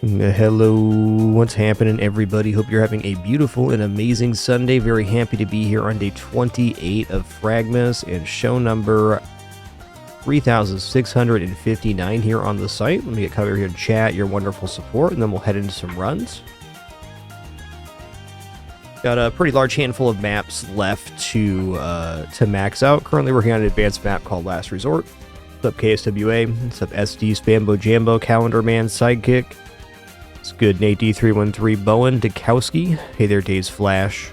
Hello, what's happening, everybody? Hope you're having a beautiful and amazing Sunday. Very happy to be here on day 28 of fragMas and show number 3659 here on the site. Let me get covered here in chat, your wonderful support, and then we'll head into some runs. Got a pretty large handful of maps left to max out. Currently working on an advanced map called Last Resort. What's up, KSWA? What's up, SD, Spambo, Jambo, Calendar Man, Sidekick? It's good, Nate D313, Bowen, Dukowski. Hey there, Days Flash.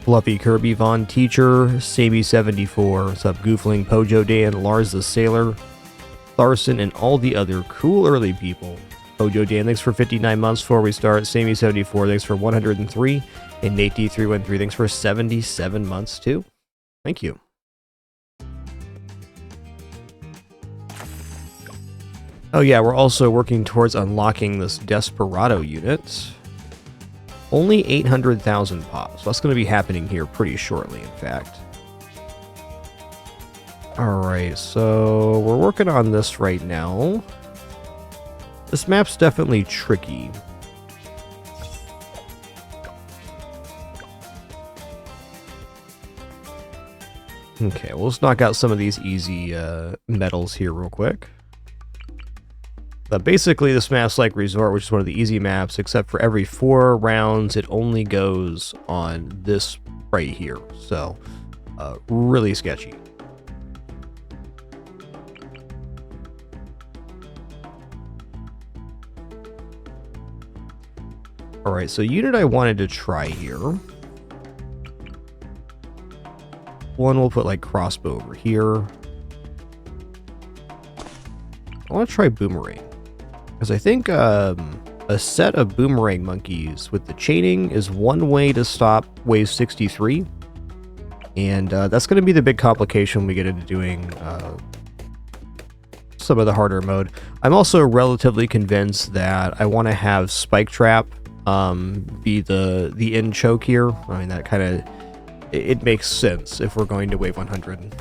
Fluffy Kirby, Von Teacher, Samey74. What's up, Goofling, Pojo Dan, Lars the Sailor, Tharson, and all the other cool early people. Pojo Dan, thanks for 59 months before we start. Samey74, thanks for 103. And Nate D313, thanks for 77 months too. Thank you. Oh yeah, we're also working towards unlocking this Desperado unit. Only 800,000 pops. So that's going to be happening here pretty shortly, in fact. Alright, so we're working on this right now. This map's definitely tricky. Okay, well, let's knock out some of these easy medals here real quick. Basically, this map's like Resort, which is one of the easy maps, except for every 4 rounds, it only goes on this right here. So, really sketchy. Alright, so unit I wanted to try here. One we'll put like crossbow over here. I want to try boomerang. Because I think a set of boomerang monkeys with the chaining is one way to stop wave 63. And that's going to be the big complication when we get into doing some of the harder mode. I'm also relatively convinced that I want to have Spike Trap be the end choke here. I mean, that kind of... It makes sense if we're going to wave 100.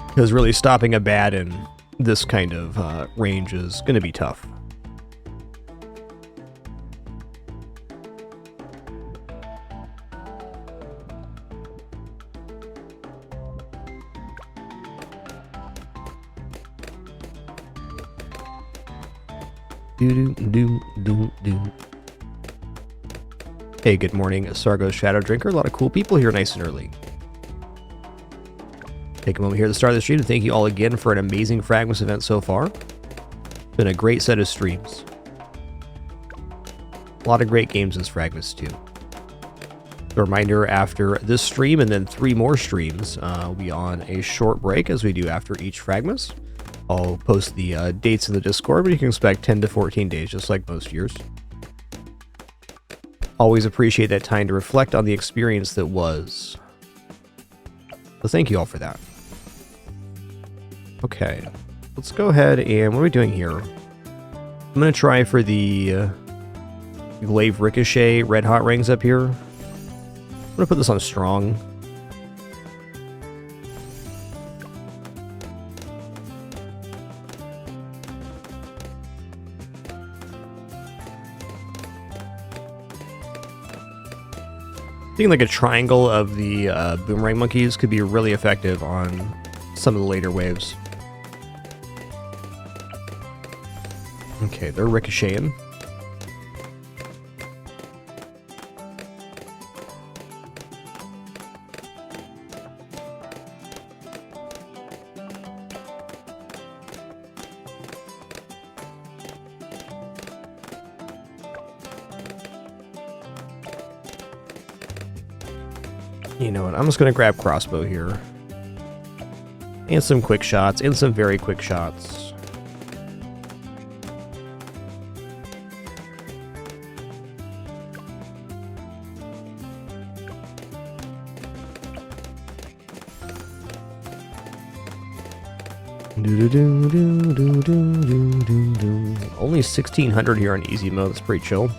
Because really stopping a bat in this kind of range is going to be tough. Hey, good morning, Sargo's Shadow Drinker. A lot of cool people here nice and early. Take a moment here to start the stream to thank you all again for an amazing fragMas event so far. It's been a great set of streams. A lot of great games in fragMas too. A reminder, after this stream and then 3 more streams, we'll be on a short break as we do after each fragMas. I'll post the dates in the Discord, but you can expect 10 to 14 days, just like most years. Always appreciate that time to reflect on the experience that was. So thank you all for that. Okay, let's go ahead and... What are we doing here? I'm going to try for the Glaive Ricochet Red Hot Rings up here. I'm going to put this on Strong. I think like a triangle of the boomerang monkeys could be really effective on some of the later waves. Okay, they're ricocheting. You know what, I'm just going to grab crossbow here. And some quick shots, and some very quick shots. Only 1600 here on easy mode, that's pretty chill.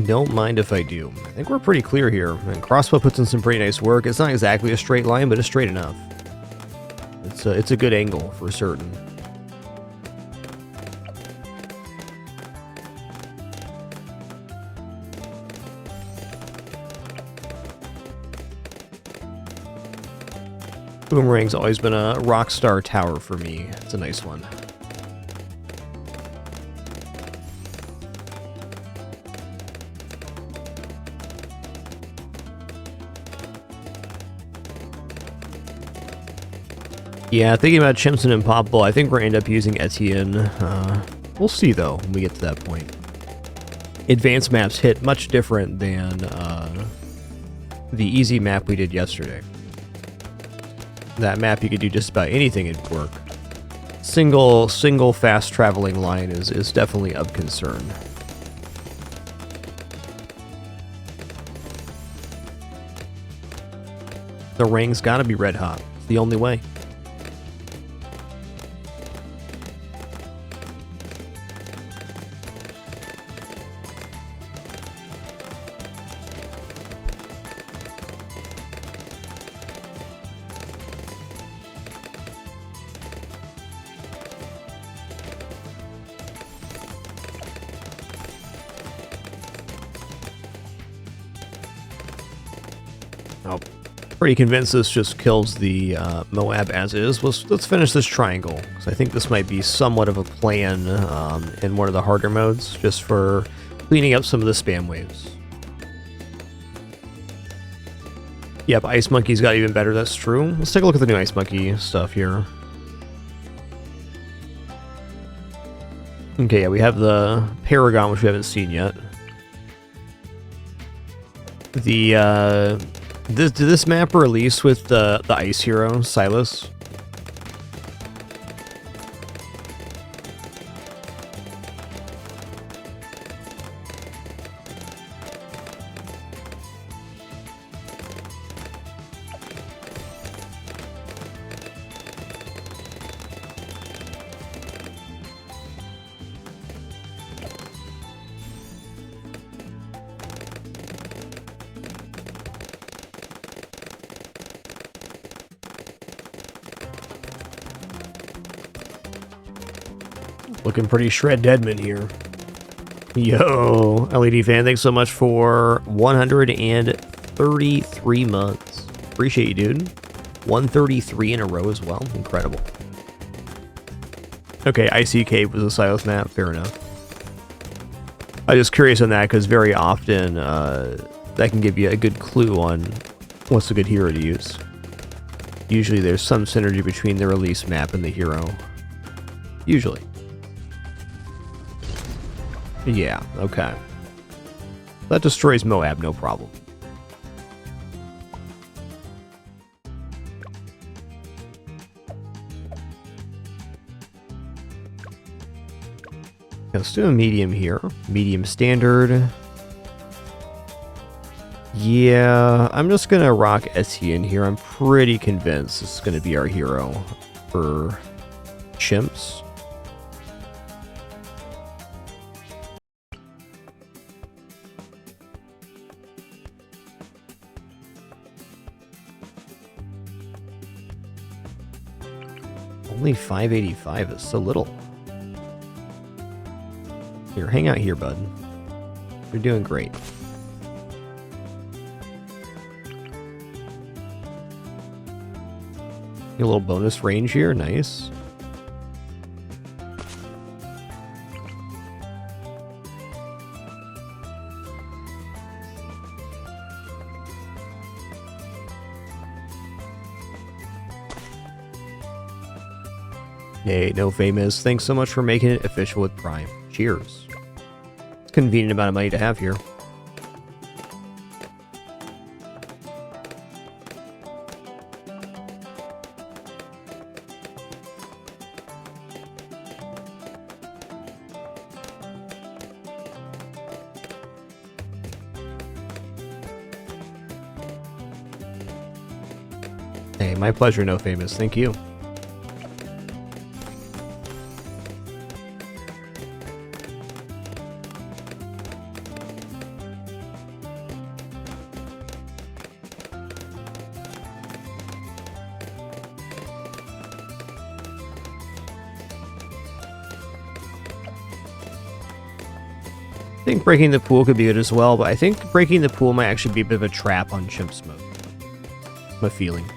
Don't mind if I do. I think we're pretty clear here. And Crossbow puts in some pretty nice work. It's not exactly a straight line, but it's straight enough. It's a good angle for certain. Boomerang's always been a rock star tower for me. It's a nice one. Yeah, thinking about Chimson and Popple, I think we're going to end up using Etienne. We'll see, though, when we get to that point. Advanced maps hit much different than the easy map we did yesterday. That map, you could do just about anything, it'd work. Single fast-traveling line is definitely of concern. The ring's gotta be red hot. It's the only way. Oh, pretty convinced this just kills the Moab as is. Let's finish this triangle, because I think this might be somewhat of a plan in one of the harder modes, just for cleaning up some of the spam waves. Yep, Ice Monkey's got even better, that's true. Let's take a look at the new Ice Monkey stuff here. Okay, yeah, we have the Paragon, which we haven't seen yet. The, did this map release with the Ice Hero, Silas? Looking pretty shred deadman here. Yo, LED fan, thanks so much for 133 months. Appreciate you, dude. 133 in a row as well. Incredible. Okay, Icy Cave was a Silas map. Fair enough. I was just curious on that because very often that can give you a good clue on what's a good hero to use. Usually there's some synergy between the release map and the hero. Usually. Yeah, okay. That destroys Moab, no problem. Let's do a medium here. Medium standard. Yeah, I'm just gonna rock Etienne here. I'm pretty convinced this is gonna be our hero for chimps. Only 585 is so little. Here, hang out here, bud. You're doing great. A little bonus range here, nice. Hey, no famous. Thanks so much for making it official with Prime. Cheers. It's a convenient amount of money to have here. Hey, my pleasure, no famous. Thank you. I think breaking the pool could be good as well, but I think breaking the pool might actually be a bit of a trap on Chimps mode. My feeling.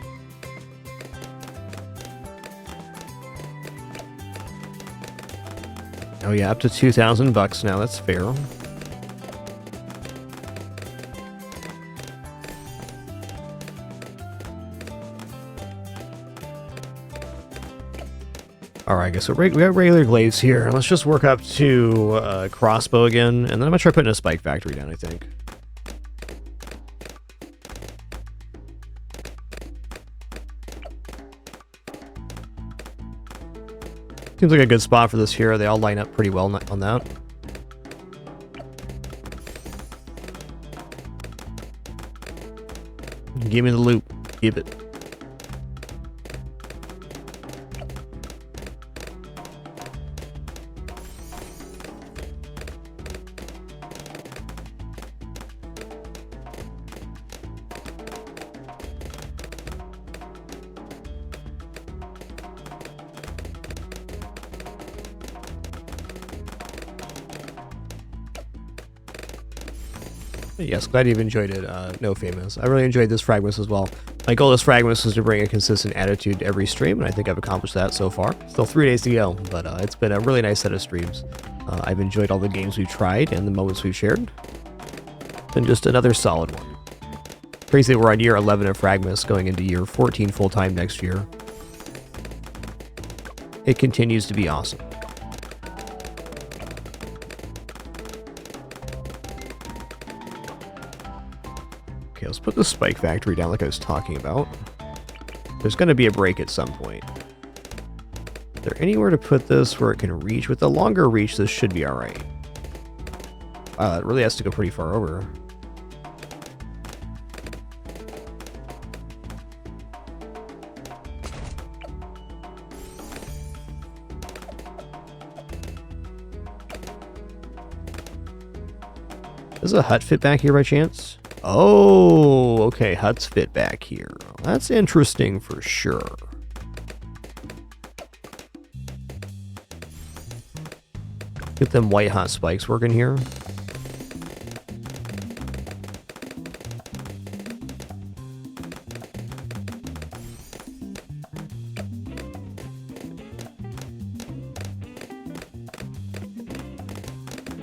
Oh yeah, up to $2,000 now, that's fair. Alright, guys, so we got regular glaives here. Let's just work up to crossbow again, and then I'm gonna try putting a spike factory down, I think. Seems like a good spot for this hero. They all line up pretty well on that. Give me the loot. Give it. Yes, glad you've enjoyed it, no famous. I really enjoyed this fragMas as well. My goal this fragMas was to bring a consistent attitude to every stream, and I think I've accomplished that so far. Still 3 days to go, but it's been a really nice set of streams. I've enjoyed all the games we've tried and the moments we've shared. Been just another solid one. Crazy that we're on year 11 of fragMas, going into year 14 full-time next year. It continues to be awesome. Okay, let's put the spike factory down like I was talking about. There's going to be a break at some point. Is there anywhere to put this where it can reach? With the longer reach, this should be alright. Wow, it really has to go pretty far over. Does a hut fit back here by chance? Oh, okay, huts fit back here. That's interesting for sure. Get them white hot spikes working here.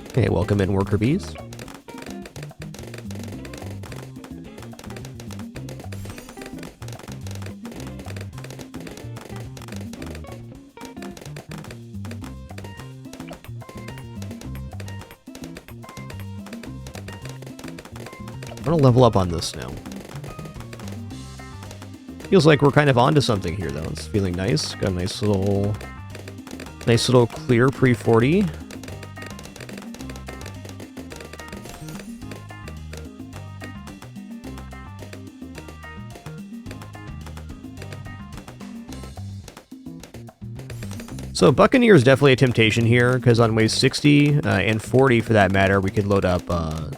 Okay, welcome in, worker bees. I'm gonna level up on this now. Feels like we're kind of onto something here, though. It's feeling nice. Got a nice little clear pre-40. So Buccaneer is definitely a temptation here, because on wave 60 and 40 for that matter, we could load up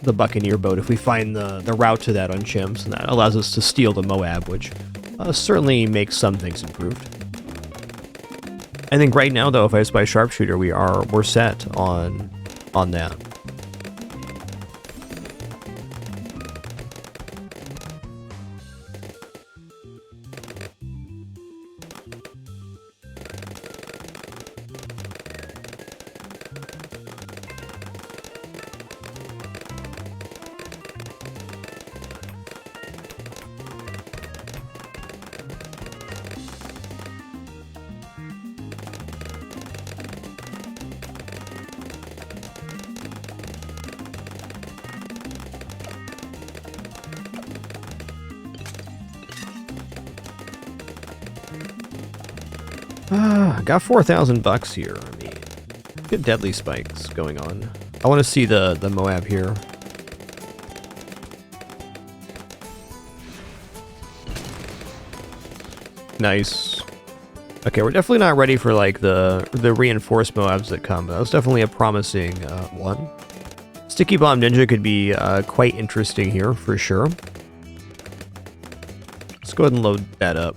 the Buccaneer boat if we find the route to that on Chimps, and that allows us to steal the Moab, which certainly makes some things improved. I think right now, though, if I spy Sharpshooter, we're set on that. Got $4,000 here. I mean, good deadly spikes going on. I want to see the Moab here. Nice. Okay, we're definitely not ready for like the reinforced Moabs that come, but that was definitely a promising one. Sticky Bomb Ninja could be quite interesting here for sure. Let's go ahead and load that up.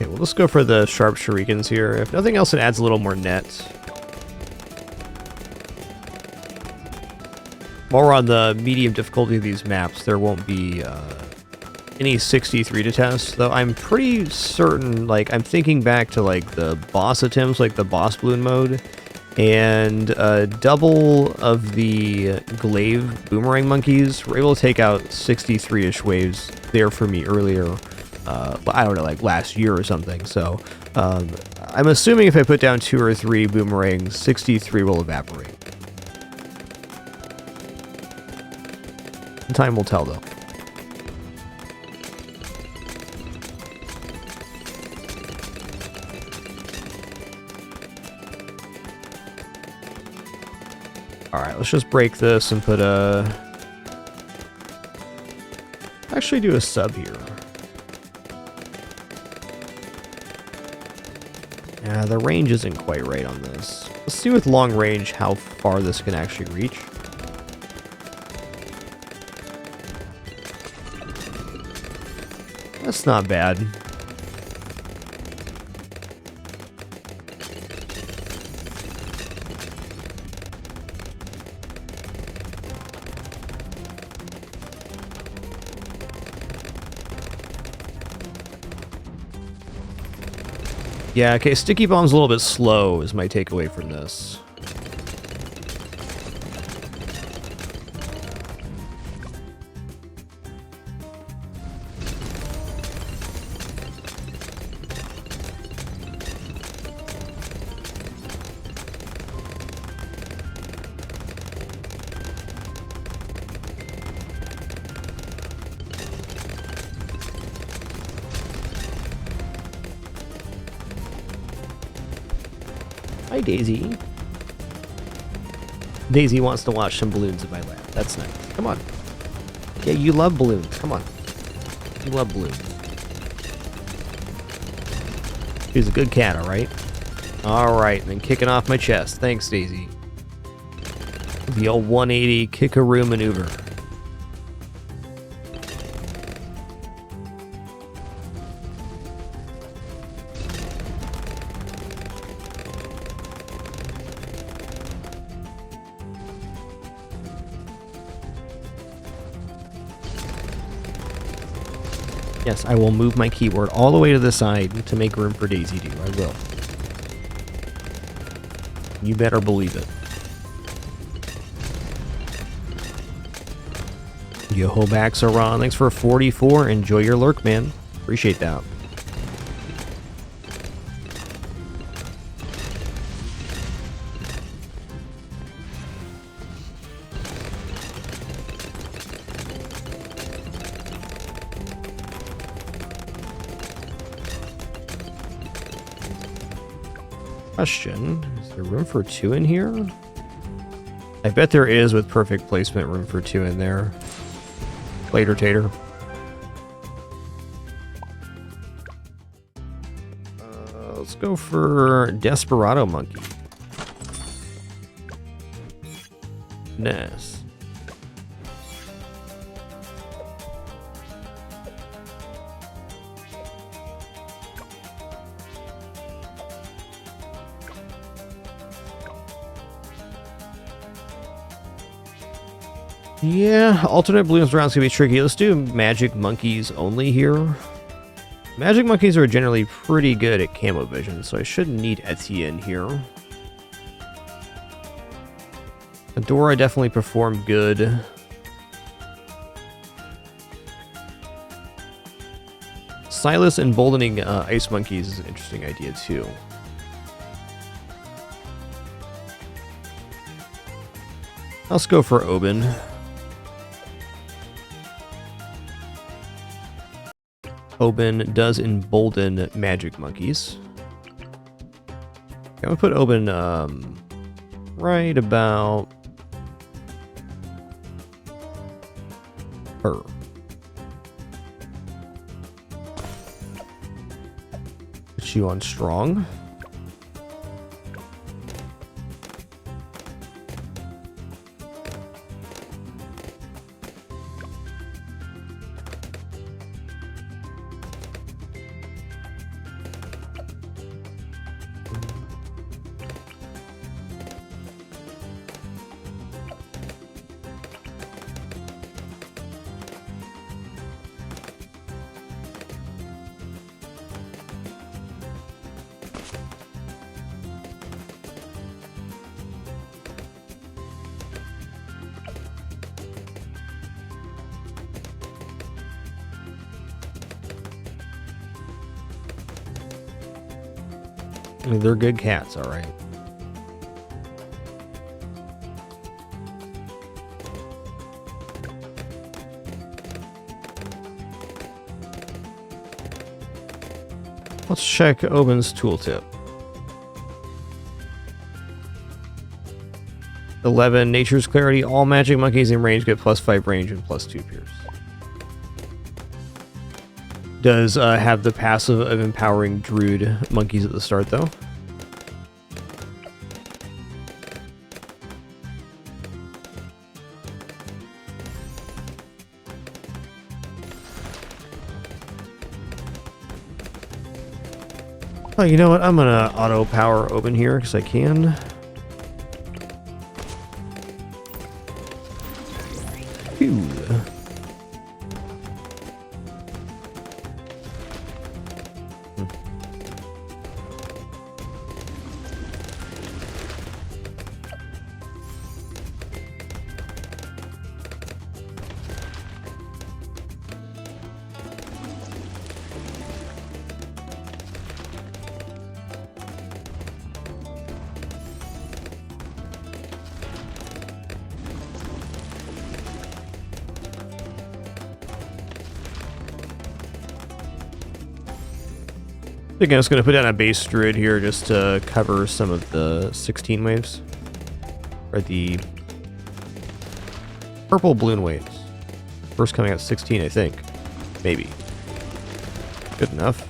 Okay, we'll just go for the sharp shurikens here. If nothing else, it adds a little more net. While we're on the medium difficulty of these maps, there won't be any 63 to test, though I'm pretty certain, like, I'm thinking back to, like, the boss attempts, like the boss balloon mode, and double of the glaive boomerang monkeys were able to take out 63-ish waves there for me earlier, but I don't know, like last year or something, so I'm assuming if I put down 2 or 3 boomerangs, 63 will evaporate. Time will tell, though. Alright, let's just break this and put a... Actually do a sub here. Yeah, the range isn't quite right on this. Let's see with long range how far this can actually reach. That's not bad. Yeah, okay, Sticky Bomb's a little bit slow is my takeaway from this. Hi, Daisy. Daisy wants to watch some balloons in my lap. That's nice. Come on. Yeah, you love balloons. Come on. You love balloons. She's a good cat, alright? Alright, and then kicking off my chest. Thanks, Daisy. The old 180 kick-a-roo maneuver. Yes, I will move my keyboard all the way to the side to make room for Daisy to. I will. You better believe it. Yo-ho backs are on. Thanks for 44. Enjoy your lurk, man. Appreciate that. Question, is there room for 2 in here? I bet there is with perfect placement room for 2 in there. Later, Tater. Let's go for Desperado Monkey. Ness. Yeah, alternate balloons rounds can be tricky. Let's do magic monkeys only here. Magic monkeys are generally pretty good at camo vision, so I shouldn't need Etienne here. Adora definitely performed good. Silas emboldening ice monkeys is an interesting idea too. Let's go for Oben. Oben does embolden magic monkeys. I'm gonna put Oben right about her. Put you on strong. I mean, they're good cats, all right. Let's check Oben's tooltip. 11, Nature's Clarity. All magic monkeys in range get +5 range and +2 pierce. Does have the passive of empowering druid monkeys at the start, though. Oh, you know what? I'm gonna auto power Oben here because I can. Phew. I think I'm just going to put down a base druid here just to cover some of the 16 waves. Or the purple balloon waves. First coming out 16, I think. Maybe. Good enough.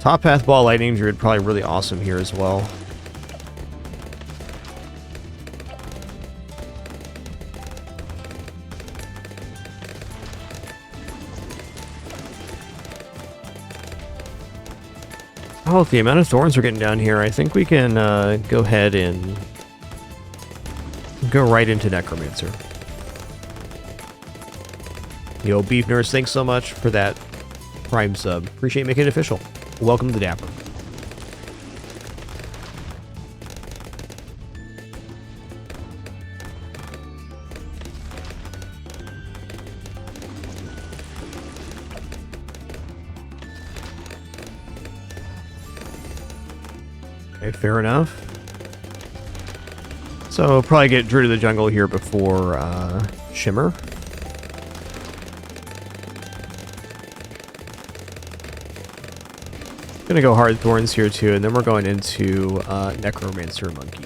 Top path ball lightning druid probably really awesome here as well. Oh, with the amount of thorns we're getting down here, I think we can go ahead and go right into Necromancer. Yo, Beef Nurse, thanks so much for that Prime sub. Appreciate making it official. Welcome to the Dapper. Okay, fair enough. So we'll probably get Druid of the Jungle here before Shimmer. Gonna go Hard Thorns here too, and then we're going into Necromancer Monkey.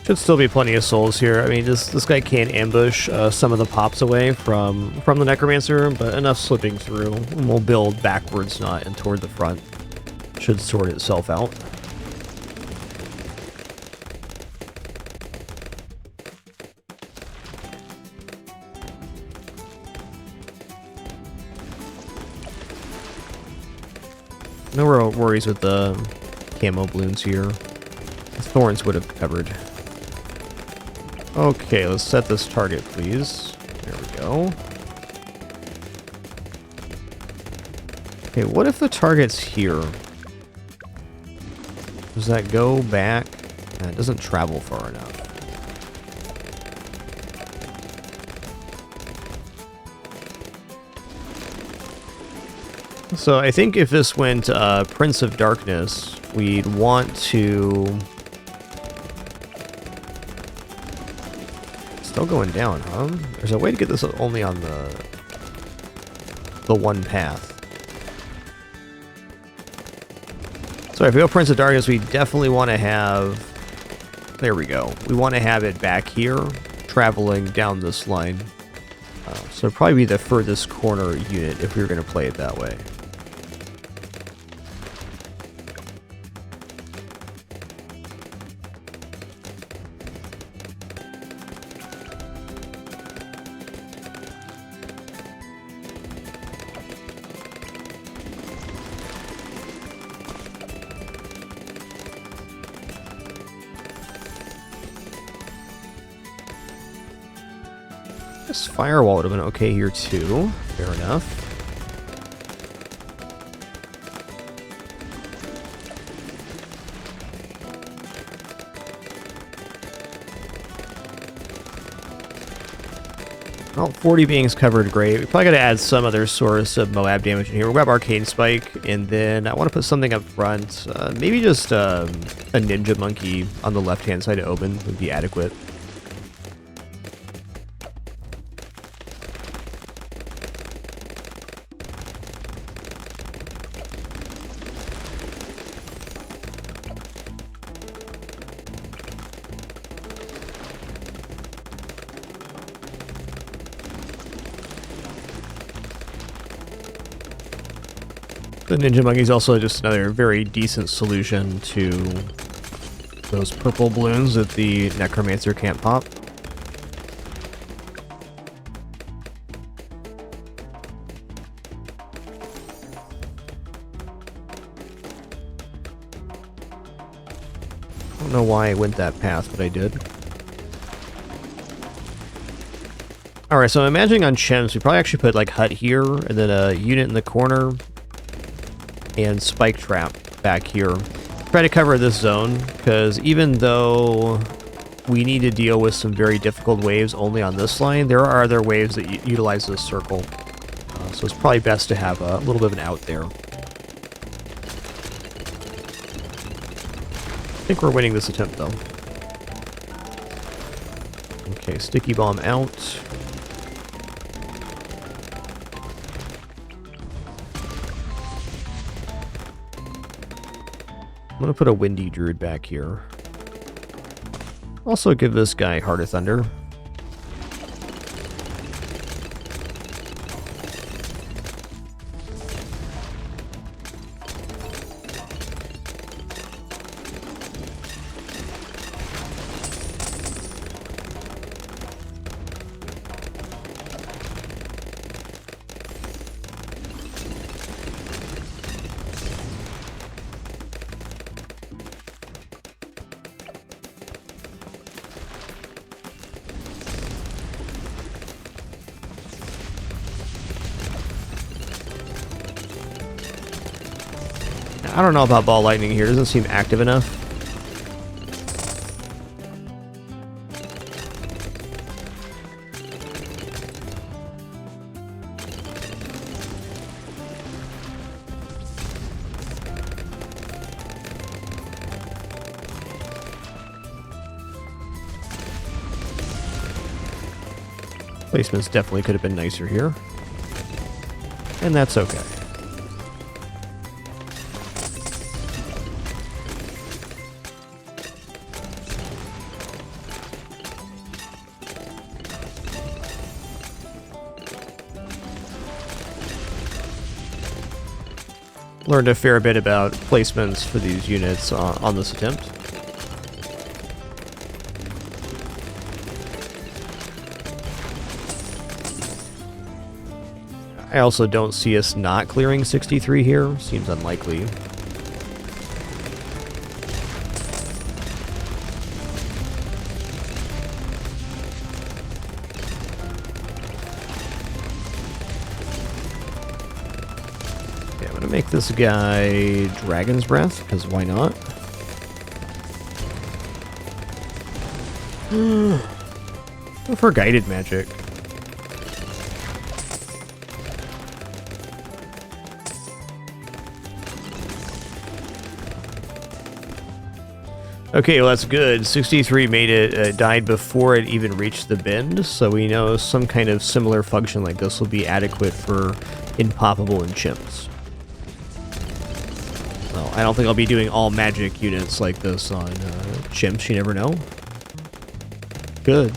Should still be plenty of souls here. I mean, this guy can ambush some of the pops away from the Necromancer, but enough slipping through. And we'll build backwards, not and toward the front. Should sort itself out. No real worries with the camo balloons here. The thorns would have covered. Okay, let's set this target, please. There we go. Okay, what if the target's here? Does that go back? It doesn't travel far enough. So I think if this went Prince of Darkness, we'd want to... Still going down, huh? There's a way to get this only on the one path. So if we go Prince of Darkness, we definitely want to have... There we go. We want to have it back here, traveling down this line. So it'd probably be the furthest corner unit if we were going to play it that way. This firewall would have been okay here too. Fair enough. Well, 40 beings covered, great. We probably got to add some other source of Moab damage in here. We'll grab Arcane Spike, and then I want to put something up front. Maybe just a Ninja Monkey on the left-hand side of Omen would be adequate. The Ninja Monkey is also just another very decent solution to those purple balloons that the Necromancer can't pop. I don't know why I went that path, but I did. Alright, so I'm imagining on chimps, we probably actually put like hut here, and then a unit in the corner, and spike trap back here. Try to cover this zone, because even though we need to deal with some very difficult waves only on this line, there are other waves that utilize this circle. So it's probably best to have a little bit of an out there. I think we're winning this attempt, though. Okay, sticky bomb out. I'm going to put a Windy Druid back here. Also give this guy Heart of Thunder. I don't know about Ball Lightning here. It doesn't seem active enough. Placements definitely could have been nicer here. And that's okay. Learned a fair bit about placements for these units on this attempt. I also don't see us not clearing 63 here. Seems unlikely. Make this guy Dragon's Breath, because why not? Go for Guided Magic. Okay, well that's good. 63 made it, died before it even reached the bend, so we know some kind of similar function like this will be adequate for Impoppable and Chimps. Well, I don't think I'll be doing all magic units like this on chimps, you never know. Good.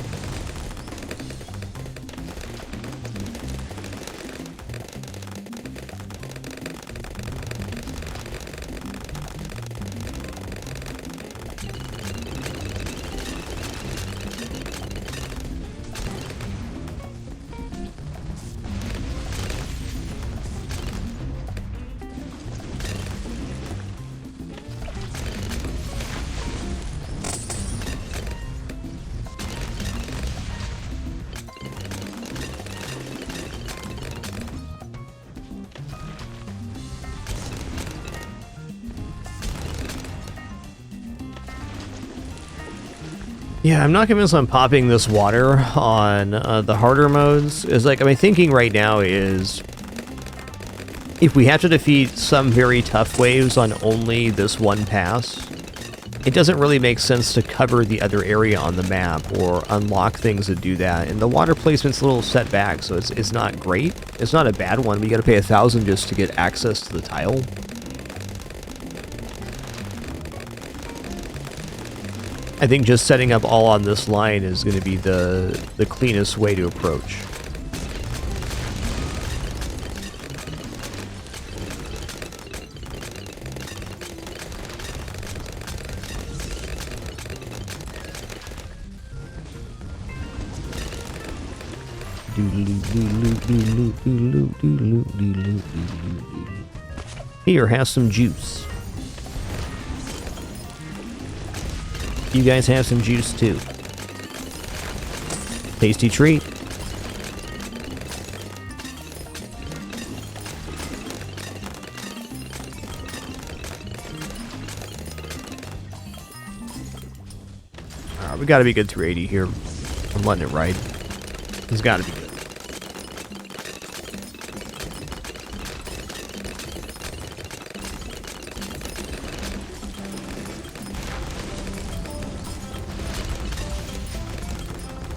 Yeah, I'm not convinced on popping this water on the harder modes. Is like, my thinking right now is, if we have to defeat some very tough waves on only this one pass, it doesn't really make sense to cover the other area on the map or unlock things that do that. And the water placement's a little set back, so it's not great. It's not a bad one. We gotta pay 1,000 just to get access to the tile. I think just setting up all on this line is going to be the cleanest way to approach. Here, have some juice. You guys have some juice too. Tasty treat. We gotta be good 380 here. I'm letting it ride. It's gotta be good.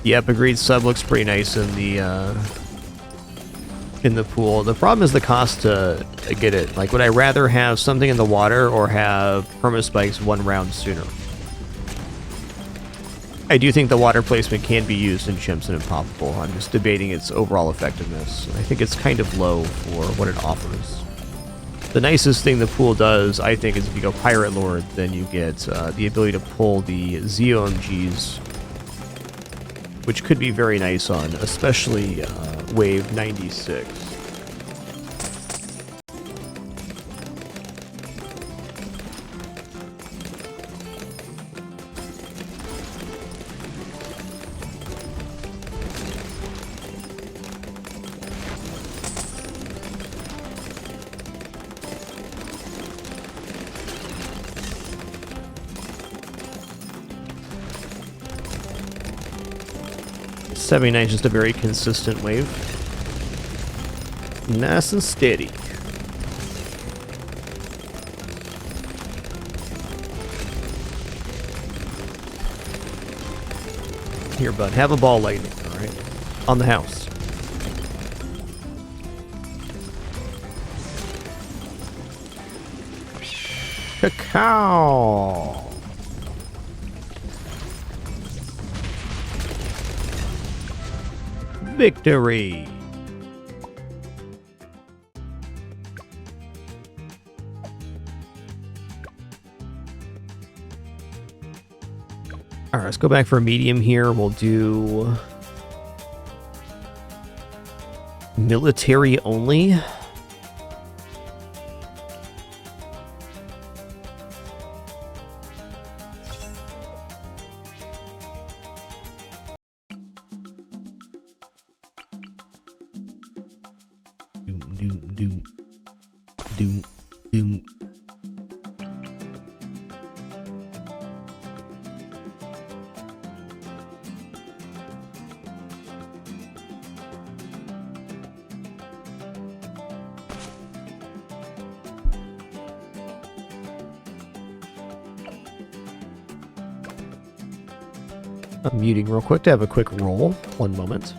The Epigreed sub looks pretty nice in the pool. The problem is the cost to get it. Like, would I rather have something in the water or have permaspikes 1 round sooner? I do think the water placement can be used in Chimps and Impoppable. I'm just debating its overall effectiveness. I think it's kind of low for what it offers. The nicest thing the pool does, I think, is if you go Pirate Lord, then you get the ability to pull the ZOMGs, which could be very nice on, especially Wave 96. $79 is just a very consistent wave. Nice and steady. Here, bud, have a ball lightning, alright? On the house. Cacao! Victory! Alright, let's go back for a medium here. We'll do military only. Doom. I'm muting real quick to have a quick roll. 1 moment.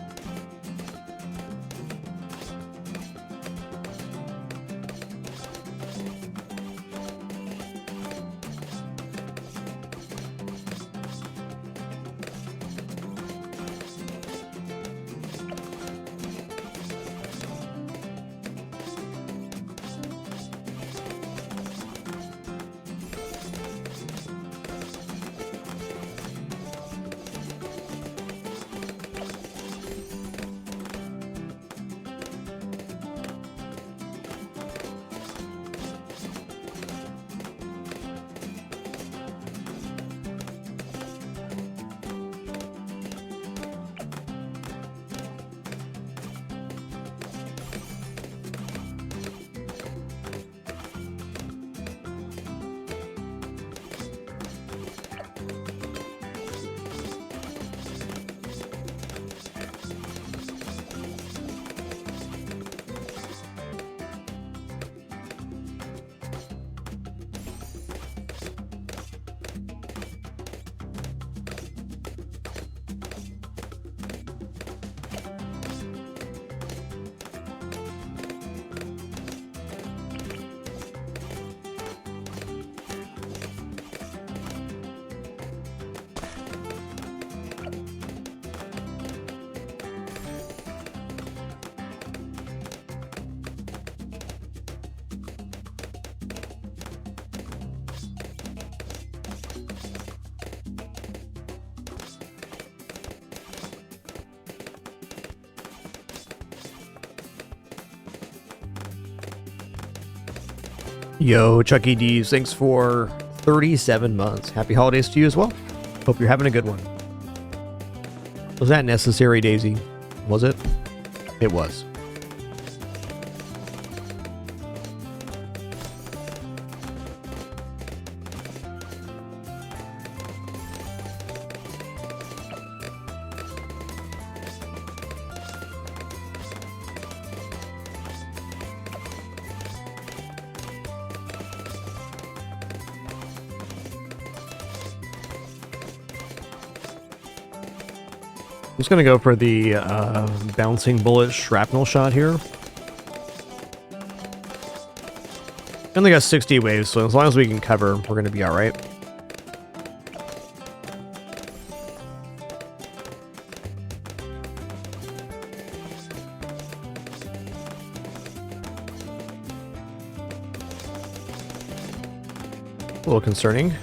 Yo, Chucky D's, thanks for 37 months. Happy holidays to you as well. Hope you're having a good one. Was that necessary, Daisy? Was it? It was. I'm just gonna go for the bouncing bullet shrapnel shot here. Only got 60 waves, so as long as we can cover, we're gonna be alright. A little concerning.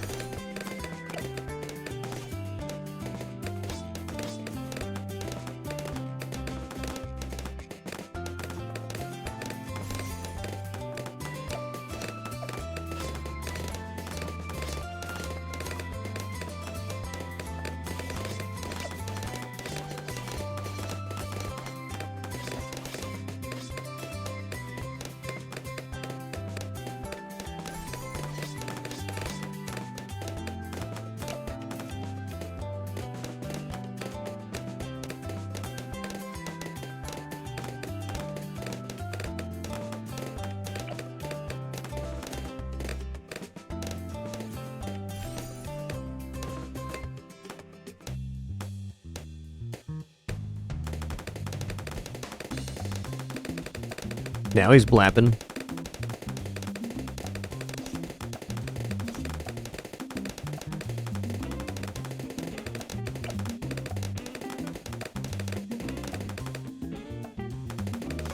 Now he's blapping.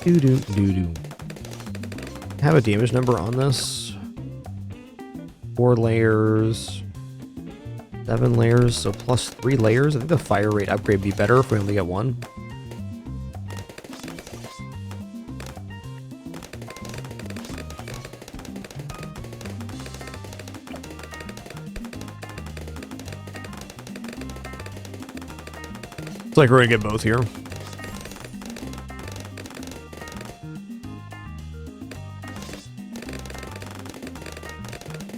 Doo-doo-doo-doo. Have a damage number on this. 4 layers. 7 layers, so plus 3 layers. I think the fire rate upgrade would be better if we only get 1. It's like we're gonna get both here. A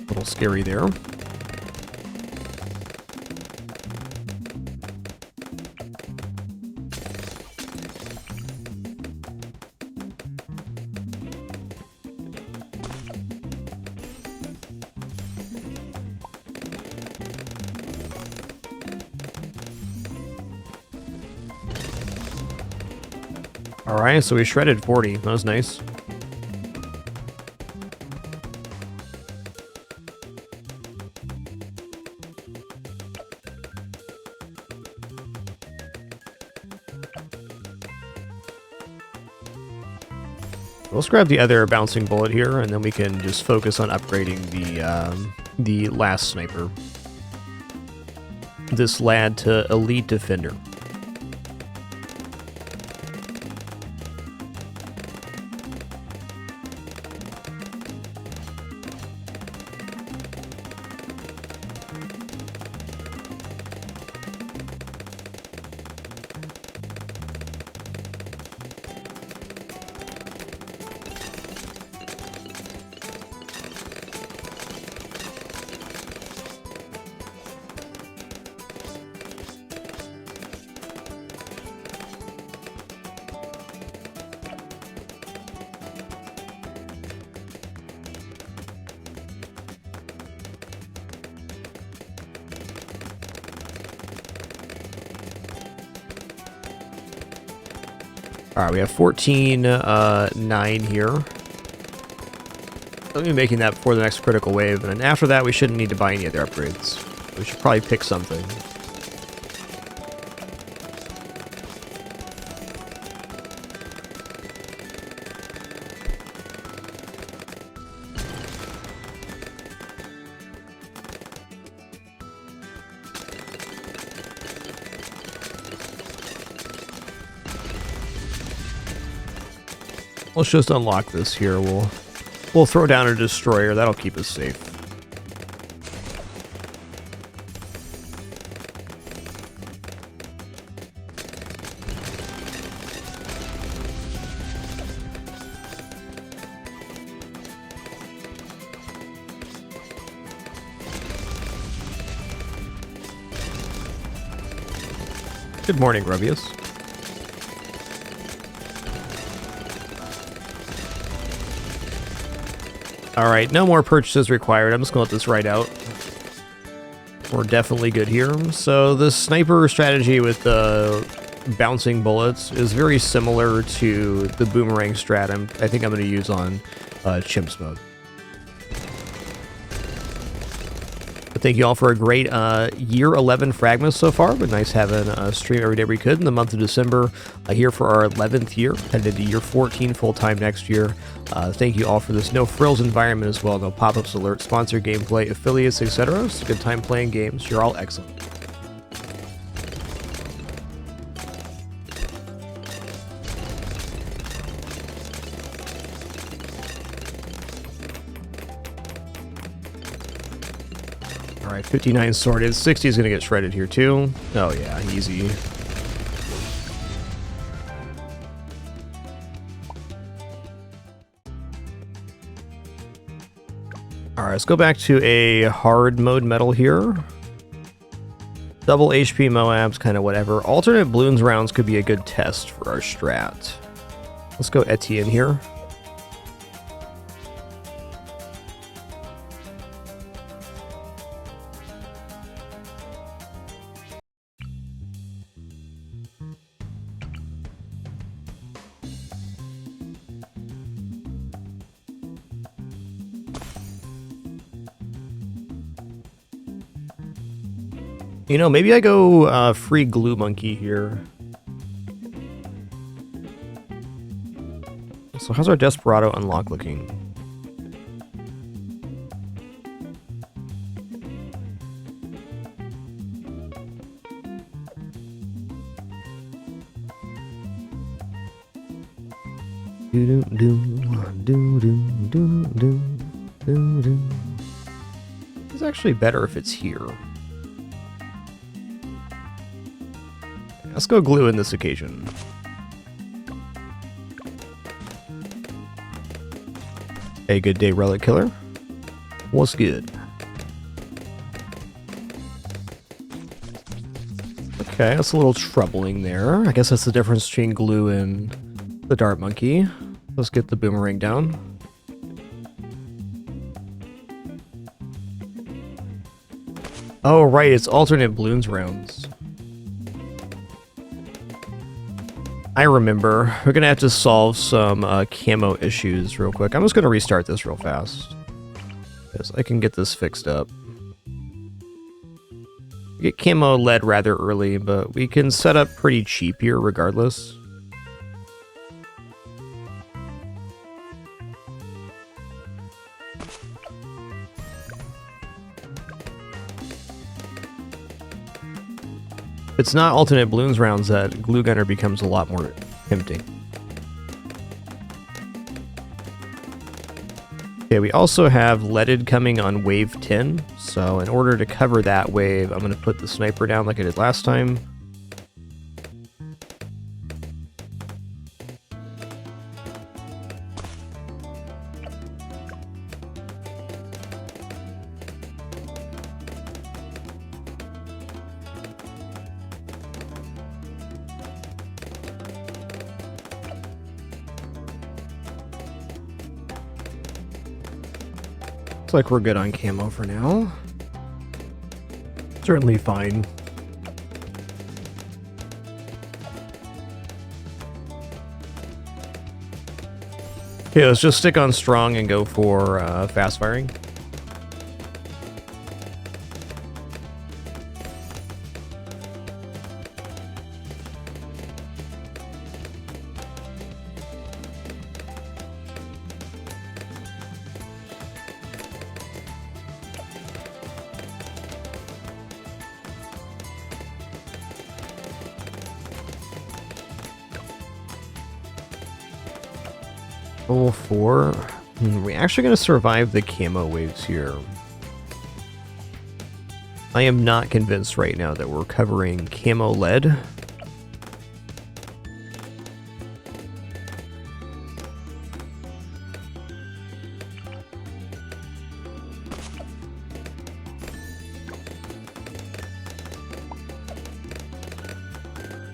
little scary there. Alright, so we shredded 40. That was nice. Let's grab the other bouncing bullet here, and then we can just focus on upgrading the last sniper. This lad to elite defender. Alright, we have 14.9 here. I'll be making that before the next critical wave, and then after that we shouldn't need to buy any other upgrades. We should probably pick something. Let's just unlock this here. We'll We'll throw down a destroyer. That'll keep us safe. Good morning, Rubius. Alright, no more purchases required. I'm just gonna let this ride out. We're definitely good here. So the sniper strategy with the bouncing bullets is very similar to the boomerang strat I think I'm gonna use on Chimps mode. Thank you all for a great year 11 fragMas so far. But nice having a stream every day we could in the month of December. Here for our 11th year, headed into year 14 full-time next year. Thank you all for this no frills environment as well. No pop-ups, alerts, sponsored gameplay, affiliates, etc. It's a good time playing games. You're all excellent. Alright, 59 sorted. 60 is going to get shredded here too. Oh yeah, easy. Alright, let's go back to a hard mode metal here. Double HP Moabs, kind of whatever. Alternate Bloons rounds could be a good test for our strat. Let's go Etienne here. You know, maybe I go free glue monkey here. So how's our Desperado unlock looking? It's actually better if it's here. Let's go glue in this occasion. Hey, good day, Relic Killer. What's good? Okay, that's a little troubling there. I guess that's the difference between glue and the Dart Monkey. Let's get the boomerang down. Oh, right, it's alternate Bloons rounds. I remember. We're going to have to solve some camo issues real quick. I'm just going to restart this real fast. Because I can get this fixed up. Get camo led rather early, but we can set up pretty cheap here regardless. It's not alternate Bloons rounds that Glue Gunner becomes a lot more tempting. Okay, we also have leaded coming on wave 10, so in order to cover that wave, I'm going to put the sniper down like I did last time. Looks like we're good on camo for now. Certainly fine. Okay, let's just stick on strong and go for fast firing. Level 4. We're actually going to survive the camo waves here. I am not convinced right now that we're covering camo lead.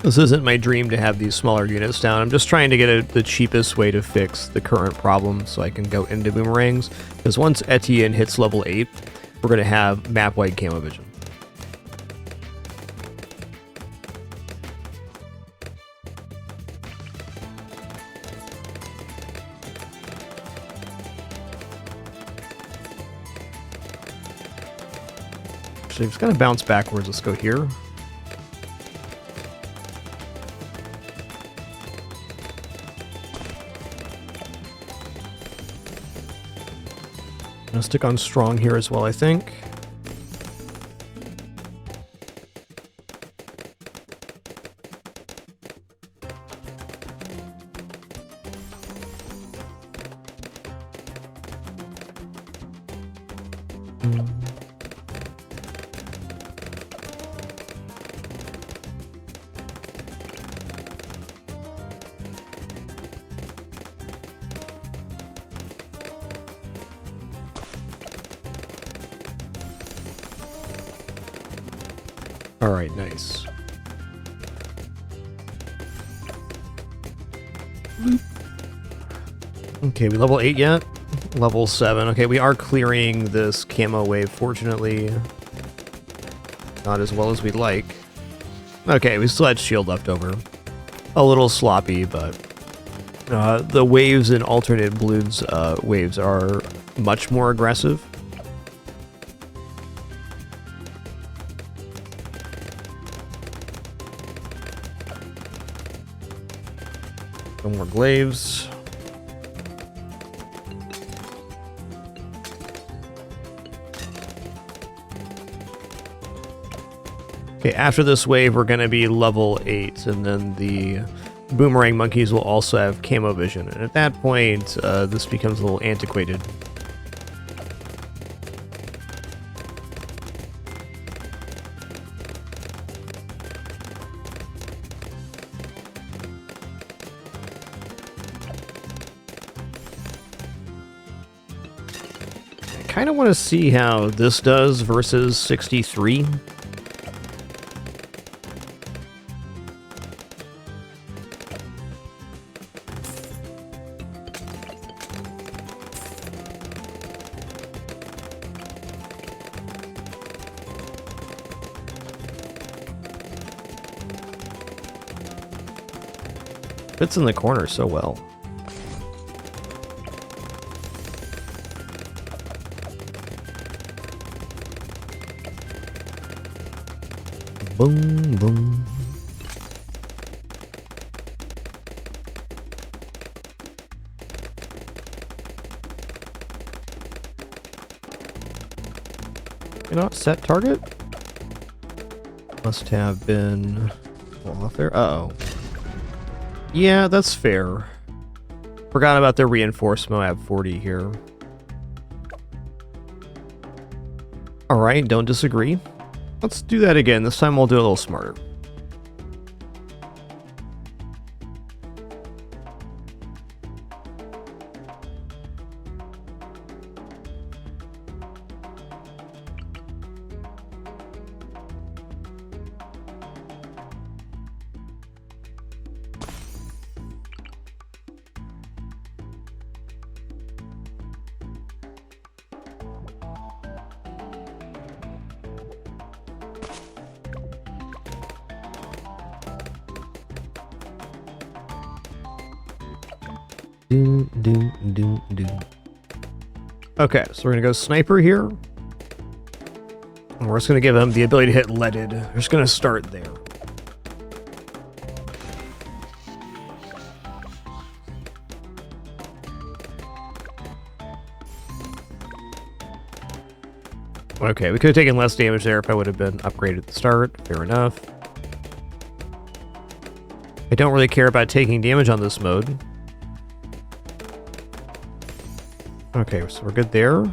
This isn't my dream to have these smaller units down. I'm just trying to get the cheapest way to fix the current problem so I can go into boomerangs. Because once Etienne hits level 8, we're going to have map-wide camo vision. Actually, I'm just going to bounce backwards. Let's go here. Gonna stick on strong here as well, I think. All right, nice. Okay, we level 8 yet? Level 7. Okay, we are clearing this camo wave, fortunately. Not as well as we'd like. Okay, we still had shield left over. A little sloppy, but the waves in alternate Bloons waves are much more aggressive. No more glaives. Okay, after this wave, we're going to be level 8, and then the boomerang monkeys will also have camo vision. And at that point, this becomes a little antiquated. I kind of want to see how this does versus 63. Fits in the corner so well. Boom, boom. Cannot set target? Must have been off there. Uh-oh. Yeah, that's fair. Forgot about the reinforcement. I have 40 here. Alright, don't disagree. Let's do that again. This time we'll do it a little smarter. Okay, so we're gonna go sniper here. And we're just gonna give him the ability to hit leaded. We're just gonna start there. Okay, we could have taken less damage there if I would have been upgraded at the start. Fair enough. I don't really care about taking damage on this mode. Okay, so we're good there.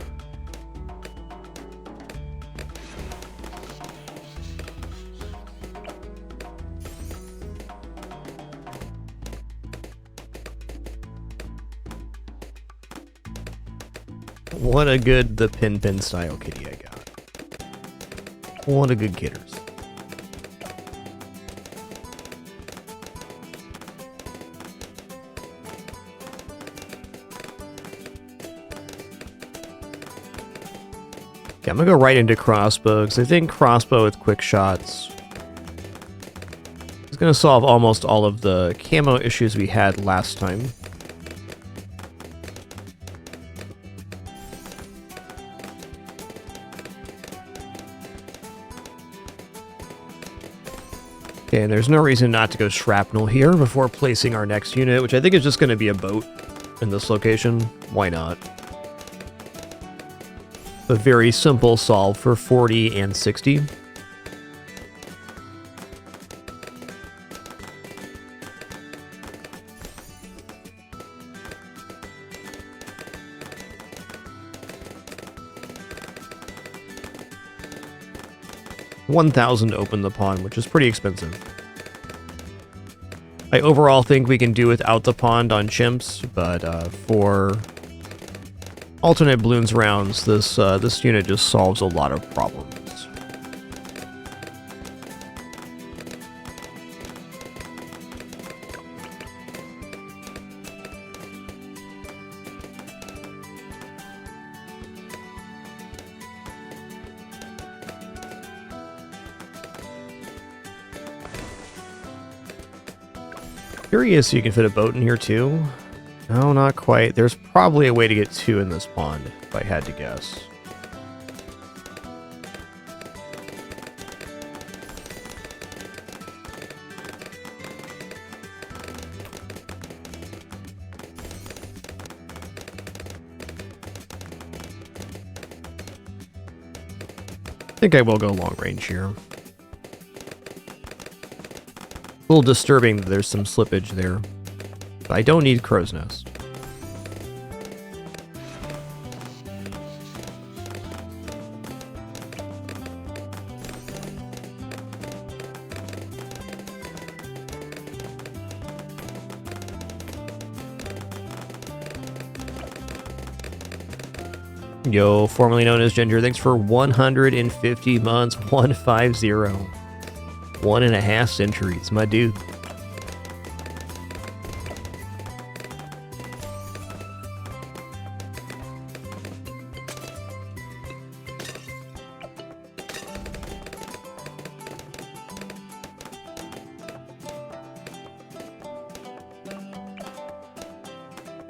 What a good the pin style kitty I got. What a good kidders. Yeah, I'm gonna go right into crossbow, because I think crossbow with quick shots is gonna solve almost all of the camo issues we had last time. Okay, and there's no reason not to go shrapnel here before placing our next unit, which I think is just going to be a boat in this location. Why not? A very simple solve for 40 and 60. $1,000 to open the pawn, which is pretty expensive. I overall think we can do without the pond on chimps, but for alternate balloons rounds, this unit just solves a lot of problems. Curious you can fit a boat in here too. No, not quite. There's probably a way to get two in this pond, if I had to guess. I think I will go long range here. A little disturbing that there's some slippage there. But I don't need crow's nest. Yo, formerly known as Ginger, thanks for 150 months, 150. 1.5 centuries, my dude.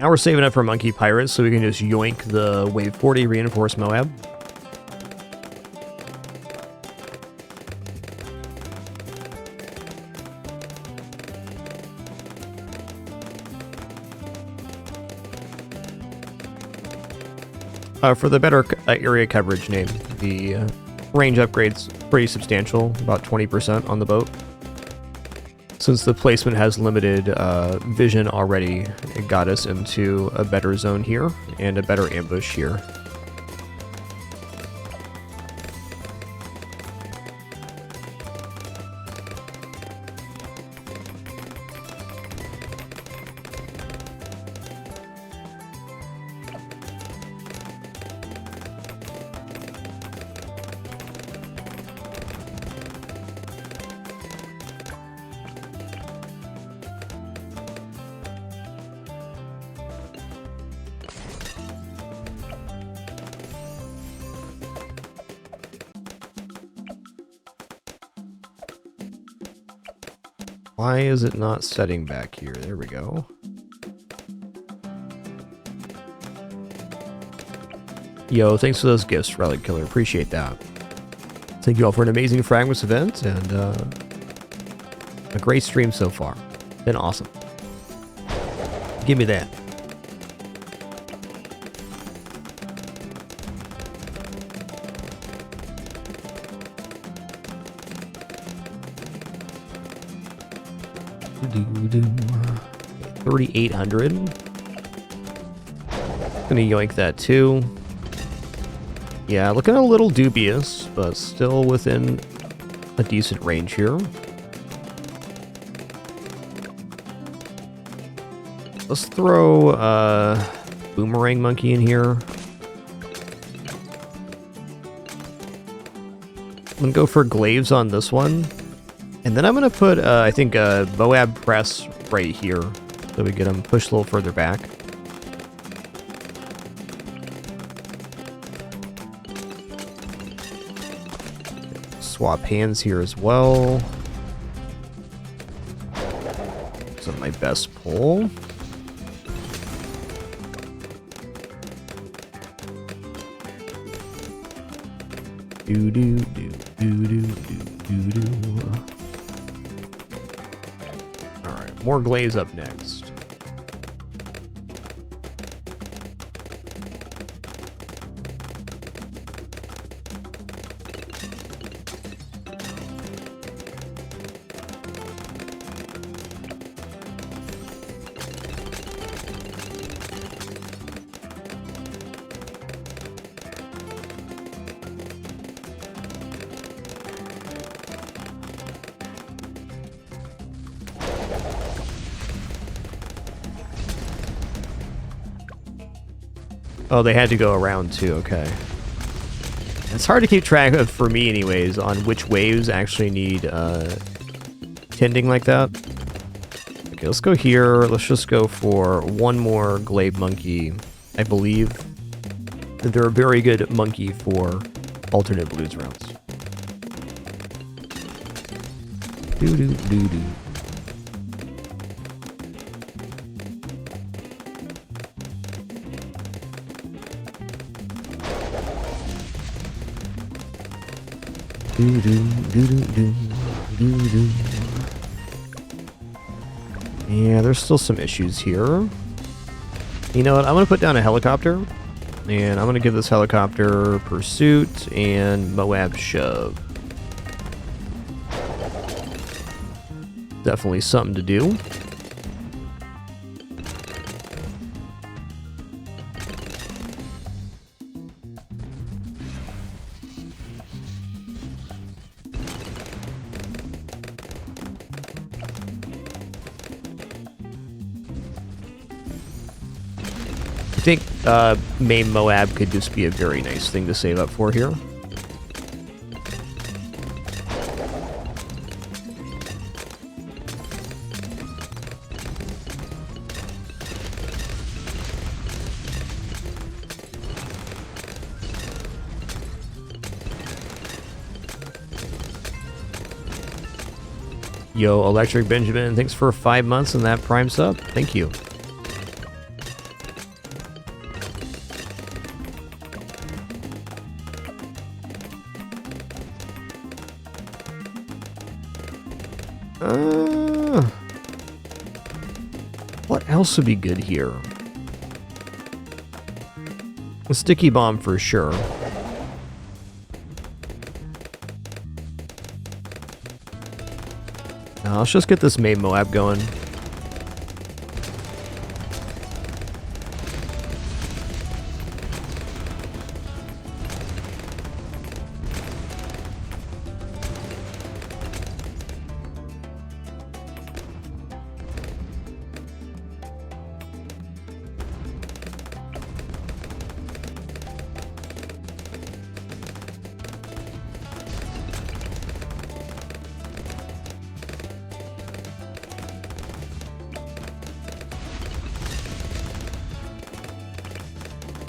Now we're saving up for Monkey Pirates so we can just yoink the Wave 40 Reinforced Moab. For the better area coverage name, the range upgrade's pretty substantial, about 20% on the boat. Since the placement has limited vision already, it got us into a better zone here and a better ambush here. Why is it not setting back here? There we go. Yo, thanks for those gifts, Relic Killer. Appreciate that. Thank you all for an amazing fragMas event and a great stream so far. Been awesome. Give me that. $3,800. Gonna yoink that too. Yeah, looking a little dubious, but still within a decent range here. Let's throw Boomerang Monkey in here. I'm gonna go for Glaives on this one. And then I'm gonna put, I think, Moab Press right here. So we get him pushed a little further back. Swap hands here as well. So my best pull. Do do do do do do do do. All right, more glaze up next. Oh, they had to go around too, okay. It's hard to keep track of, for me anyways, on which waves actually need tending like that. Okay, let's go here. Let's just go for one more Glaive Monkey. I believe that they're a very good monkey for alternate blues rounds. Do-do-do-do. Do do do do do do do. Yeah, there's still some issues here. You know what? I'm gonna put down a helicopter, and I'm gonna give this helicopter Pursuit and Moab Shove. Definitely something to do. I think main Moab could just be a very nice thing to save up for here. Yo, Electric Benjamin, thanks for 5 months and that Prime sub. Thank you. What else would be good here? A sticky bomb for sure. Let's just get this main Moab going.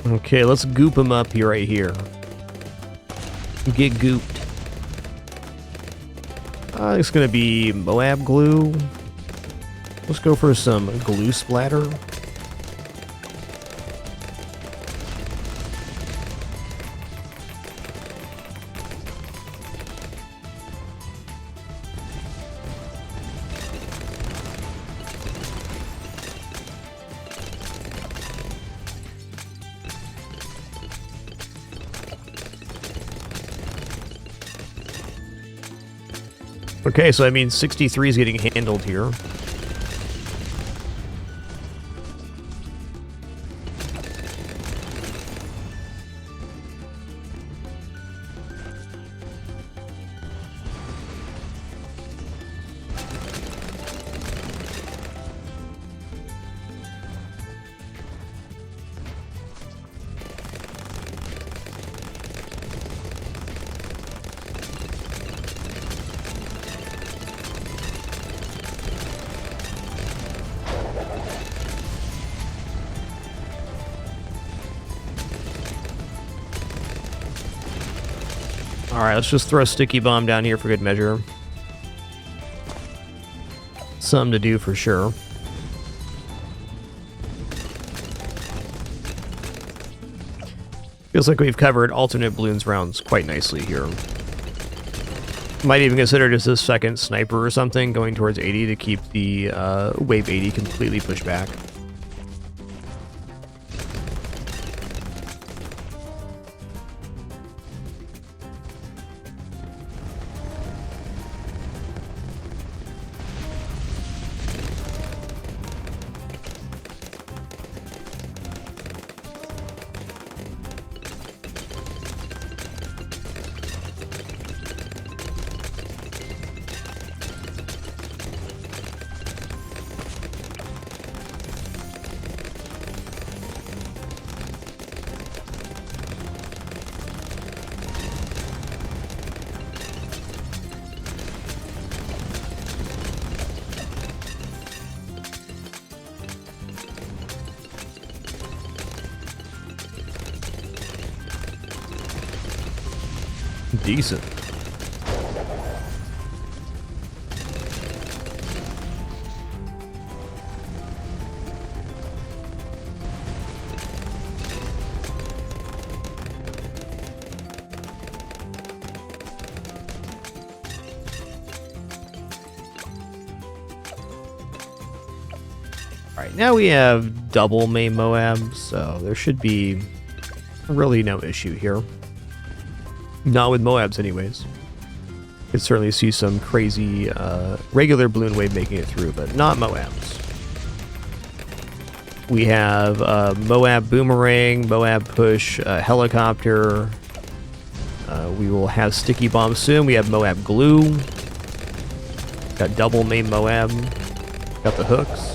Okay, let's goop him up here, right here. Get gooped. It's gonna be Moab glue. Let's go for some glue splatter. Okay, so I mean 63 is getting handled here. Alright, let's just throw a sticky bomb down here for good measure. Something to do for sure. Feels like we've covered alternate balloons rounds quite nicely here. Might even consider just a second sniper or something going towards 80 to keep the wave 80 completely pushed back. Decent. Alright, now we have double main Moab, so there should be really no issue here. Not with Moabs, anyways. Could certainly see some crazy regular balloon wave making it through, but not Moabs. We have Moab Boomerang, Moab Push, Helicopter. We will have Sticky Bomb soon. We have Moab Glue. Got double main Moab. Got the hooks.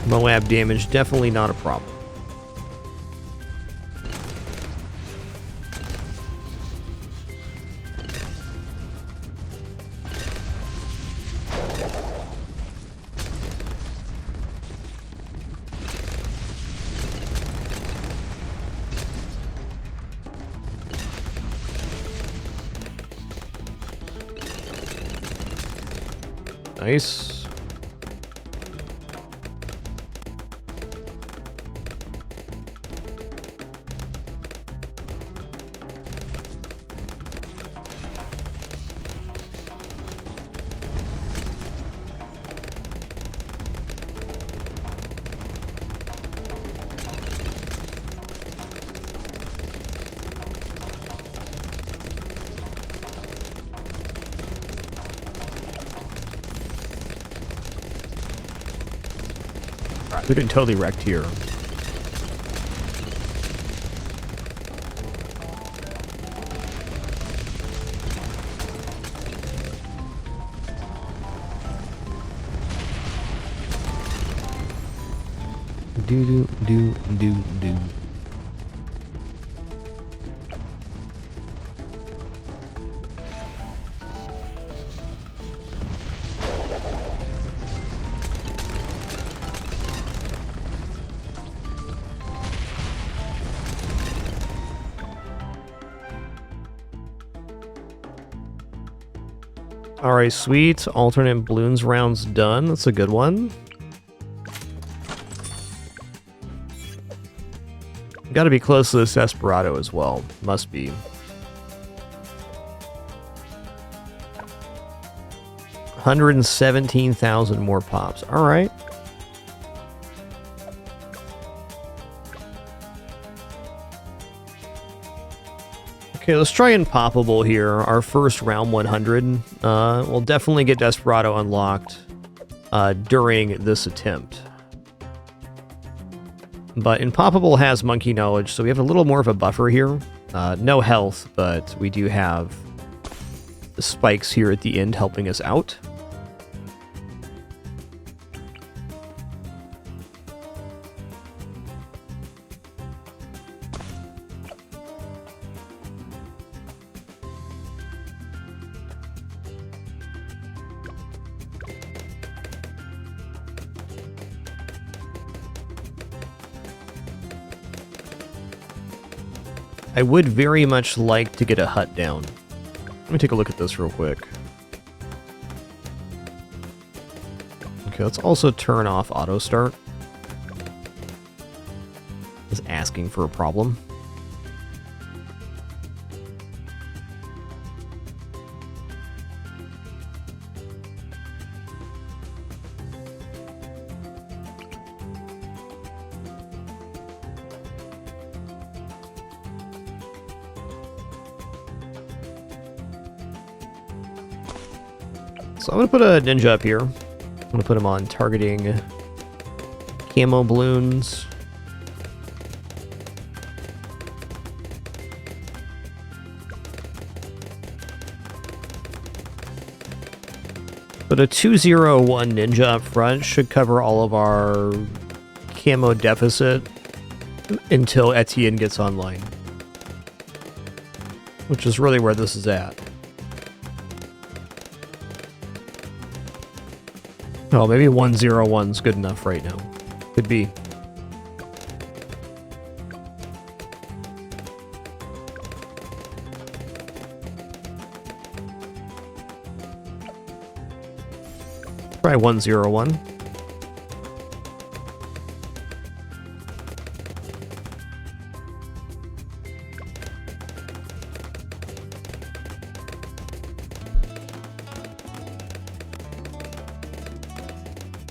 Moab damage, definitely not a problem. Nice. We're getting totally wrecked here. Do. Alright, sweet. Alternate balloons rounds done. That's a good one. Gotta be close to this Desperado as well. Must be. $117,000 more pops. Alright. Okay, let's try and poppable here. Our first round 100. We'll definitely get Desperado unlocked during this attempt. But Impoppable has Monkey Knowledge, so we have a little more of a buffer here. No health, but we do have the spikes here at the end helping us out. I would very much like to get a hut down. Let me take a look at this real quick. Okay, let's also turn off auto start. It's asking for a problem. So I'm going to put a ninja up here. I'm going to put him on targeting camo balloons. But a 201 ninja up front should cover all of our camo deficit until Etienne gets online. Which is really where this is at. Oh, maybe 101's good enough right now. Could be. Try 101.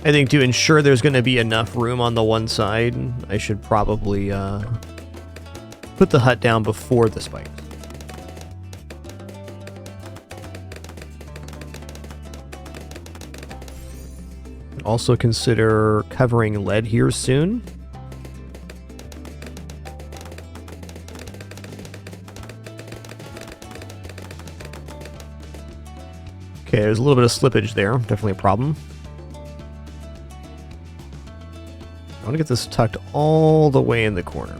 I think to ensure there's going to be enough room on the one side, I should probably put the hut down before the spikes. Also consider covering lead here soon. Okay, there's a little bit of slippage there. Definitely a problem. I want to get this tucked all the way in the corner.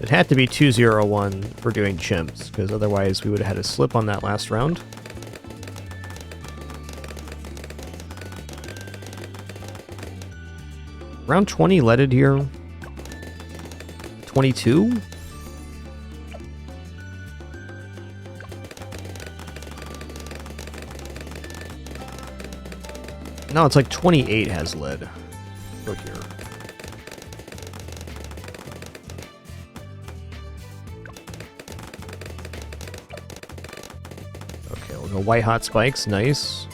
It had to be 201 for doing chimps, because otherwise we would have had a slip on that last round. Round 20 leaded here. 22? No, it's like 28 has lead. Look here. White hot spikes, nice.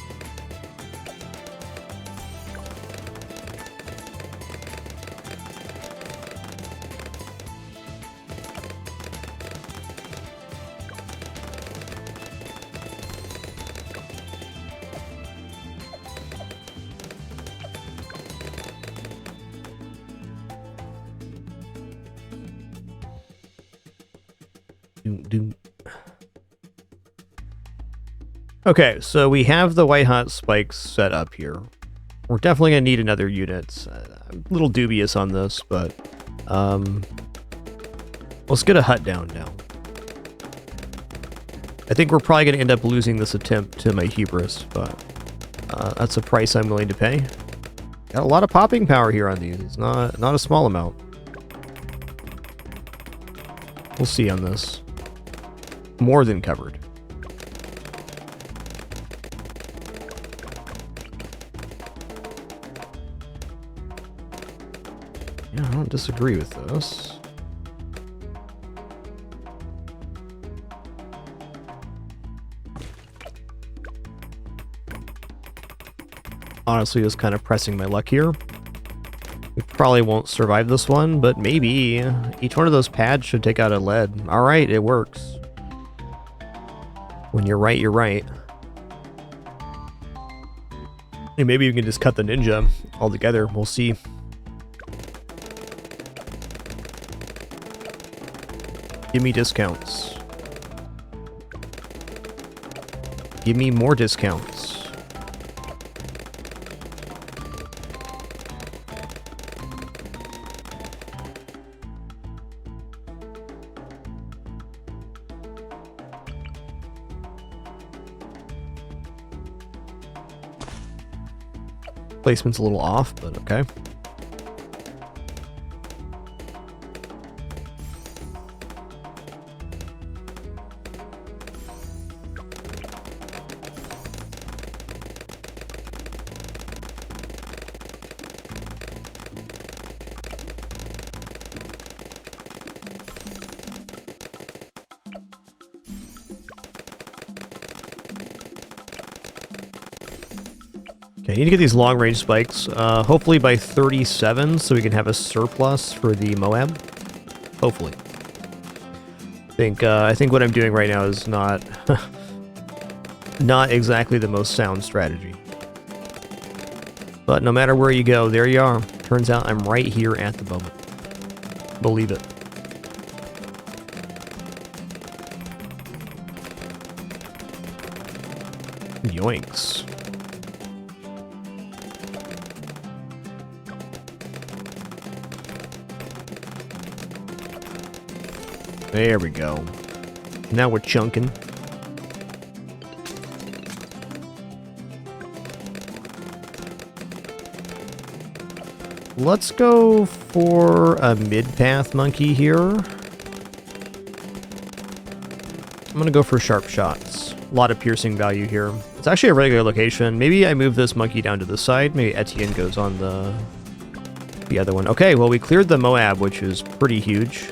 Okay, so we have the white hot spikes set up here. We're definitely going to need another unit. I'm a little dubious on this, but let's get a hut down now. I think we're probably going to end up losing this attempt to my hubris, but that's a price I'm willing to pay. Got a lot of popping power here on these. It's not a small amount. We'll see on this. More than covered. Yeah, I don't disagree with this. Honestly, just kind of pressing my luck here. We probably won't survive this one, but maybe. Each one of those pads should take out a lead. Alright, it works. When you're right, you're right. And maybe we can just cut the ninja altogether. We'll see. Give me discounts. Give me more discounts. Placement's a little off, but okay. Okay, I need to get these long-range spikes, hopefully by 37, so we can have a surplus for the Moab. Hopefully. I think what I'm doing right now is not not exactly the most sound strategy. But no matter where you go, there you are. Turns out I'm right here at the moment. Believe it. Yoinks. There we go. Now we're chunking. Let's go for a mid-path monkey here. I'm gonna go for sharp shots. A lot of piercing value here. It's actually a regular location. Maybe I move this monkey down to the side. Maybe Etienne goes on the other one. Okay, well we cleared the Moab, which is pretty huge.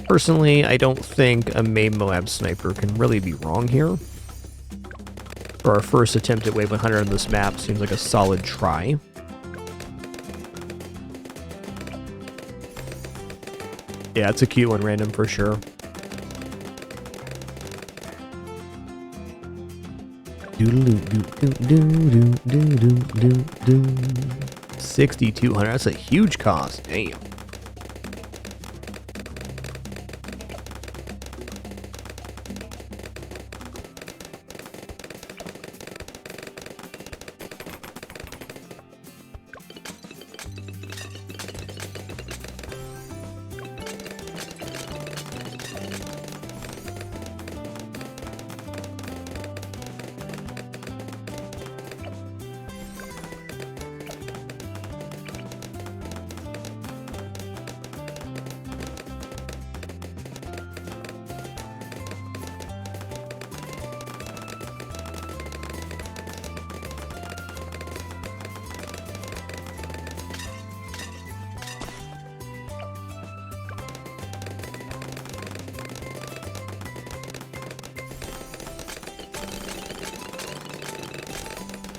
Personally, I don't think a main Moab sniper can really be wrong here. For our first attempt at Wave 100 on this map, seems like a solid try. Yeah, it's a cute one, random for sure. $6,200. That's a huge cost. Damn.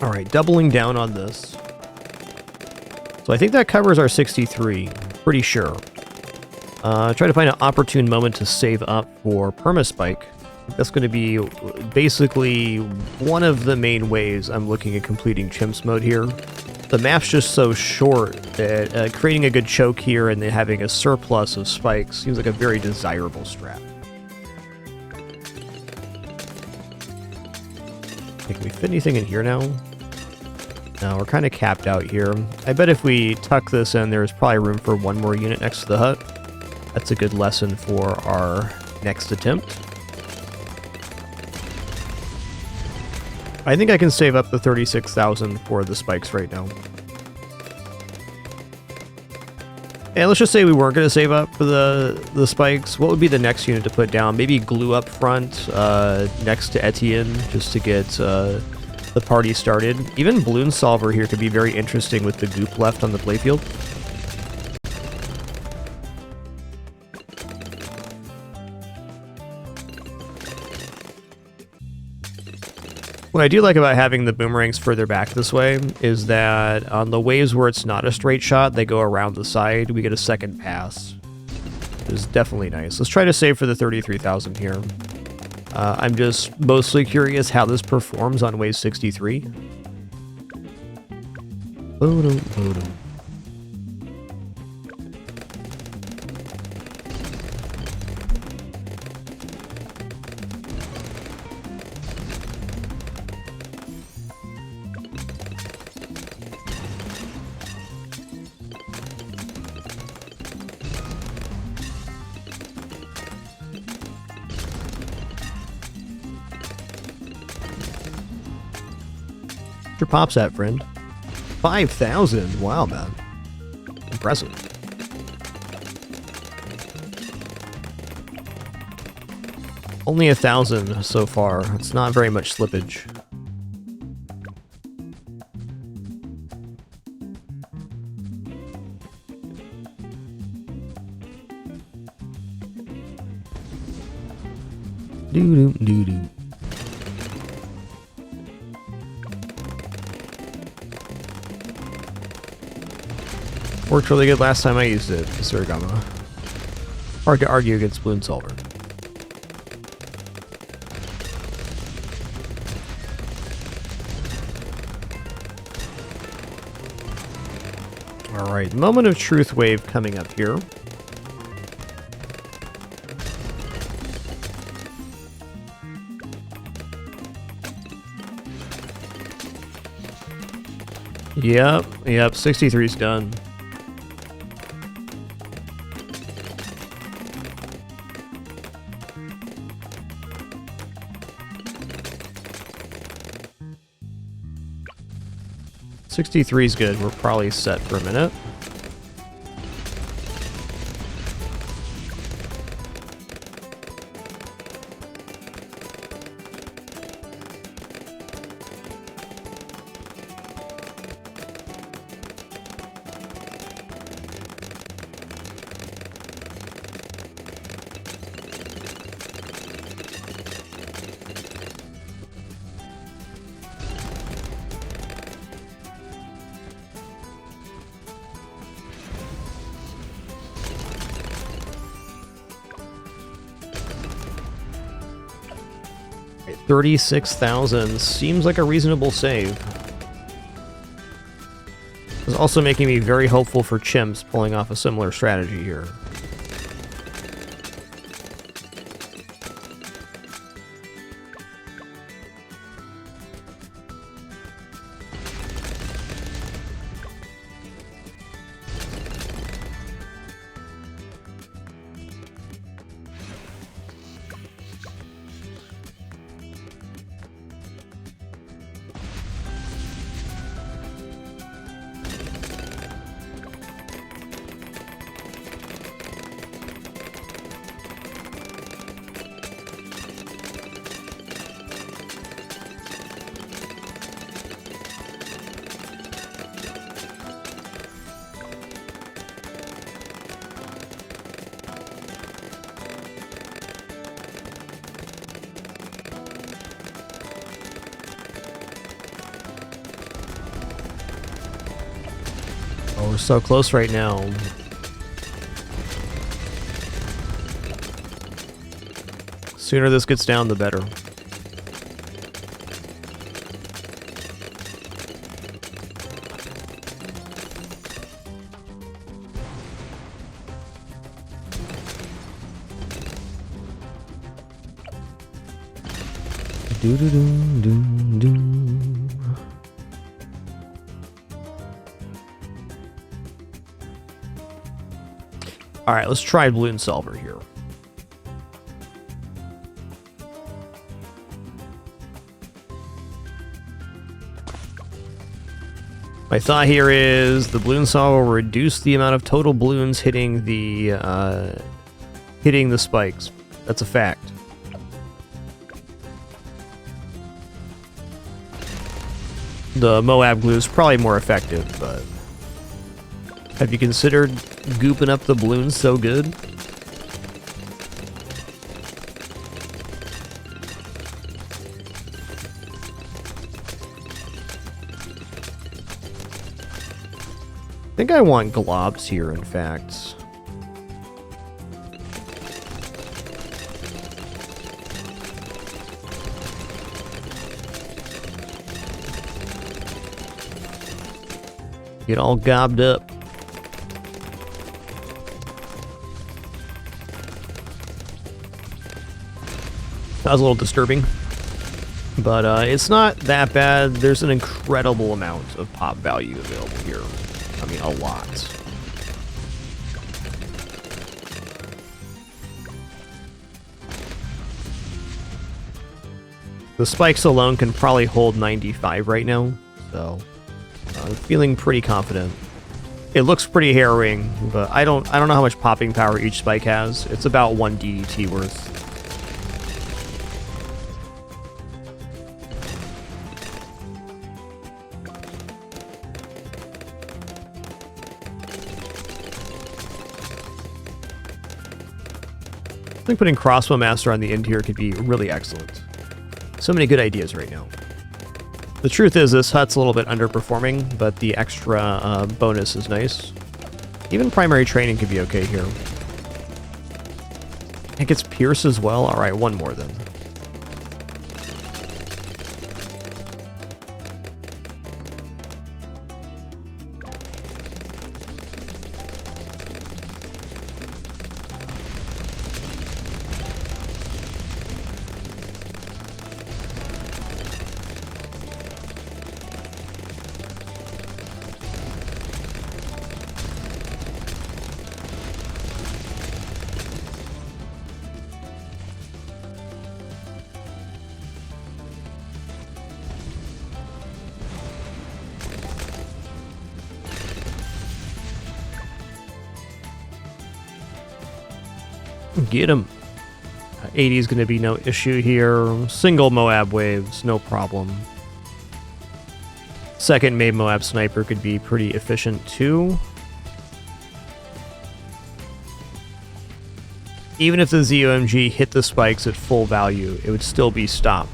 Alright, doubling down on this. So I think that covers our 63. Pretty sure. Try to find an opportune moment to save up for Permaspike. That's going to be basically one of the main ways I'm looking at completing Chimps mode here. The map's just so short that creating a good choke here and then having a surplus of spikes seems like a very desirable strat. Okay, can we fit anything in here now? No, we're kind of capped out here. I bet if we tuck this in, there's probably room for one more unit next to the hut. That's a good lesson for our next attempt. I think I can save up the 36,000 for the spikes right now. And let's just say we weren't going to save up for the spikes. What would be the next unit to put down? Maybe glue up front next to Etienne just to get the party started. Even Bloonsolver here could be very interesting with the goop left on the playfield. What I do like about having the boomerangs further back this way is that on the waves where it's not a straight shot, they go around the side. We get a second pass. Which is definitely nice. Let's try to save for the 33,000 here. I'm just mostly curious how this performs on wave 63. Boom, boom. Your pops at, friend. 5,000. Wow, man. Impressive. Only 1,000 so far. It's not very much slippage. Doo doo doo doo. Worked really good last time I used it, fragMas. Hard to argue against Bloonsin. Alright, moment of truth wave coming up here. Yep, 63's done. .63's good. We're probably set for a minute. $36,000 seems like a reasonable save. It's also making me very hopeful for chimps pulling off a similar strategy here. Oh, we're so close right now. Sooner this gets down, the better. Do do do do do. All right, let's try Bloonsin here. My thought here is the Bloonsin will reduce the amount of total balloons hitting the spikes. That's a fact. The Moab glue is probably more effective, but have you considered gooping up the balloons so good? I think I want globs here, in fact. Get all gobbed up. That was a little disturbing. But it's not that bad. There's an incredible amount of pop value available here. I mean, a lot. The spikes alone can probably hold 95 right now, so I'm feeling pretty confident. It looks pretty harrowing, but I don't know how much popping power each spike has. It's about 1 DDT worth. I think putting Crossbow Master on the end here could be really excellent. So many good ideas right now. The truth is this hut's a little bit underperforming, but the extra bonus is nice. Even primary training could be okay here. It gets Pierce as well? Alright, one more then. Get him. 80 is going to be no issue here. Single Moab waves, no problem. Second made Moab Sniper could be pretty efficient too. Even if the ZOMG hit the spikes at full value, it would still be stopped.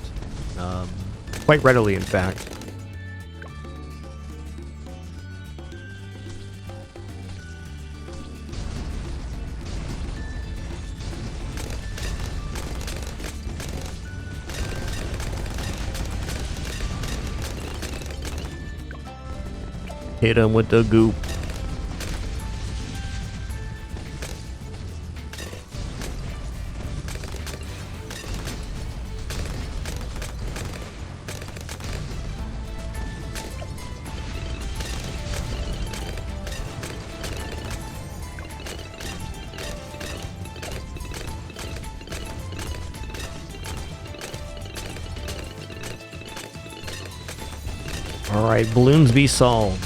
Quite readily, in fact. Hit him with the goop. All right, balloons be solved.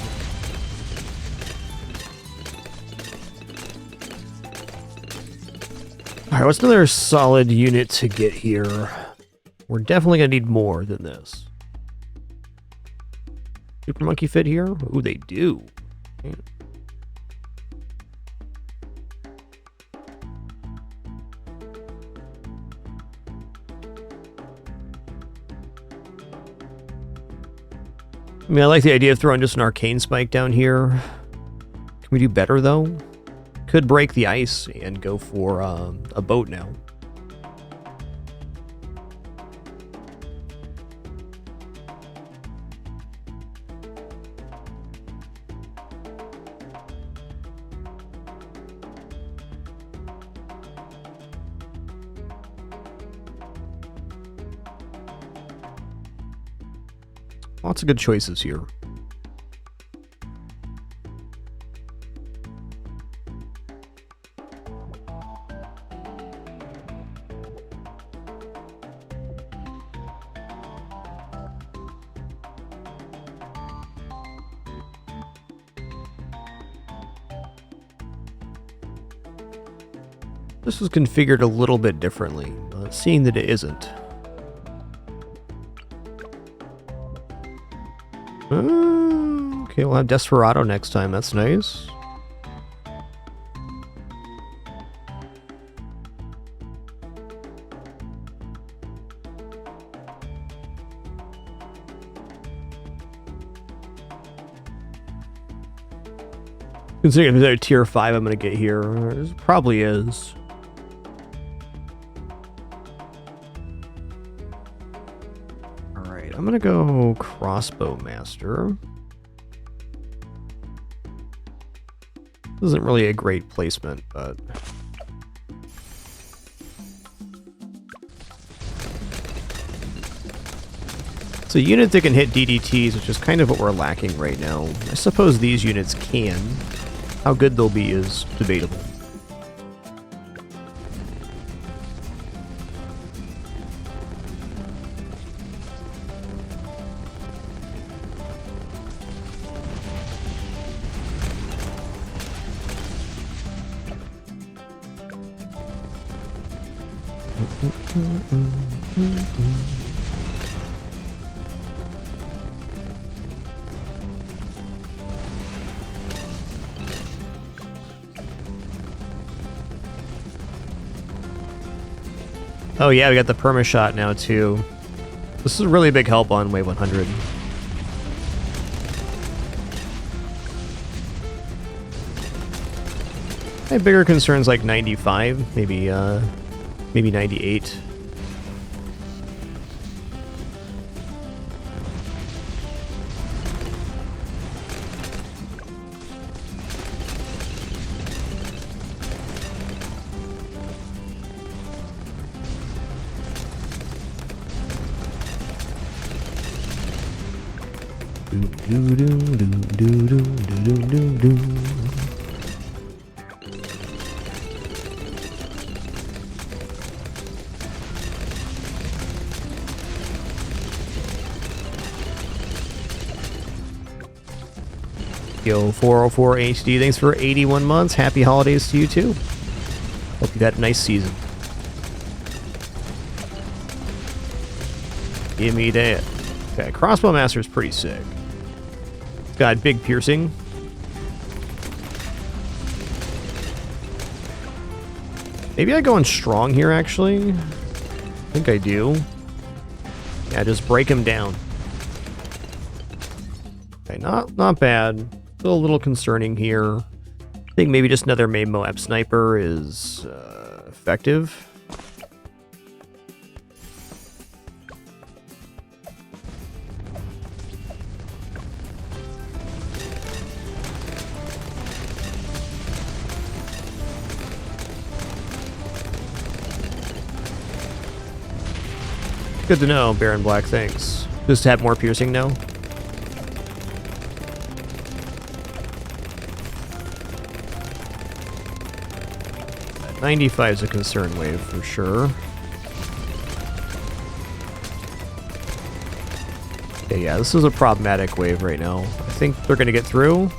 Alright, what's another solid unit to get here? We're definitely going to need more than this. Super Monkey fit here? Ooh, they do. Okay. I mean, I like the idea of throwing just an Arcane Spike down here. Can we do better, though? Could break the ice and go for a boat now. Lots of good choices here. This was configured a little bit differently, seeing that it isn't. Okay, we'll have Desperado next time. That's nice. Considering if there's a tier 5 I'm going to get here, it probably is. Alright, I'm going to go Crossbow Master. This isn't really a great placement, but... It's a unit that can hit DDTs, which is kind of what we're lacking right now. I suppose these units can. How good they'll be is debatable. Oh yeah, we got the perma shot now too. This is a really big help on wave 100. I have bigger concerns like 95, maybe 98. Yo, 404 HD, thanks for 81 months. Happy holidays to you too. Hope you've had a nice season. Give me that. Okay, Crossbow Master is pretty sick. Got big piercing. Maybe I go in strong here, actually. I think I do. Yeah, just break him down. Okay, not bad. Still a little concerning here. I think maybe just another main Moab sniper is effective. Good to know, Baron Black, thanks. Just to have more piercing now. 95 is a concern wave for sure. Okay, yeah, this is a problematic wave right now. I think they're going to get through.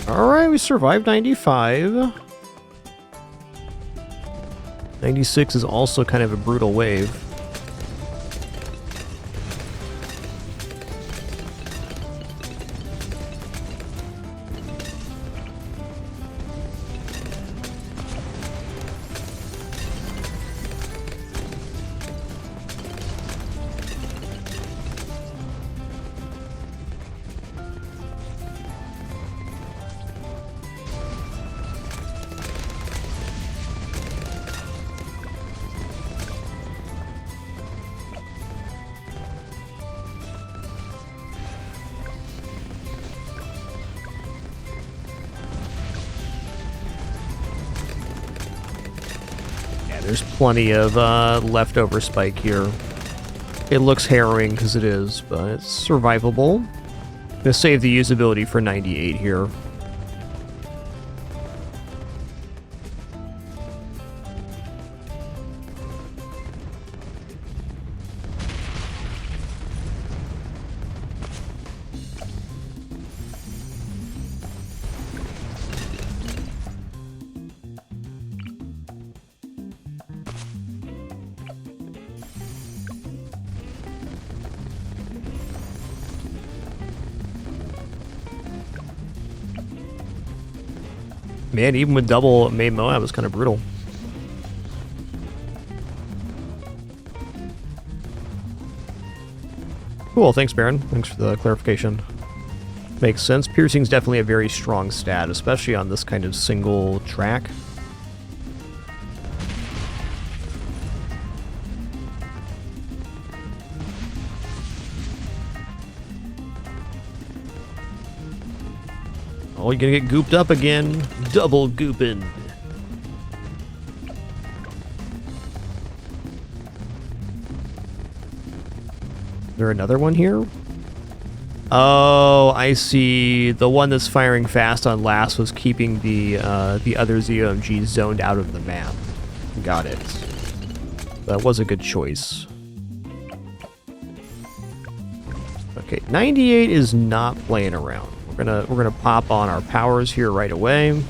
Alright, we survived 95. 96 is also kind of a brutal wave. There's plenty of leftover spike here. It looks harrowing because it is, but it's survivable. Gonna save the usability for 98 here. Man, even with double main Moab, was kind of brutal. Cool, thanks, Baron. Thanks for the clarification. Makes sense. Piercing's definitely a very strong stat, especially on this kind of single track. Oh, you're gonna get gooped up again. Double gooping. Is there another one here? Oh, I see. The one that's firing fast on last was keeping the other ZOMG zoned out of the map. Got it. That was a good choice. Okay, 98 is not playing around. We're gonna pop on our powers here right away.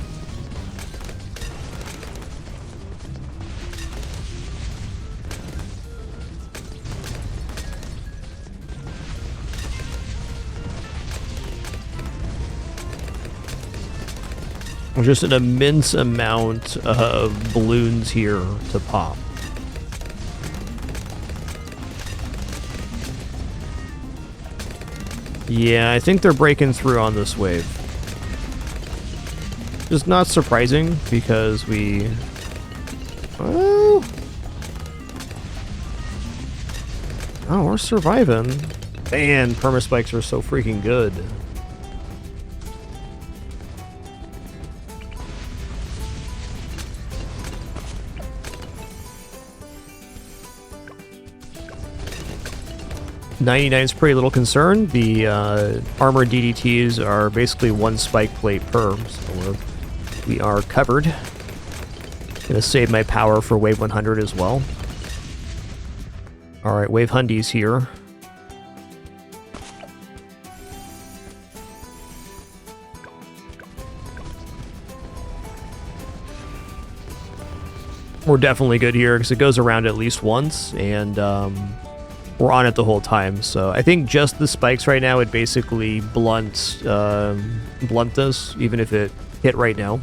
Just an immense amount of balloons here to pop. Yeah, I think they're breaking through on this wave. Just not surprising because we... Oh, we're surviving. Man, permaspikes are so freaking good. '99's pretty little concern. The armored DDTs are basically one spike plate per, so we are covered. Gonna save my power for wave 100 as well. Alright, wave hundies here. We're definitely good here because it goes around at least once, and we're on it the whole time. So I think just the spikes right now would basically blunt this, even if it hit right now.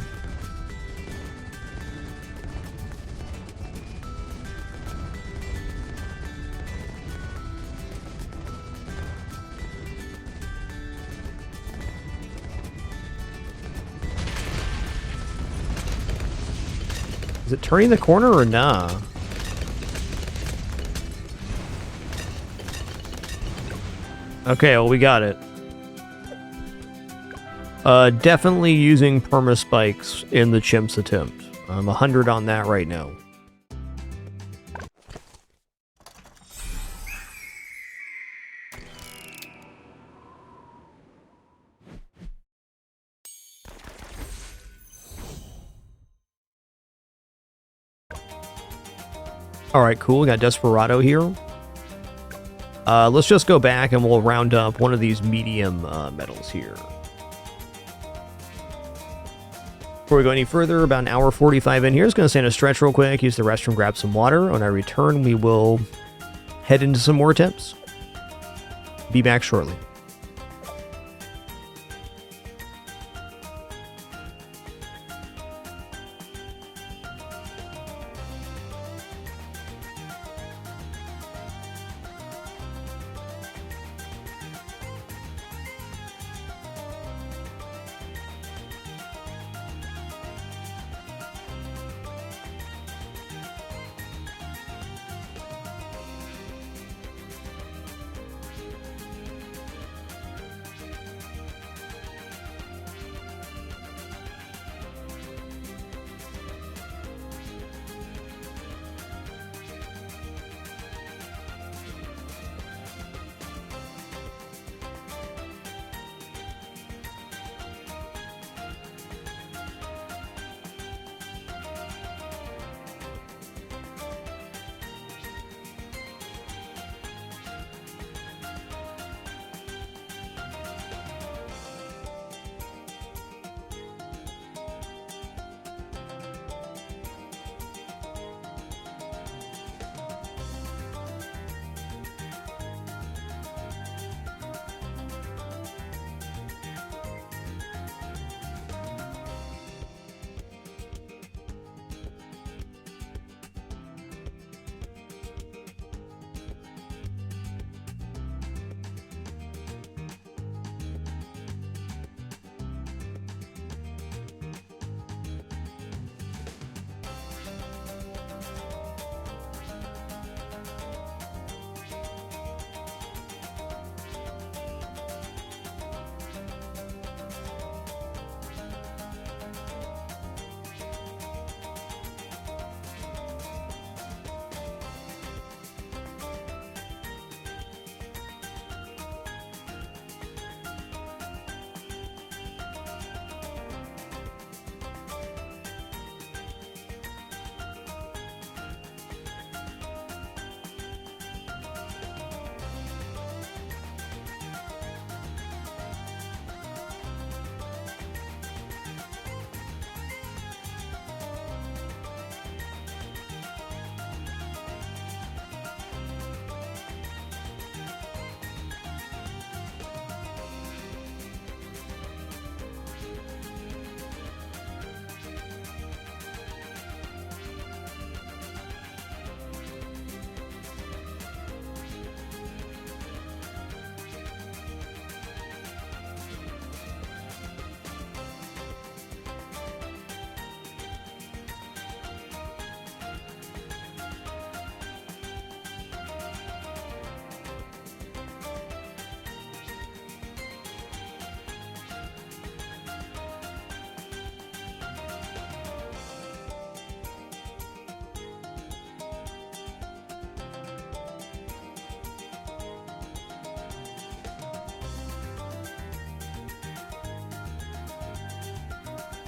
Is it turning the corner or nah? Okay, well, we got it. Definitely using perma spikes in the chimp's attempt. I'm 100 on that right now. Alright, cool. We got Desperado here. Let's just go back and we'll round up one of these medium medals here. Before we go any further, about an hour 45 in here. Just going to stand a stretch real quick, use the restroom, grab some water. When I return, we will head into some more attempts. Be back shortly.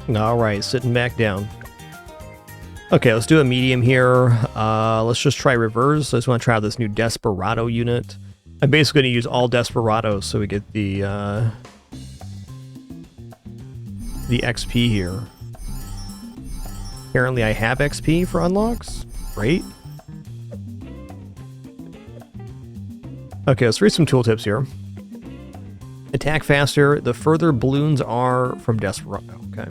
Alright, sitting back down. Okay, let's do a medium here. Let's just try reverse. I just want to try out this new Desperado unit. I'm basically going to use all Desperados so we get the XP here. Apparently I have XP for unlocks. Great. Okay, let's read some tooltips here. Attack faster the further balloons are from Desperado. Okay.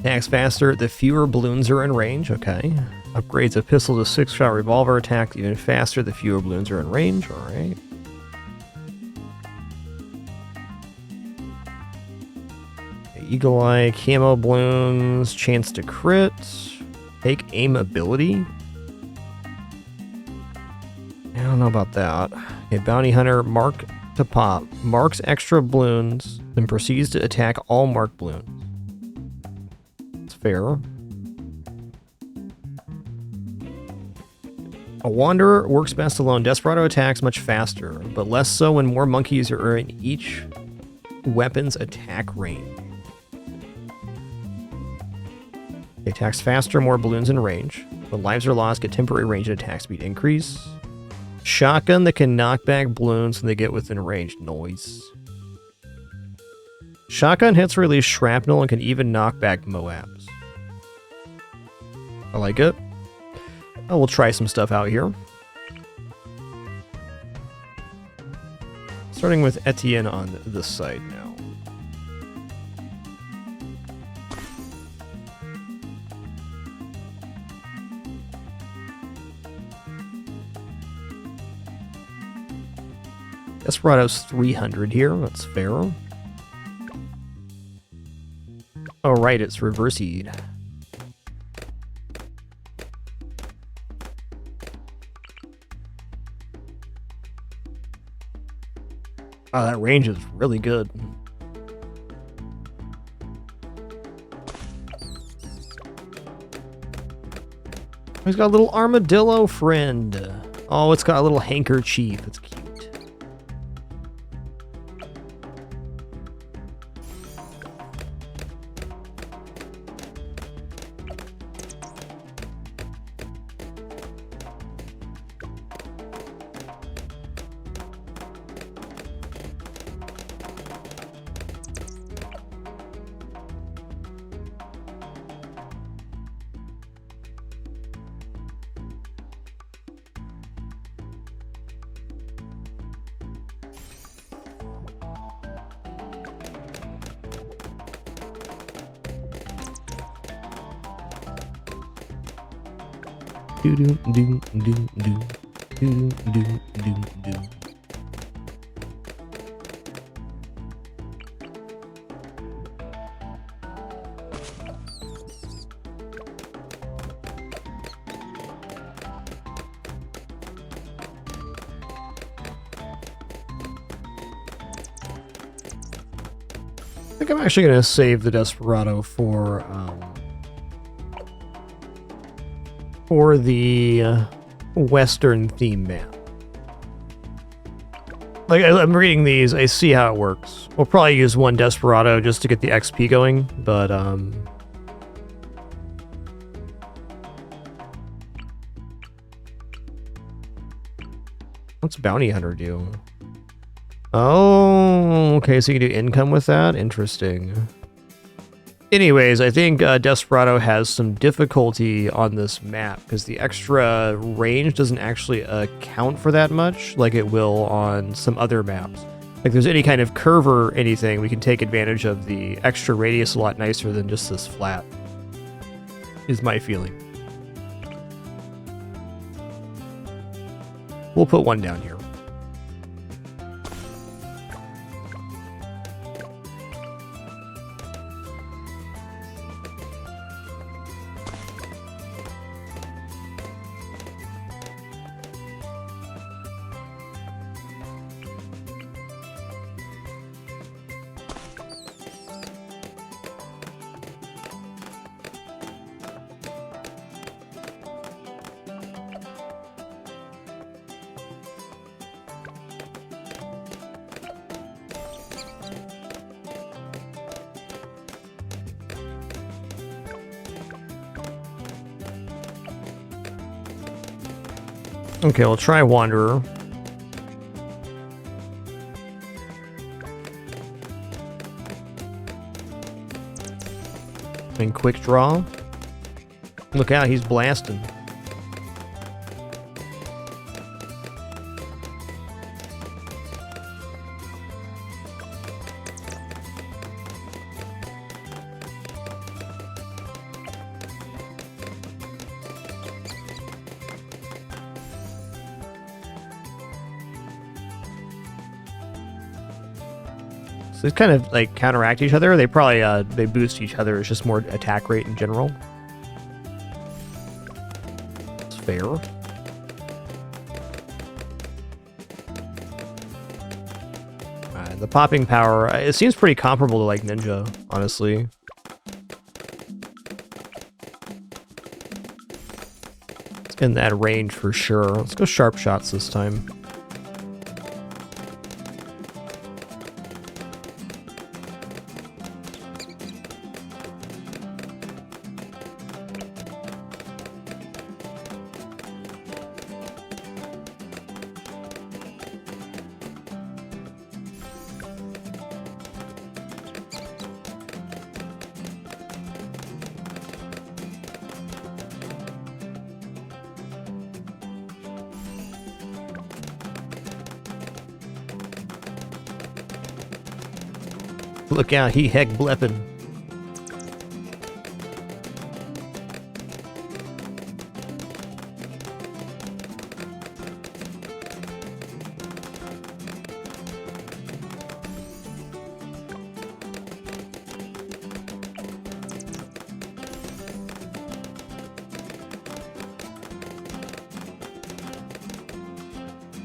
Attacks faster the fewer balloons are in range. Okay. Upgrades a pistol to 6-shot revolver. Attack even faster the fewer balloons are in range. Alright. Eagle Eye, camo balloons, chance to crit, take aim ability. I don't know about that. Okay, Bounty Hunter, mark to pop. Marks extra balloons, then proceeds to attack all marked balloons. It's fair. A Wanderer works best alone. Desperado attacks much faster, but less so when more monkeys are in each weapon's attack range. It attacks faster, more balloons in range. When lives are lost, get temporary range and attack speed increase. Shotgun that can knock back balloons when they get within range. Noise. Shotgun hits release shrapnel and can even knock back Moabs. I like it. Oh, we'll try some stuff out here. Starting with Etienne on this side now. Desperado's 300 here, that's fair. Oh right, it's reversied. Oh, that range is really good. He's got a little armadillo friend. Oh, it's got a little handkerchief. It's cute. Do do do do do do do do do. I think I'm actually going to save the Desperado for the Western theme map. Like, I'm reading these, I see how it works. We'll probably use one Desperado just to get the XP going, but, what's Bounty Hunter do? Oh, okay, so you can do income with that? Interesting. Anyways, I think Desperado has some difficulty on this map because the extra range doesn't actually account for that much like it will on some other maps. Like, if there's any kind of curve or anything, we can take advantage of the extra radius a lot nicer than just this flat, is my feeling. We'll put one down here. Okay, we'll try Wanderer. And quick draw. Look out, he's blasting. So they kind of like counteract each other. They probably they boost each other. It's just more attack rate in general. It's fair. The popping power, it seems pretty comparable to like Ninja, honestly. It's in that range for sure. Let's go sharp shots this time. Look out, he heck bleppin'.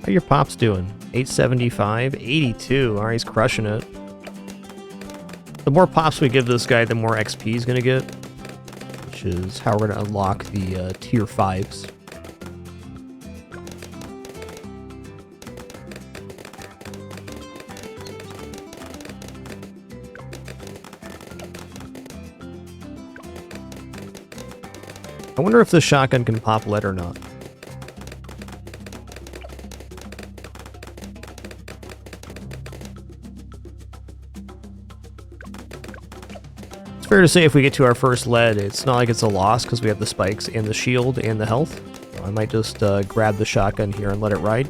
How your pops doing? 875, 82. Alright, he's crushing it. The more pops we give this guy, the more XP he's going to get, which is how we're going to unlock the tier 5s. I wonder if the shotgun can pop lead or not. Fair to say if we get to our first lead, it's not like it's a loss because we have the spikes and the shield and the health. So I might just grab the shotgun here and let it ride.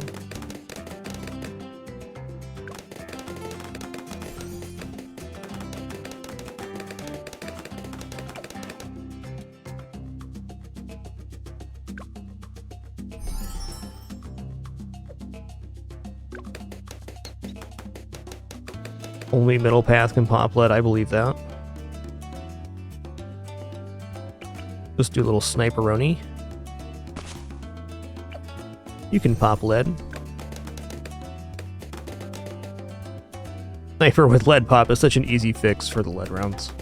Only middle path can pop lead, I believe that. Just do a little sniperoni. You can pop lead. Sniper with lead pop is such an easy fix for the lead rounds.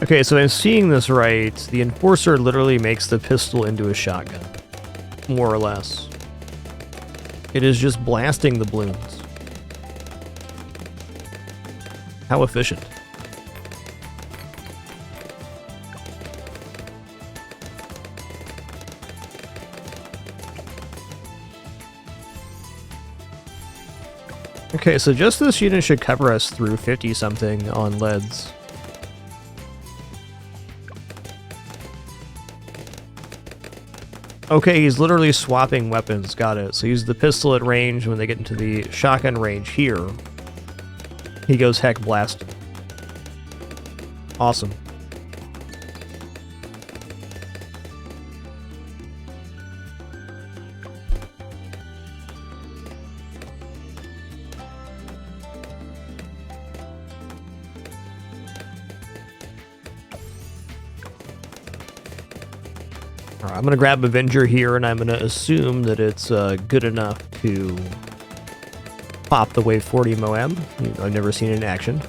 Okay, so I'm seeing this right. The Enforcer literally makes the pistol into a shotgun. More or less. It is just blasting the balloons. How efficient. Okay, so just this unit should cover us through 50-something on leads. Okay, he's literally swapping weapons, got it. So use the pistol at range. When they get into the shotgun range here, he goes heck blast. Awesome. Alright, I'm going to grab Avenger here, and I'm going to assume that it's good enough to pop the Wave 40 Moab. I've never seen it in action.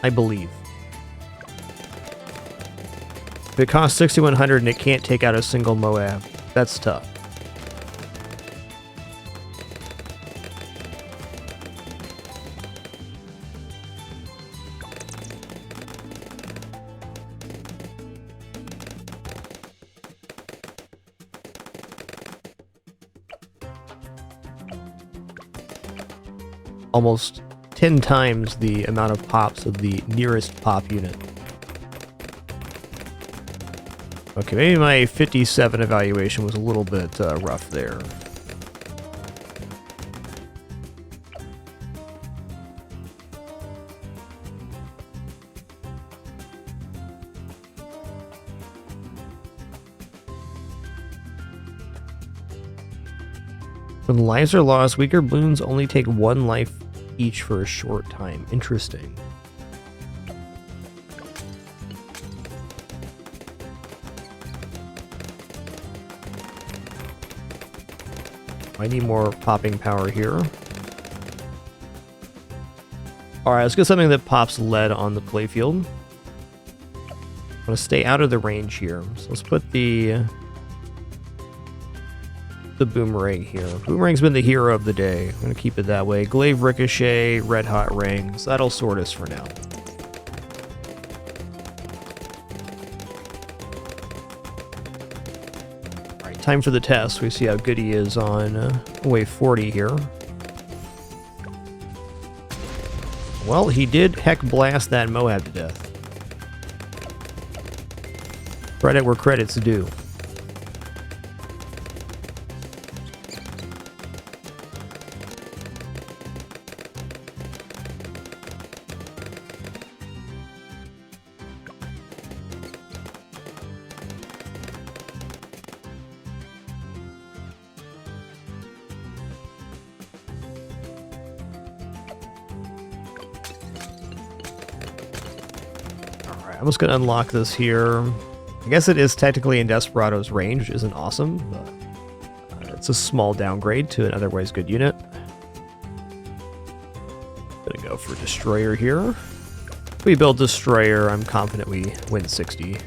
I believe. If it costs 6,100 and it can't take out a single Moab, that's tough. Almost 10 times the amount of pops of the nearest pop unit. Okay, maybe my 57 evaluation was a little bit rough there. When lives are lost, weaker balloons only take 1 life each for a short time. Interesting. I need more popping power here. Alright, let's get something that pops lead on the playfield. I'm going to stay out of the range here. So let's put the boomerang here. Boomerang's been the hero of the day. I'm going to keep it that way. Glaive Ricochet, Red Hot Rings. That'll sort us for now. Alright, time for the test. We see how good he is on wave 40 here. Well, he did heck blast that Moab to death. Credit where credit's due. I'm just going to unlock this here. I guess it is technically in Desperado's range, which isn't awesome, but it's a small downgrade to an otherwise good unit. Gonna go for Destroyer here. If we build Destroyer, I'm confident we win 60.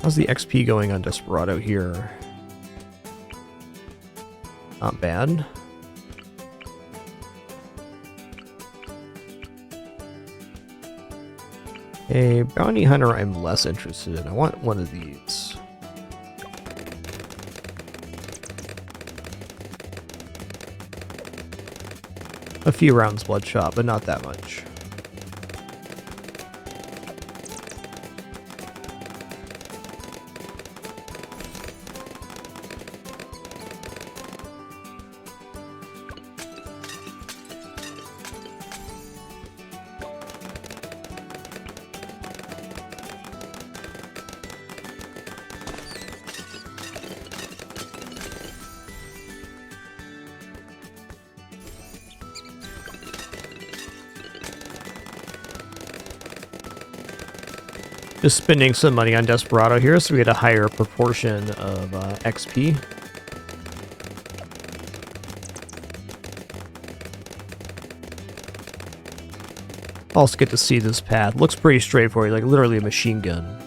How's the XP going on Desperado here? Not bad. A bounty hunter I'm less interested in. I want one of these. A few rounds bloodshot, but not that much. Just spending some money on Desperado here so we get a higher proportion of XP. Also get to see this path. Looks pretty straightforward, like literally a machine gun.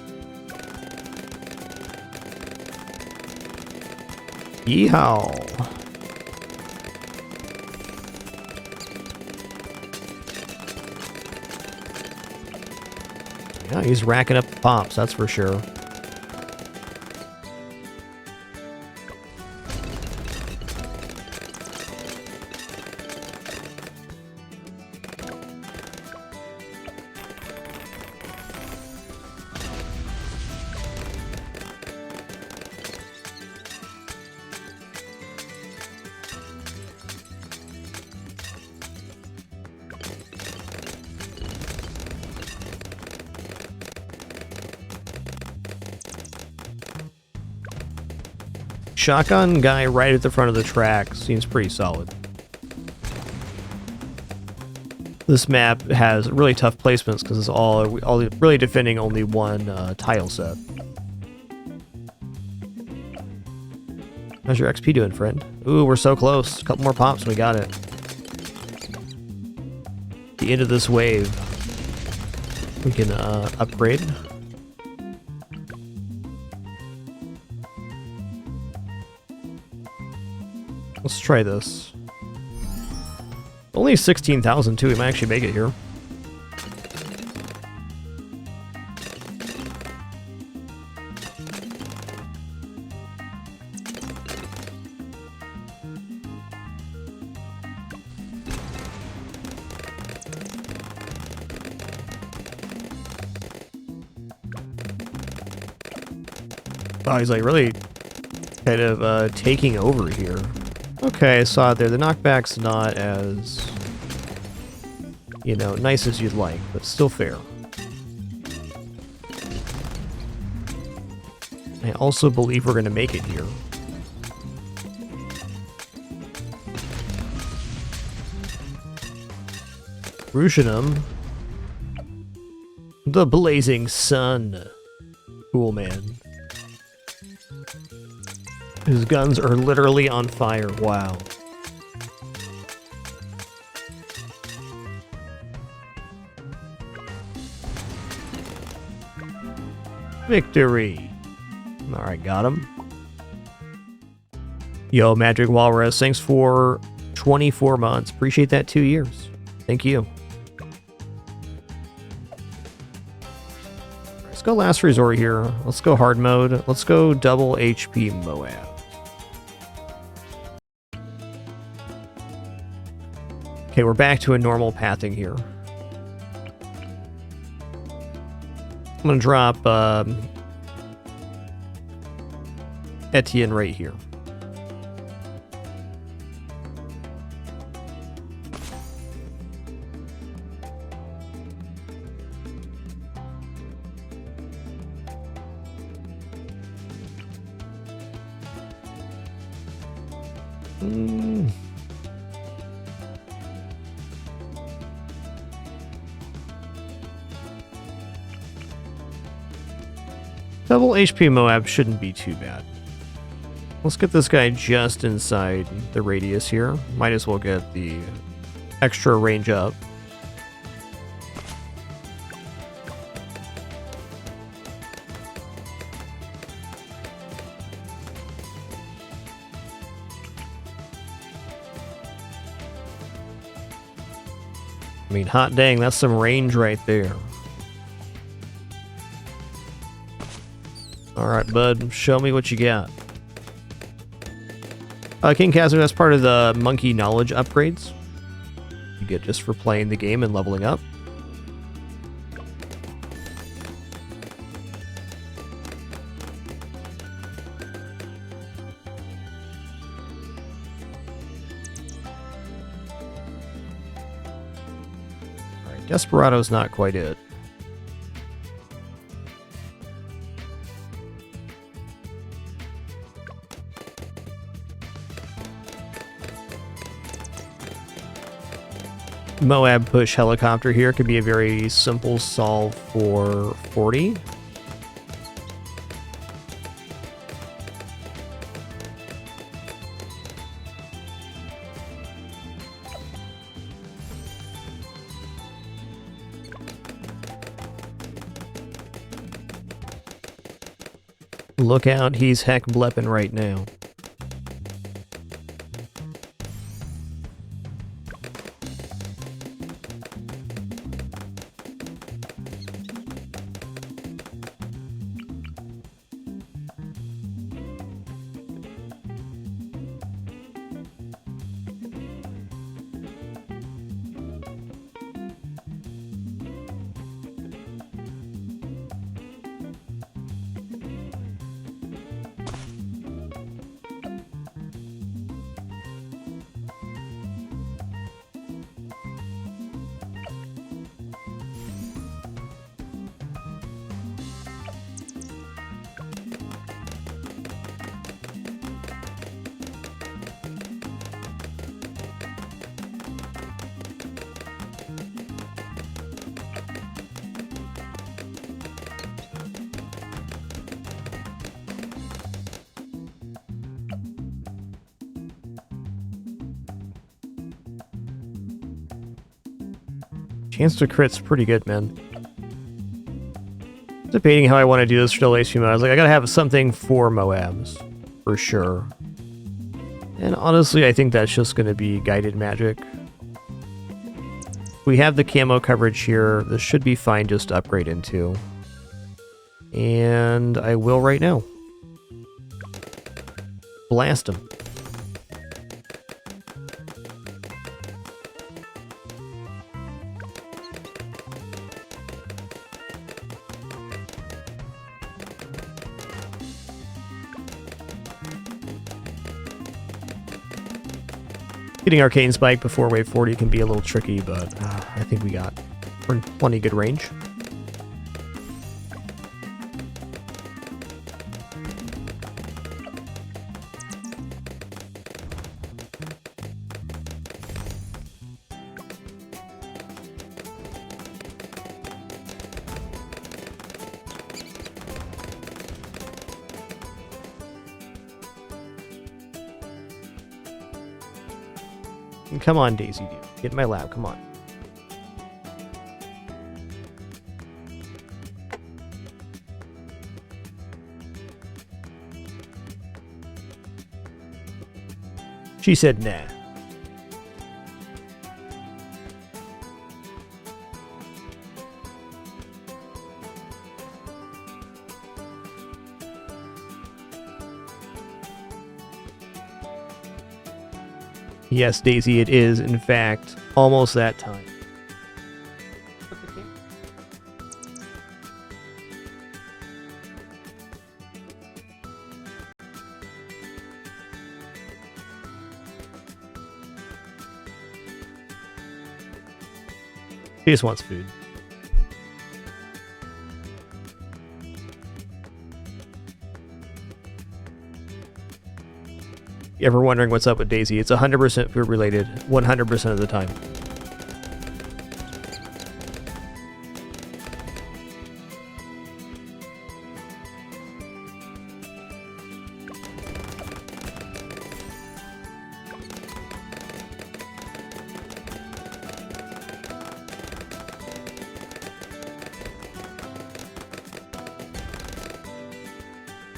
Yeehaw! Yeah, he's racking up the pops, that's for sure. Shotgun guy right at the front of the track seems pretty solid. This map has really tough placements because it's all really defending only one tile set. How's your XP doing, friend? Ooh, we're so close. A couple more pops and we got it. The end of this wave. We can upgrade. Let's try this. Only 16,000 too. We might actually make it here. Wow, he's like really kind of taking over here. Okay, I saw it there. The knockback's not as, you know, nice as you'd like, but still fair. I also believe we're going to make it here. Rushinum. The blazing sun. Cool, man. His guns are literally on fire. Wow. Victory. Alright, got him. Yo, Magic Walrus, thanks for 24 months. Appreciate that 2 years. Thank you. Let's go last resort here. Let's go hard mode. Let's go double HP Moab. Okay, we're back to a normal pathing here. I'm gonna drop Etienne right here. Double HP Moab shouldn't be too bad. Let's get this guy just inside the radius here. Might as well get the extra range up. I mean, hot dang, that's some range right there. Alright, bud, show me what you got. King Kazoo, that's part of the monkey knowledge upgrades you get just for playing the game and leveling up. Alright, Desperado's not quite it. Moab push helicopter here could be a very simple solve for 40. Look out, he's heck blepping right now. Chance to crit's pretty good, man. Debating how I want to do this for the last few months. Like, I gotta have something for Moabs, for sure. And honestly, I think that's just gonna be guided magic. We have the camo coverage here. This should be fine just to upgrade into. And I will right now. Blast him. Getting Arcane Spike before wave 40 can be a little tricky, but I think we're in plenty good range. Come on, Daisy, dude. Get in my lab, come on. She said, nah. Yes, Daisy, it is, in fact, almost that time. She just wants food. Ever wondering what's up with Daisy? It's 100% food related, 100% of the time.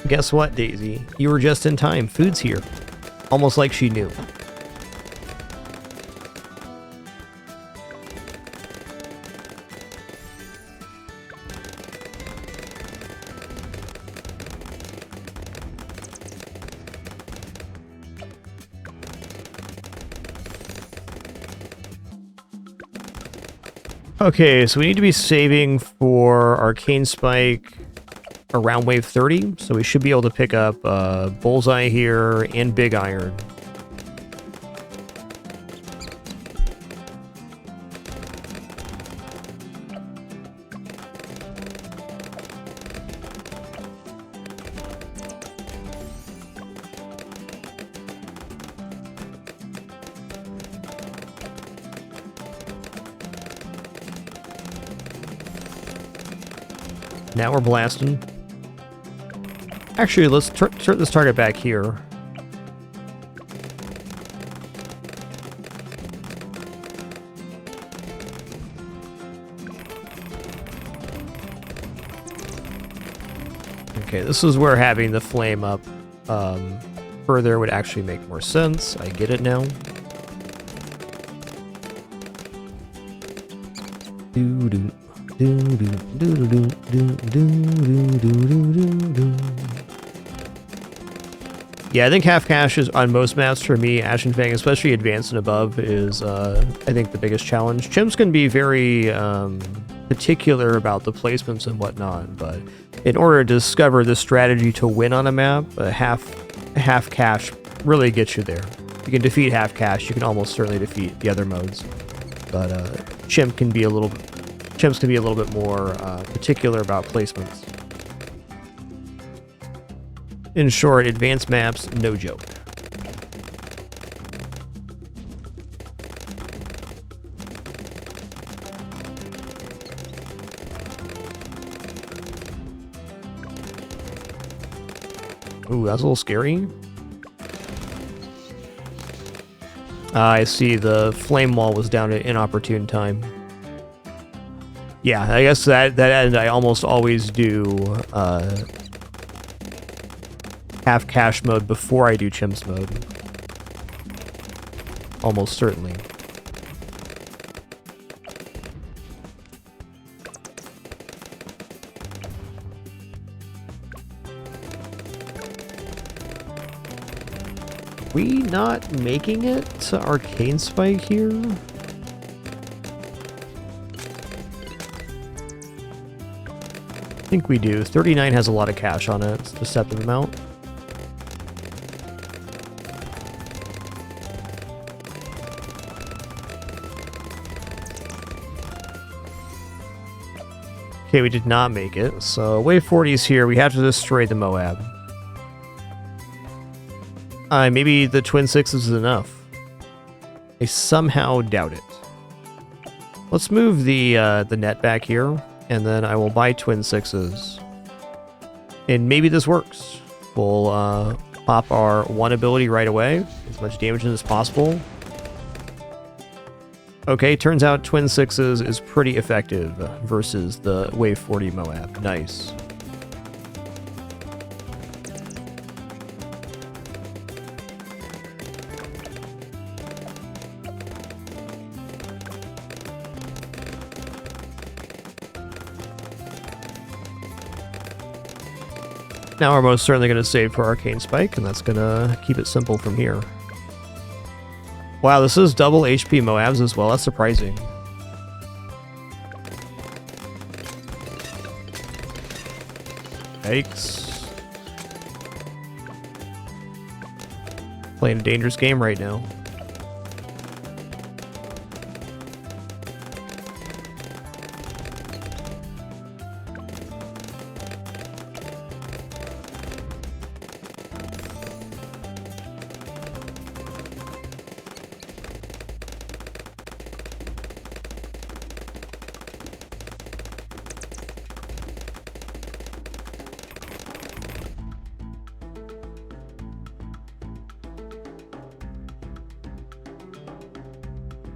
Guess what, Daisy? You were just in time. Food's here. Almost like she knew. Okay, so we need to be saving for Arcane Spike around wave 30, so we should be able to pick up Bullseye here and Big Iron. Now we're blasting. Actually, let's turn this target back here. Okay, this is where having the flame up further would actually make more sense. I get it now. Doo-doo. Yeah, I think half cash is on most maps for me. Ashen Fang, especially advanced and above, is I think the biggest challenge. Chimps can be very particular about the placements and whatnot, but in order to discover the strategy to win on a map, half cash really gets you there. If you can defeat half cash, you can almost certainly defeat the other modes. But chimps can be a little bit more particular about placements. In short, advanced maps, no joke. Ooh, that's a little scary. I see the flame wall was down at inopportune time. Yeah, I guess that end I almost always do half cash mode before I do chimps mode. Almost certainly. We not making it to Arcane Spike here? I think we do. 39 has a lot of cash on it. It's a deceptive amount. Okay, we did not make it. So wave 40 is here. We have to destroy the Moab. Maybe the twin sixes is enough. I somehow doubt it. Let's move the net back here, and then I will buy twin sixes. And maybe this works. We'll pop our one ability right away, as much damage as possible. Okay, turns out twin sixes is pretty effective versus the wave 40 Moab. Nice. Now we're most certainly going to save for Arcane Spike, and that's going to keep it simple from here. Wow, this is double HP Moabs as well. That's surprising. Yikes. Playing a dangerous game right now.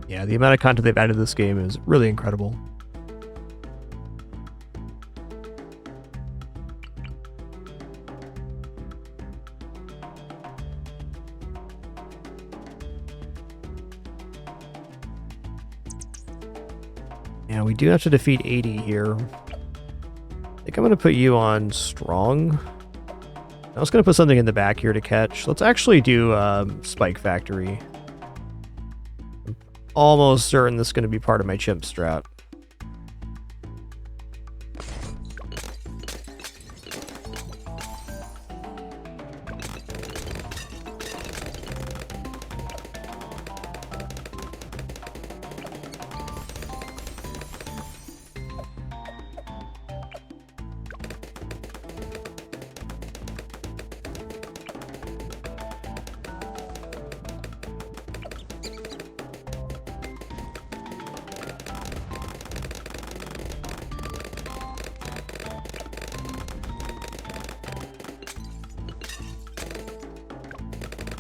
Yeah, the amount of content they've added to this game is really incredible. Yeah, we do have to defeat 80 here. I think I'm going to put you on strong. I was going to put something in the back here to catch. Let's actually do Spike Factory. Almost certain this is going to be part of my chimp strat.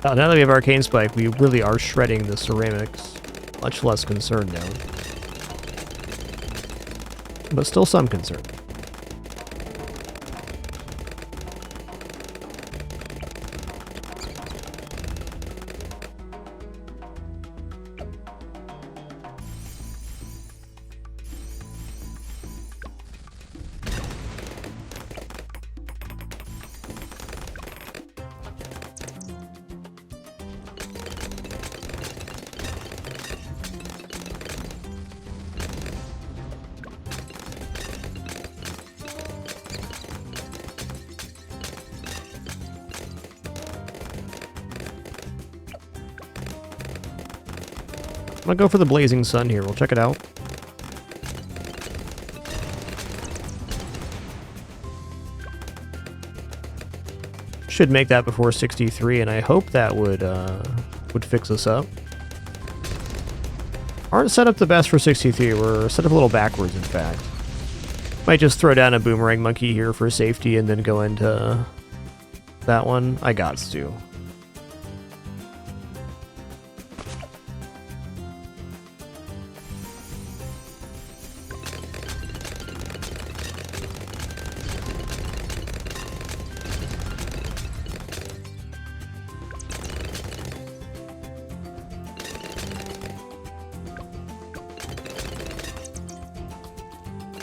Now that we have Arcane Spike, we really are shredding the ceramics. Much less concern now. But still some concern. I'm gonna go for the Blazing Sun here. We'll check it out. Should make that before 63, and I hope that would fix us up. Aren't set up the best for 63. We're set up a little backwards, in fact. Might just throw down a Boomerang Monkey here for safety and then go into that one. I gots to.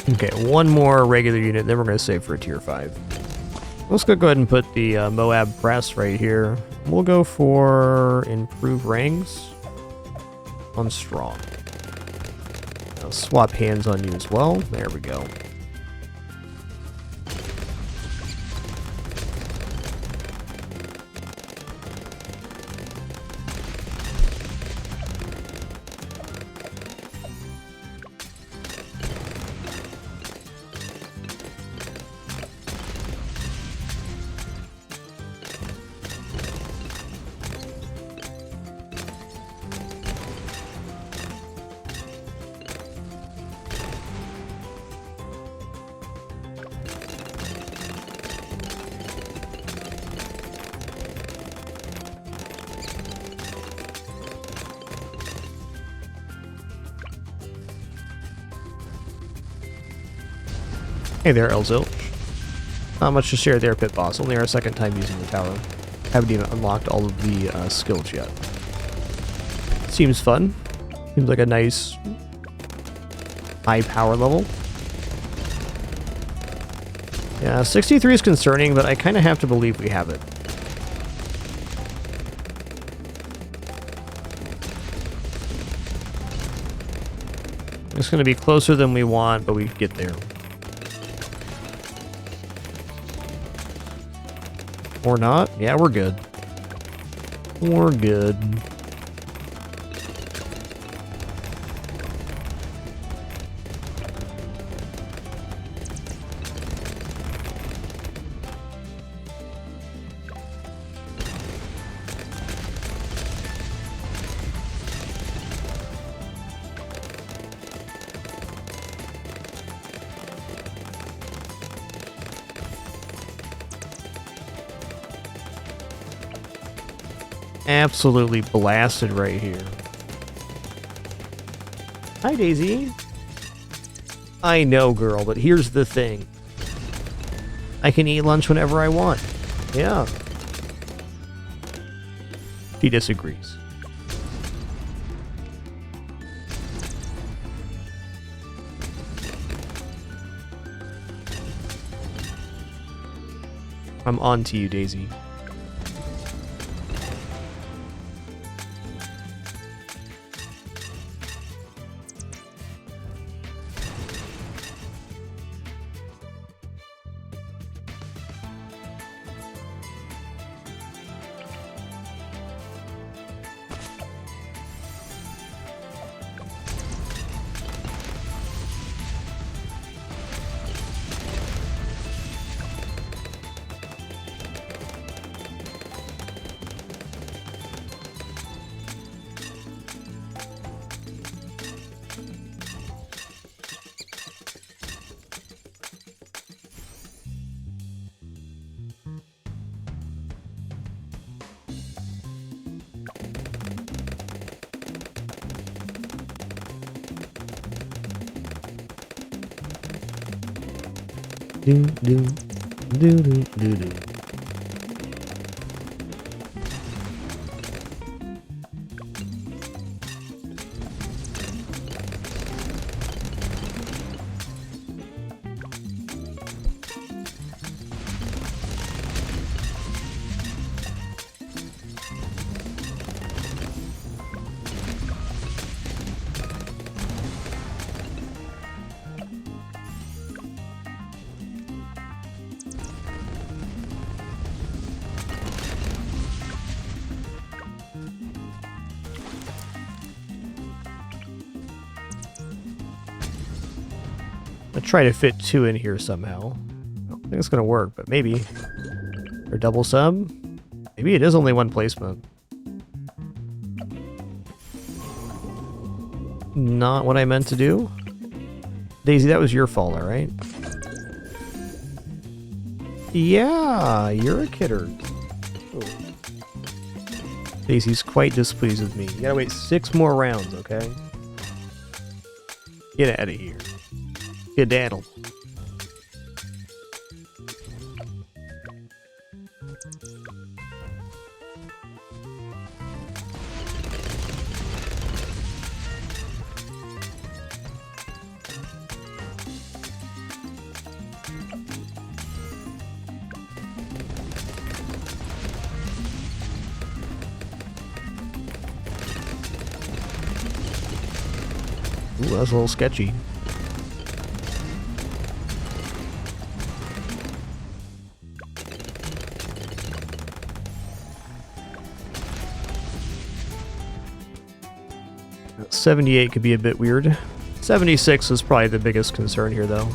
Okay, one more regular unit, then we're going to save for a tier 5. Let's go ahead and put the Moab Press right here. We'll go for improve ranks on strong. I'll swap hands on you as well. There we go. Hey there, Elzilch. Not much to share there, Pit Boss. Only our second time using the tower. Haven't even unlocked all of the skills yet. Seems fun. Seems like a nice high power level. Yeah, 63 is concerning, but I kind of have to believe we have it. It's going to be closer than we want, but we get there. Or not? Yeah, we're good. We're good. Absolutely blasted right here. Hi, Daisy. I know, girl, but here's the thing. I can eat lunch whenever I want. Yeah. She disagrees. I'm on to you, Daisy. Do do do do do do. I'll try to fit 2 in here somehow. I don't think it's going to work, but maybe. Or double sub? Maybe it is only one placement. Not what I meant to do. Daisy, that was your fault, alright? Yeah, you're a kidder. Oh. Daisy's quite displeased with me. You gotta wait 6 more rounds, okay? Get out of here. Skedaddle. that's a little sketchy. $78 could be a bit weird. 76 is probably the biggest concern here, though.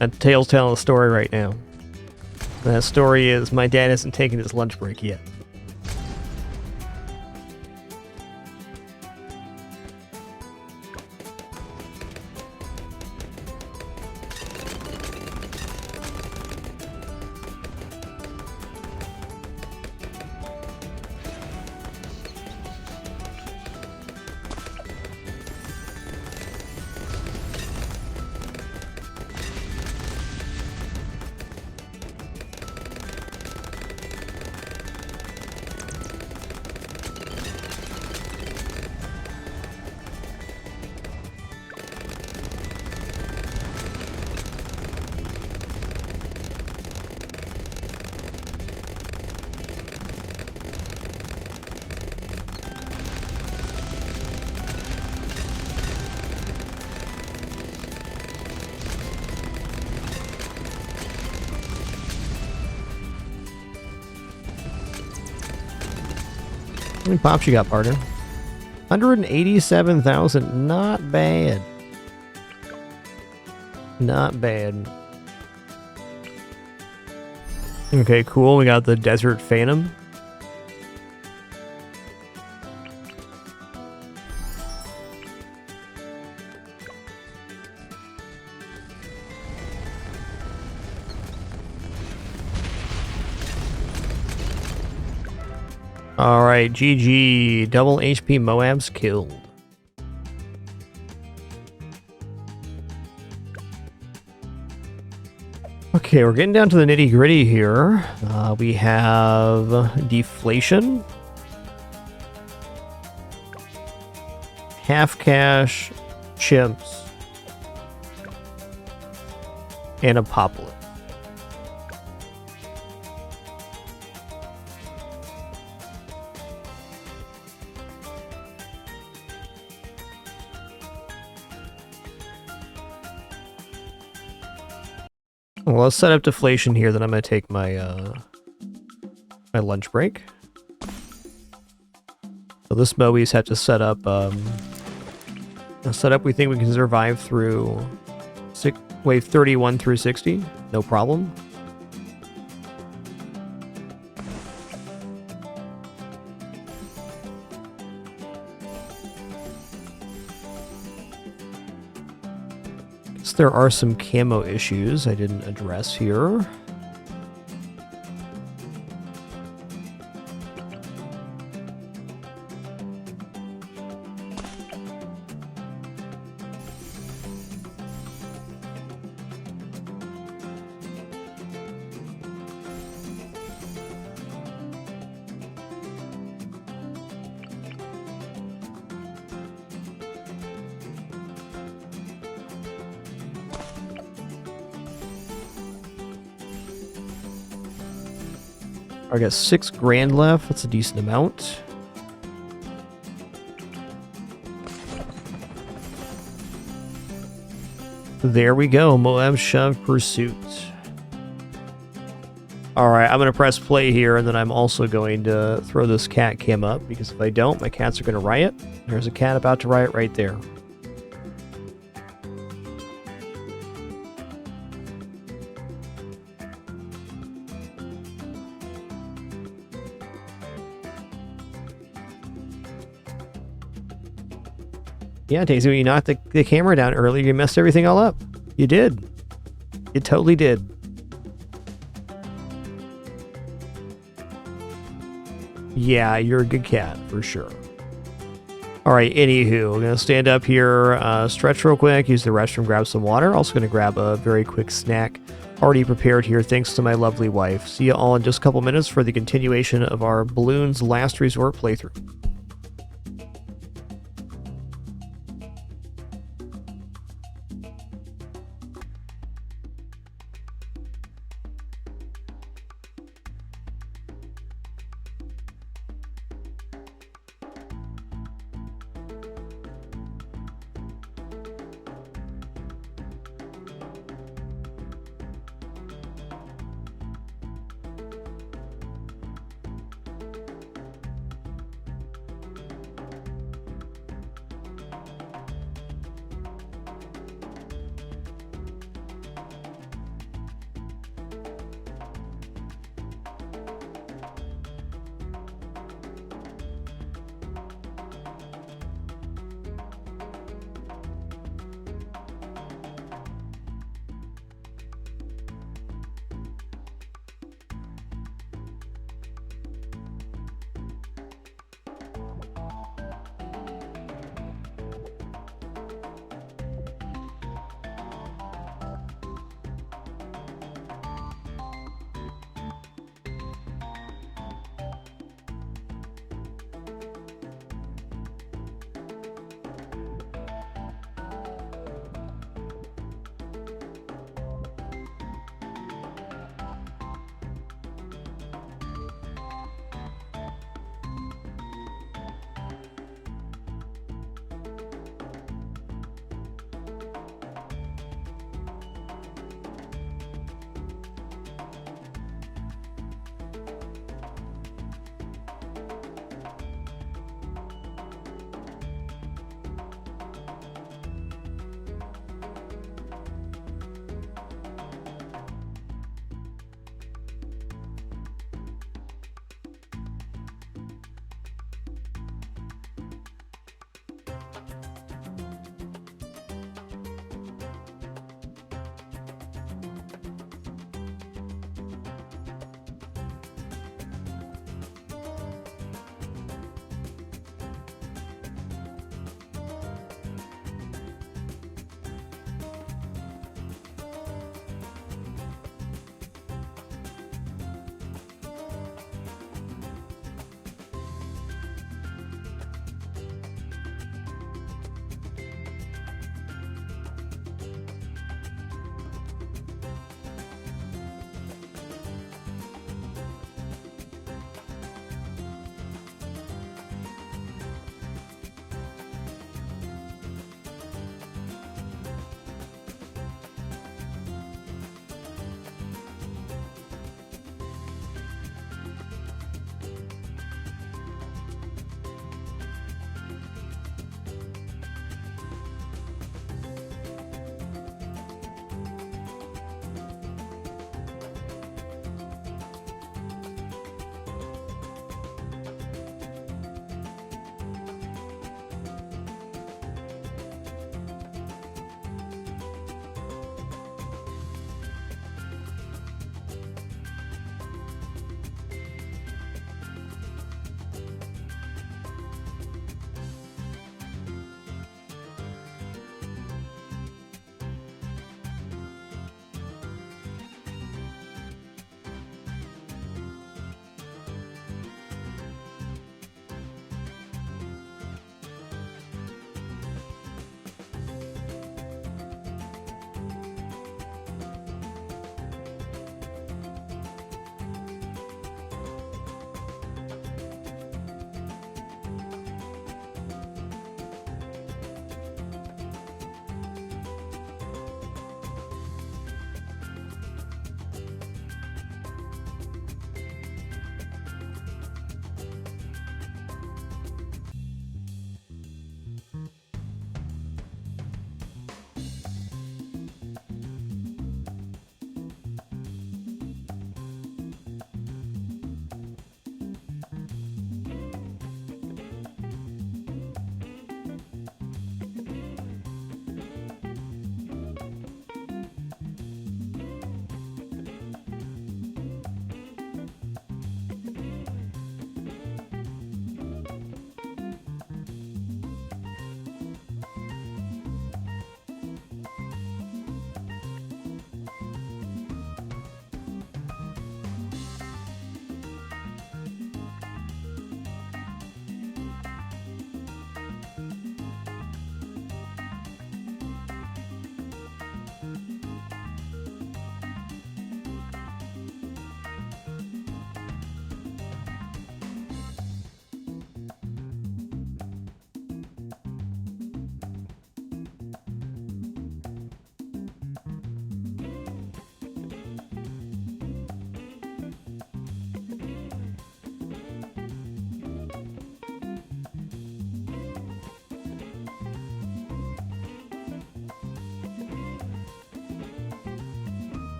And Tail's telling a story right now. That story is my dad hasn't taken his lunch break yet. How many pops you got, partner? 187,000. Not bad. Not bad. Okay, cool. We got the Desert Phantom. Alright, GG. Double HP Moabs killed. Okay, we're getting down to the nitty gritty here. We have deflation, half cash, chimps, and apocalypse. Well, let's set up deflation here, then I'm going to take my my lunch break. So this Moe's had to set up a setup we think we can survive through wave 31 through 60. No problem. There are some camo issues I didn't address here. I got 6 grand left. That's a decent amount. There we go. Moab Shove Pursuit. Alright, I'm going to press play here, and then I'm also going to throw this cat cam up, because if I don't, my cats are going to riot. There's a cat about to riot right there. Yeah, Daisy, when you knocked the camera down earlier, you messed everything all up. You did. You totally did. Yeah, you're a good cat, for sure. Alright, anywho, we're going to stand up here, stretch real quick, use the restroom, grab some water. Also going to grab a very quick snack already prepared here, thanks to my lovely wife. See you all in just a couple minutes for the continuation of our Bloons Last Resort playthrough.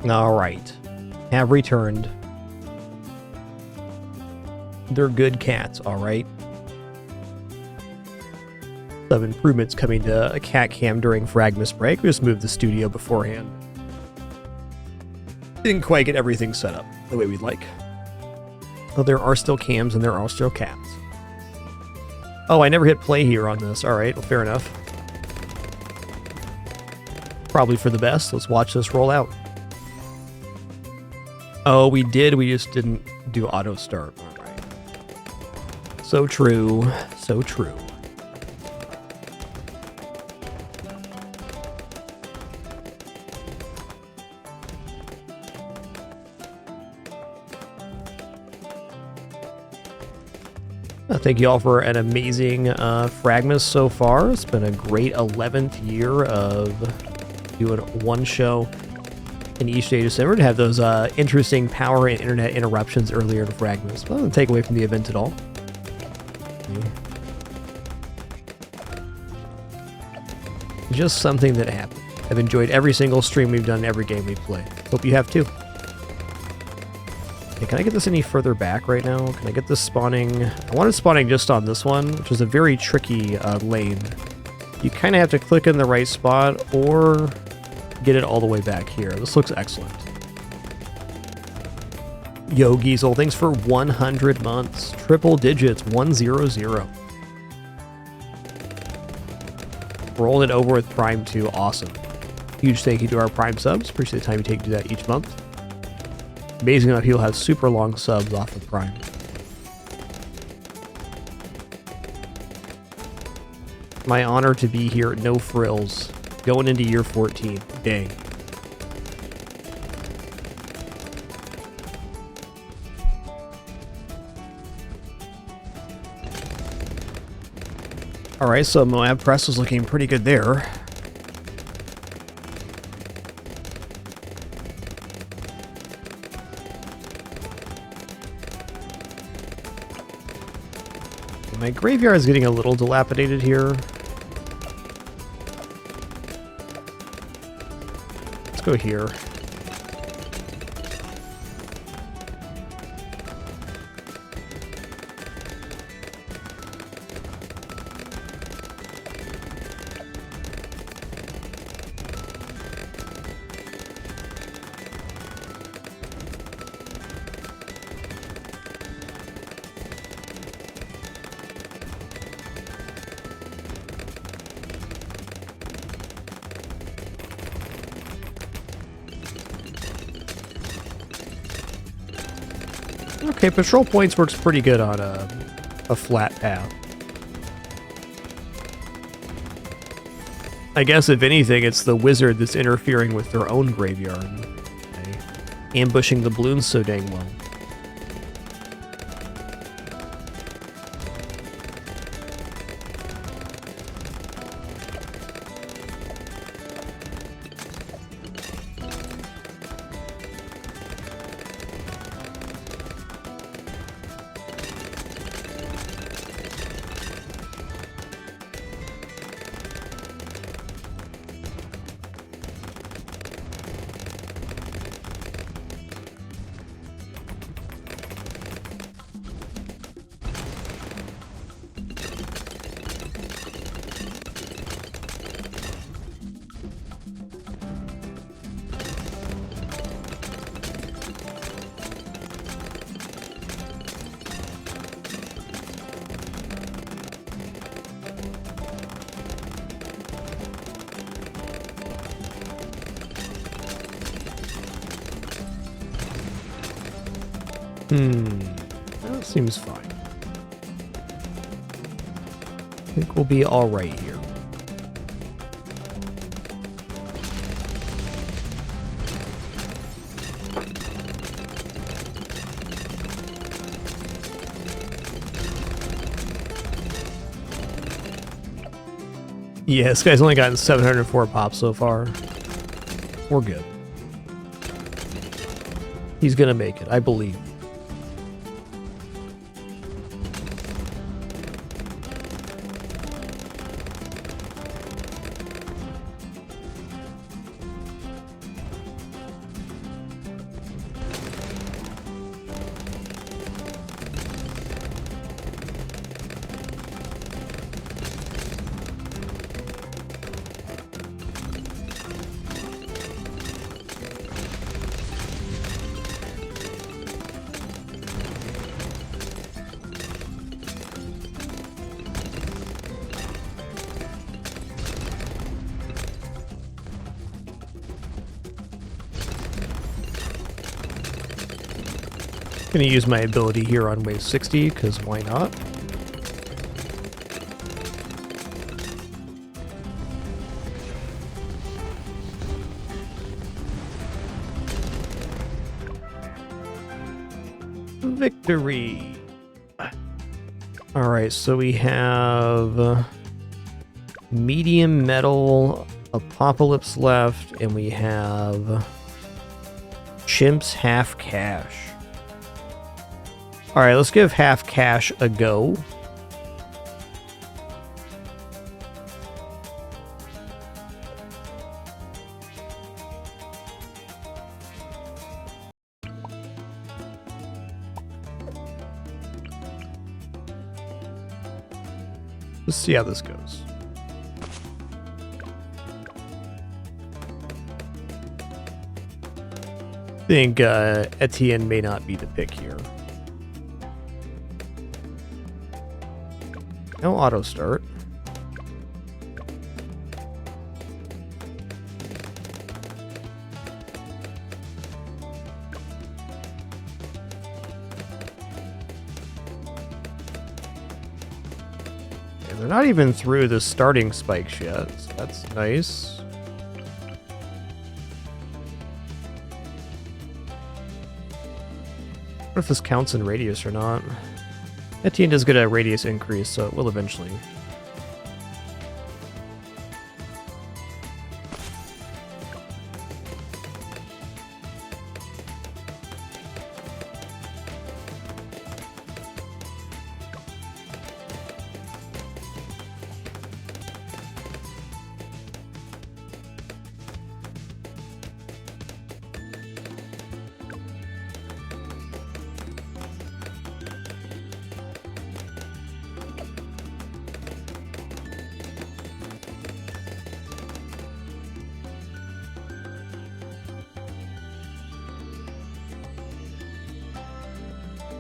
All right. Have returned. They're good cats, all right. Some improvements coming to a cat cam during fragMas break. We just moved the studio beforehand. Didn't quite get everything set up the way we'd like. Well, there are still cams and there are still cats. Oh, I never hit play here on this. All right, well, fair enough. Probably for the best. Let's watch this roll out. Oh, we did. We just didn't do auto start. All right. So true. So true. Thank you all for an amazing fragMas so far. It's been a great 11th year of doing one show in each day of December to have those interesting power and internet interruptions earlier in fragMas. Well, doesn't take away from the event at all. Just something that happened. I've enjoyed every single stream we've done, every game we've played. Hope you have too. Okay, can I get this any further back right now? Can I get this spawning? I wanted spawning just on this one, which is a very tricky lane. You kind of have to click in the right spot or get it all the way back here. This looks excellent. Yo, Giesel, thanks for 100 months. Triple digits, 100. Rolling it over with Prime 2, awesome. Huge thank you to our Prime subs. Appreciate the time you take to do that each month. Amazing enough, people have super long subs off of Prime. My honor to be here, no frills. Going into year 14. Dang. Alright, so Moab Press is looking pretty good there. My graveyard is getting a little dilapidated here. Let's go here. Okay, patrol points works pretty good on a flat path. I guess, if anything, it's the wizard that's interfering with their own graveyard. Okay. Ambushing the Bloonsin so dang well. That seems fine. I think we'll be alright here. Yeah, this guy's only gotten 704 pops so far. We're good. He's gonna make it, I believe. Gonna use my ability here on wave 60, because why not? Victory! Alright, so we have medium metal apocalypse left, and we have chimps half cash. Alright, let's give half cash a go. Let's see how this goes. I think Etienne may not be the pick here. No auto start. And they're not even through the starting spikes yet, so that's nice. What if this counts in radius or not? Etienne does get a radius increase, so it will eventually.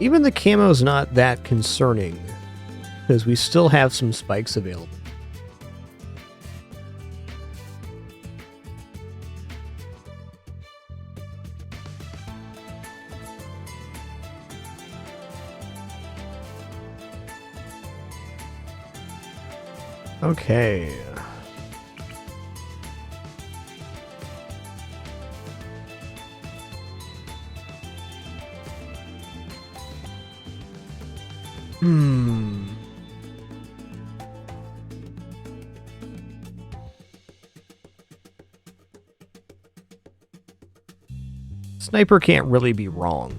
Even the camo's not that concerning, because we still have some spikes available. Okay. Sniper can't really be wrong.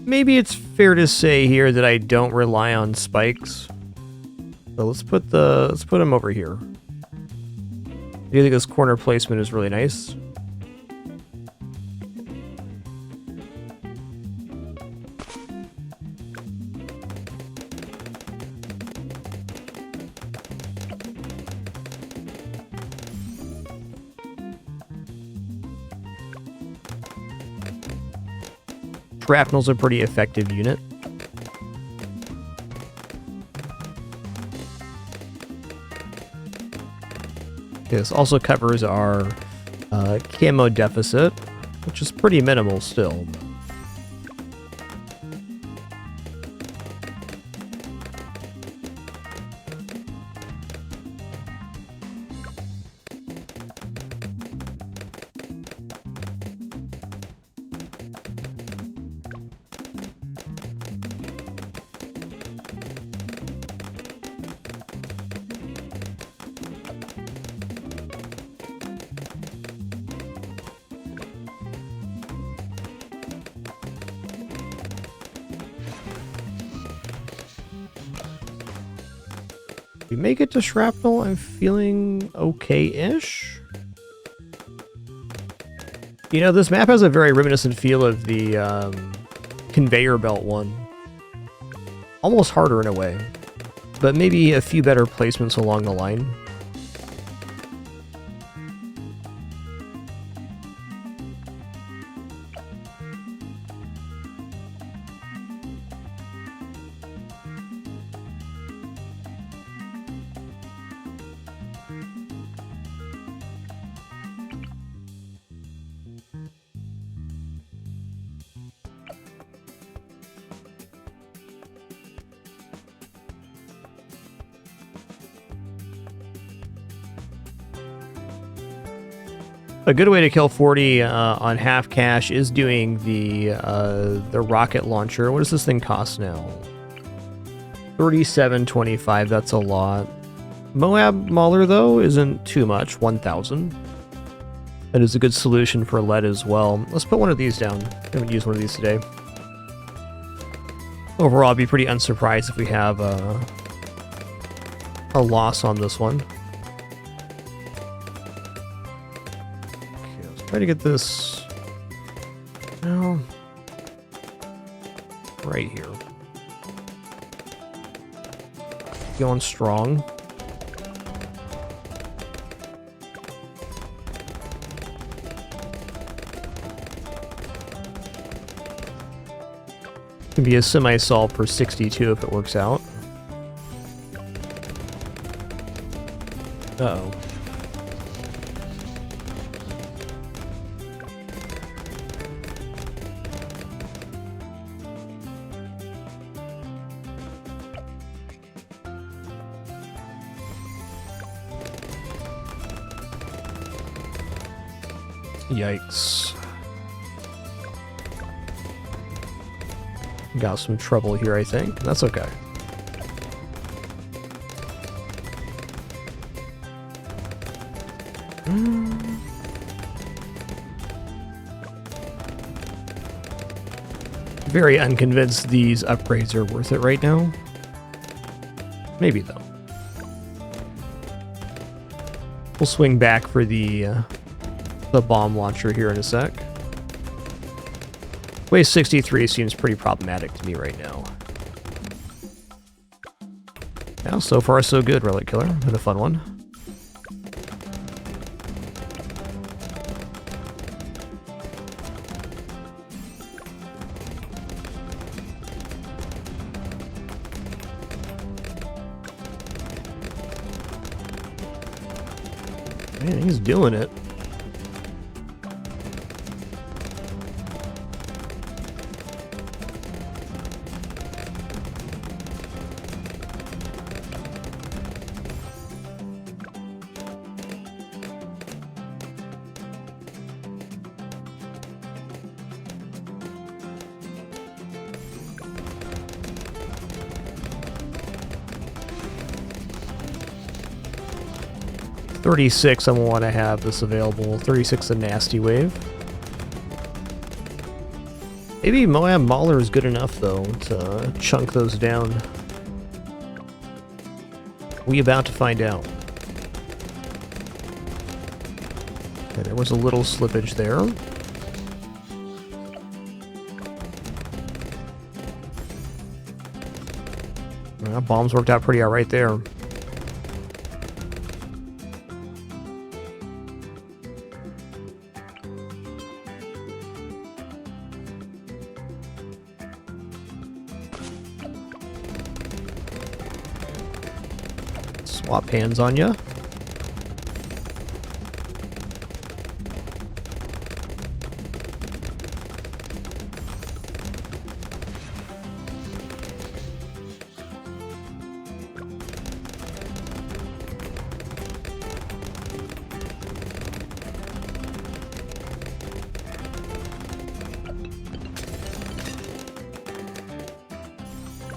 Maybe it's fair to say here that I don't rely on spikes. So let's put him over here. Do you think this corner placement is really nice? Shrapnel's a pretty effective unit. This also covers our camo deficit, which is pretty minimal still. We make it to shrapnel, I'm feeling okay-ish. You know, this map has a very reminiscent feel of the conveyor belt one. Almost harder in a way, but maybe a few better placements along the line. A good way to kill 40 on half cash is doing the rocket launcher. What does this thing cost now? 37.25. That's a lot. Moab Mauler though isn't too much. 1,000. That is a good solution for lead as well. Let's put one of these down. I haven't used one of these today. Overall, I'd be pretty unsurprised if we have a loss on this one. Try to get this right here. Going strong. Can be a semi-solve for 62 if it works out. Uh-oh. Yikes. Got some trouble here, I think. That's okay. Very unconvinced these upgrades are worth it right now. Maybe, though. We'll swing back for the bomb launcher here in a sec. Wave 63 seems pretty problematic to me right now. Now, so far so good, Relic Killer. Been a fun one. Man, he's doing it. $36, I want to have this available. 36 a nasty wave. Maybe Moab Mauler is good enough, though, to chunk those down. We about to find out. Okay, there was a little slippage there. Well, bombs worked out pretty alright there. Swap hands on ya.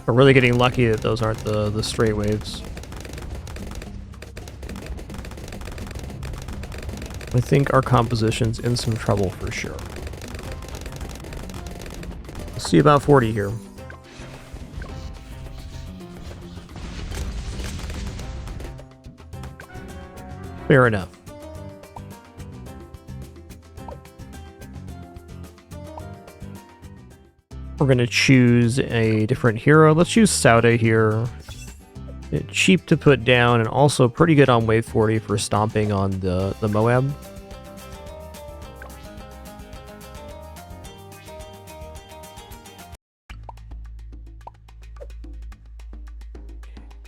We're really getting lucky that those aren't the straight waves. I think our composition's in some trouble for sure. We'll see about 40 here. Fair enough. We're going to choose a different hero. Let's choose Sauda here. It's cheap to put down and also pretty good on wave 40 for stomping on the Moab.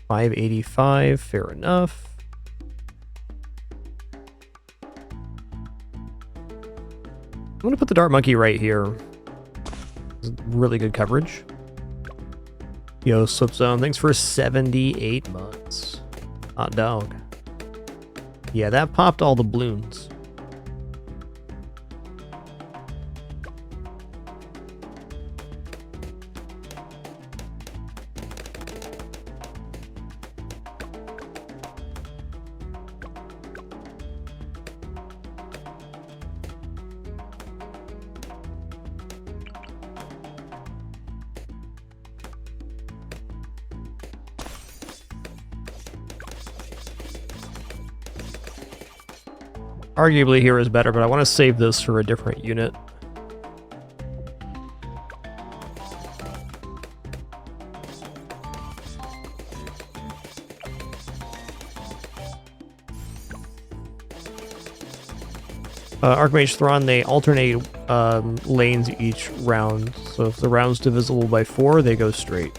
$585, fair enough. I'm going to put the Dart Monkey right here. Really good coverage. Yo, Slip Zone, thanks for 78 months. Hot dog. Yeah, that popped all the balloons. Arguably here is better, but I want to save this for a different unit. Archmage Thrawn, they alternate lanes each round, so if the round's divisible by 4, they go straight.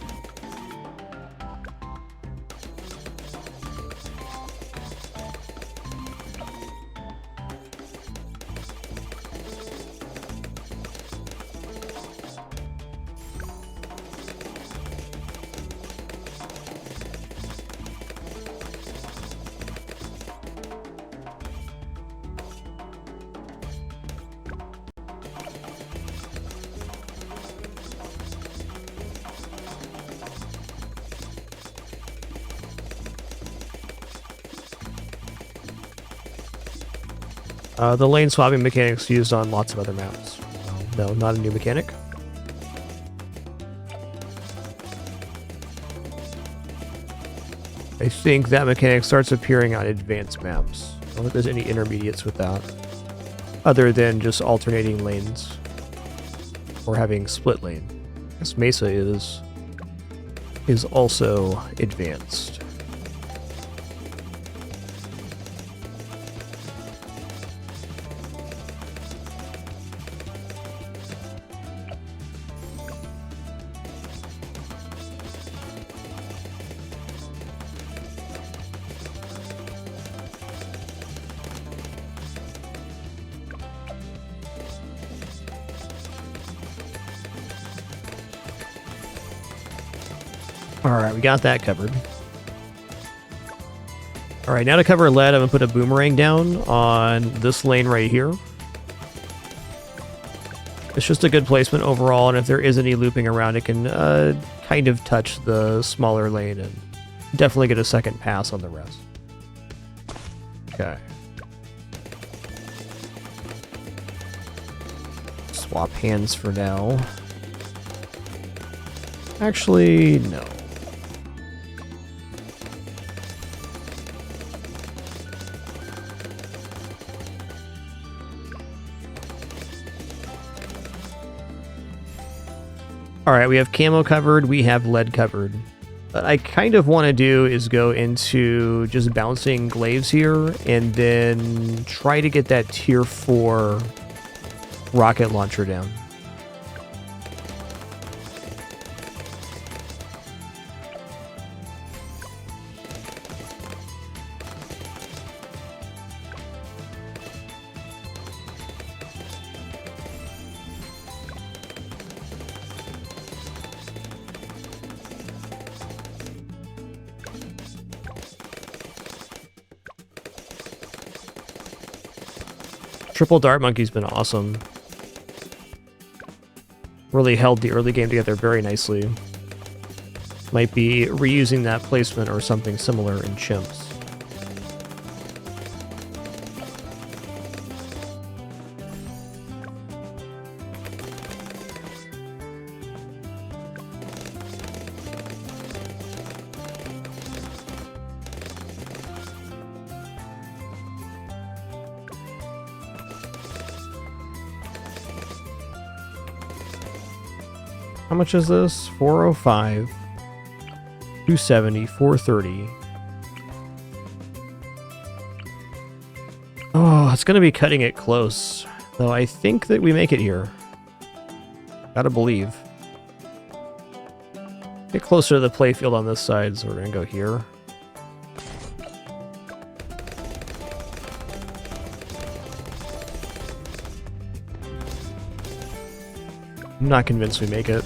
The lane swapping mechanic's used on lots of other maps. No, not a new mechanic. I think that mechanic starts appearing on advanced maps. I don't think there's any intermediates with that, other than just alternating lanes or having split lane. I guess Mesa is also advanced. Alright, we got that covered. Alright, now to cover lead, I'm going to put a boomerang down on this lane right here. It's just a good placement overall, and if there is any looping around, it can kind of touch the smaller lane and definitely get a second pass on the rest. Okay. Swap hands for now. Actually, no. Alright, we have camo covered, we have lead covered. What I kind of want to do is go into just bouncing glaives here, and then try to get that tier 4 rocket launcher down. Triple Dart Monkey's been awesome. Really held the early game together very nicely. Might be reusing that placement or something similar in Chimps. How much is this? 405, 270, 430. Oh, it's going to be cutting it close. Though I think that we make it here. Gotta believe. Get closer to the playfield on this side, so we're going to go here. I'm not convinced we make it.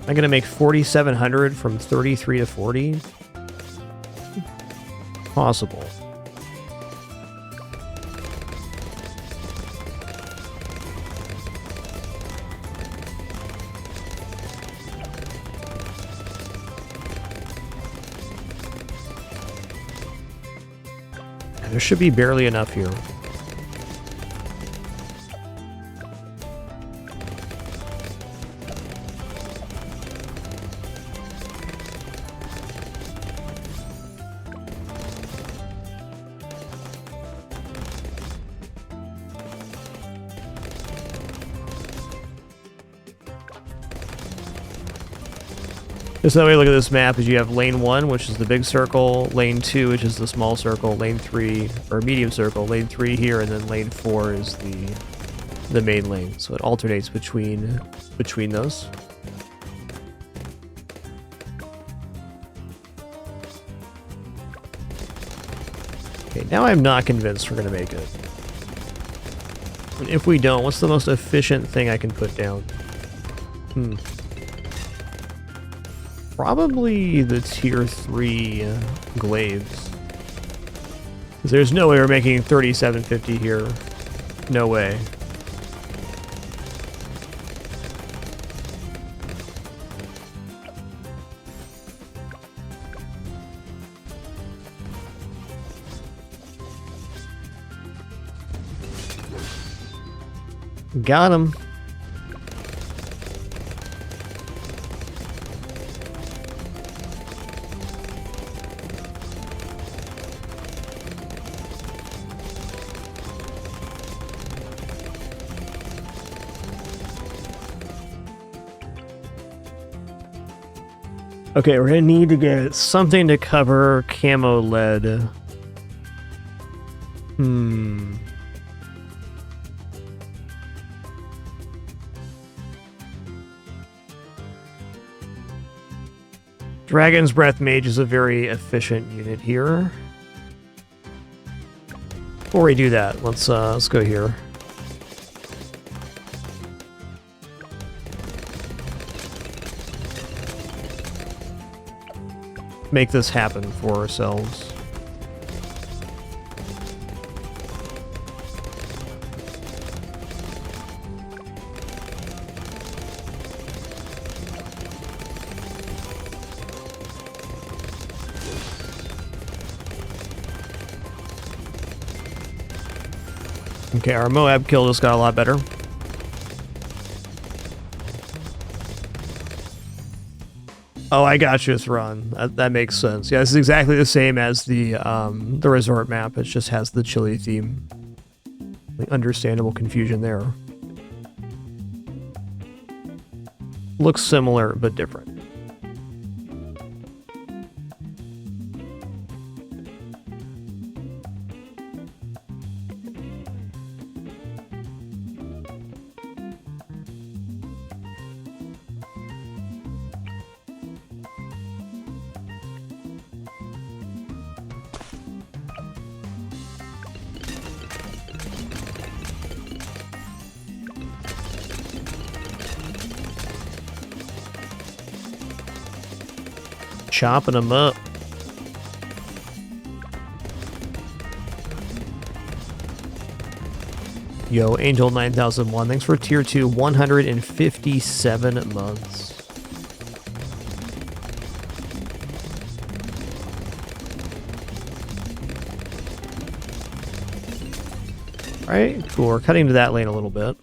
I'm gonna make 4,700 from 33 to 40. Possible. There should be barely enough here. Just that way, look at this map, is you have lane 1, which is the big circle, lane 2, which is the small circle, lane 3, or medium circle, lane 3 here, and then lane 4 is the main lane. So it alternates between those. Okay, now I'm not convinced we're going to make it. And if we don't, what's the most efficient thing I can put down? Probably the tier 3 glaives. 'Cause there's no way we're making 3750 here. No way. Got him. Okay, we're gonna need to get something to cover camo lead. Dragon's Breath Mage is a very efficient unit here. Before we do that, let's go here. Make this happen for ourselves. Okay, our Moab kill just got a lot better. Oh, I got you, Thrawn. That makes sense. Yeah, this is exactly the same as the resort map. It just has the chili theme. Like, understandable confusion there. Looks similar, but different. Chopping them up. Yo, Angel 9001, thanks for tier 2, 157 months. Alright, cool. We're cutting to that lane a little bit.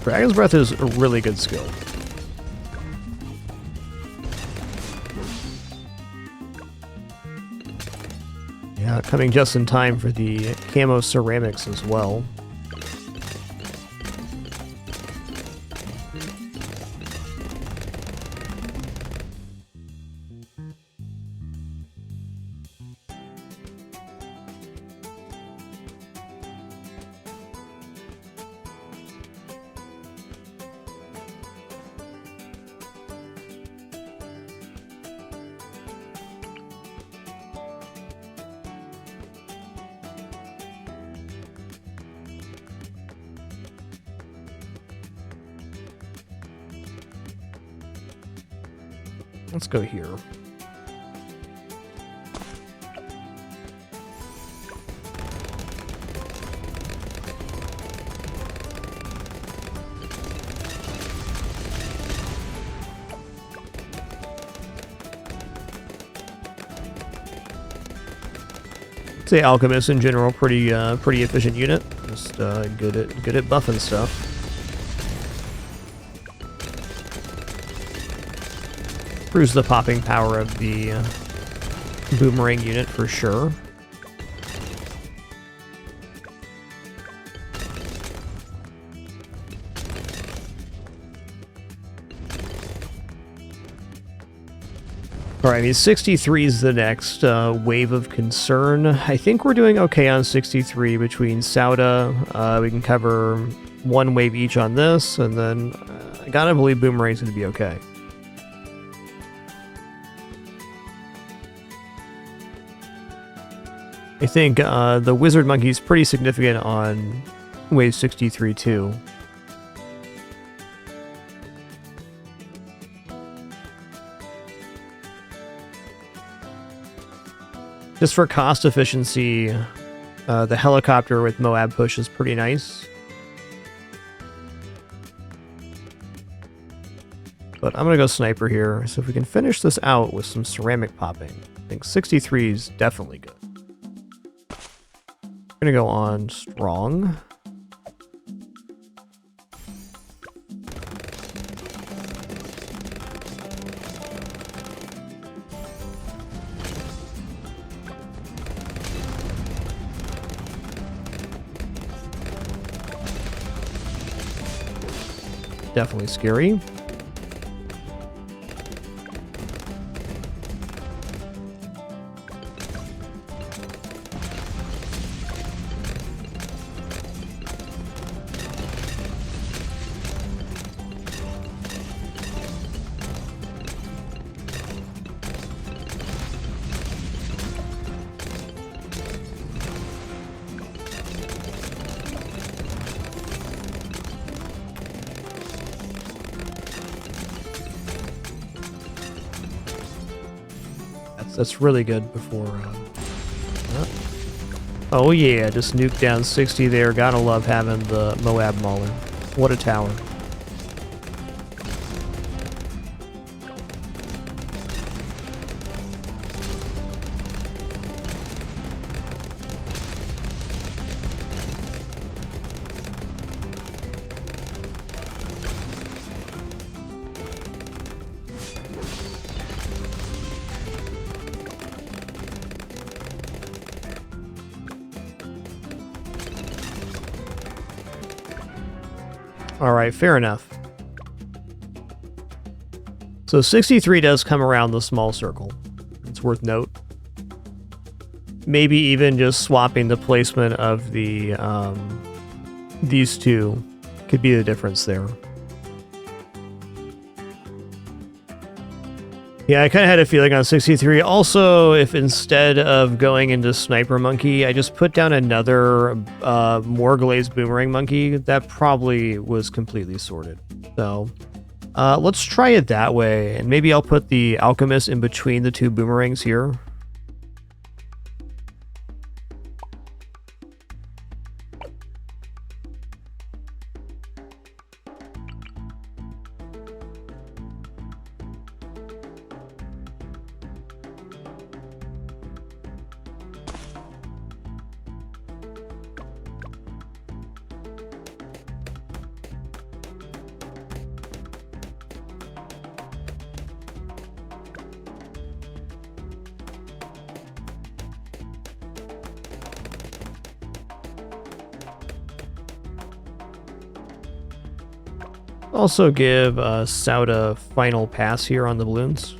Dragon's Breath is a really good skill. Yeah, coming just in time for the camo ceramics as well. Let's go here. Say Alchemist in general, pretty efficient unit. Just good at buffing stuff. Proves the popping power of the boomerang unit for sure. Alright, I mean, 63 is the next wave of concern. I think we're doing okay on 63 between Sauda. We can cover one wave each on this, and then I gotta believe Boomerang's gonna be okay. I think the Wizard Monkey is pretty significant on wave 63 too. Just for cost efficiency, the helicopter with Moab push is pretty nice. But I'm going to go sniper here, so if we can finish this out with some ceramic popping, I think 63 is definitely good. I'm going to go on strong. Definitely scary. That's really good before... Oh yeah, just nuked down 60 there. Gotta love having the Moab Mauler. What a tower. Alright, fair enough. So 63 does come around the small circle. It's worth note. Maybe even just swapping the placement of the these two could be the difference there. Yeah, I kind of had a feeling on 63. Also, if instead of going into Sniper Monkey, I just put down another more glazed Boomerang Monkey, that probably was completely sorted. So let's try it that way, and maybe I'll put the Alchemist in between the two Boomerangs here. Also give Sauda final pass here on the balloons.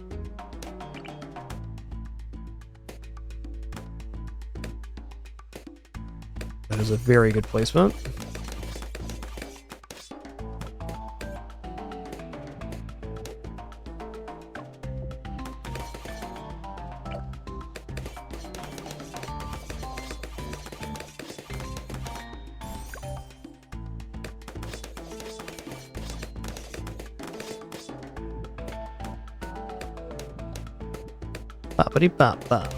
That is a very good placement. Boppity-bop-bop.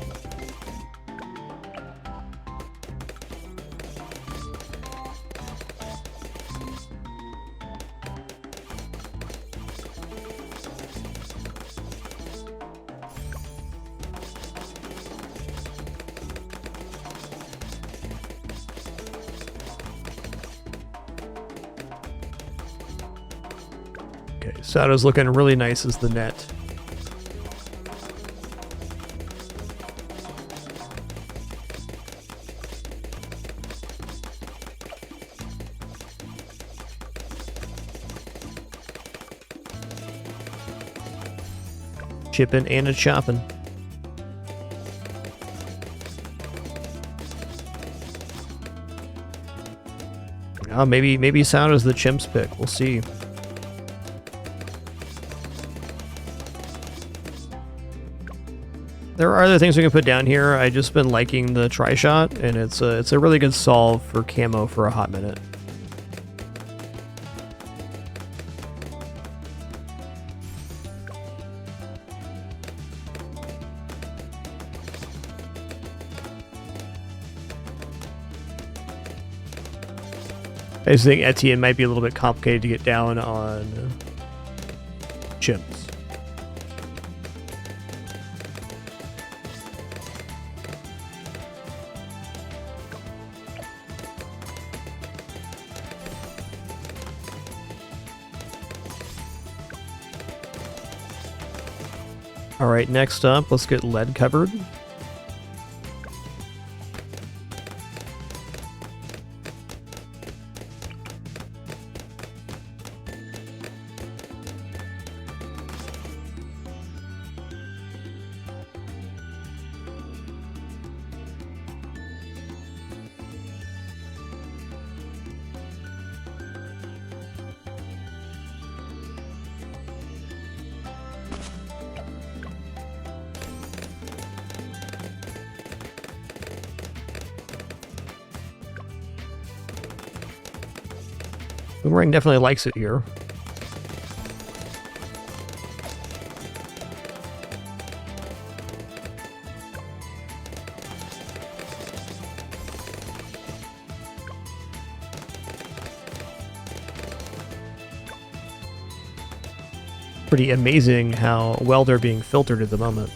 Okay, Sato's looking really nice as the net. Chipping and a chopping. Oh, maybe Sato's the Chimp's pick. We'll see. There are other things we can put down here. I've just been liking the Tri-Shot, and it's a really good solve for camo for a hot minute. I just think Etienne might be a little bit complicated to get down on Chimps. Alright, next up, let's get lead covered. Boomerang definitely likes it here. Pretty amazing how well they're being filtered at the moment.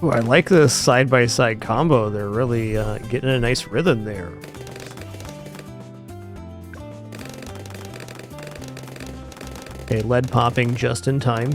Ooh, I like this side-by-side combo. They're really getting a nice rhythm there. Okay, lead popping just in time.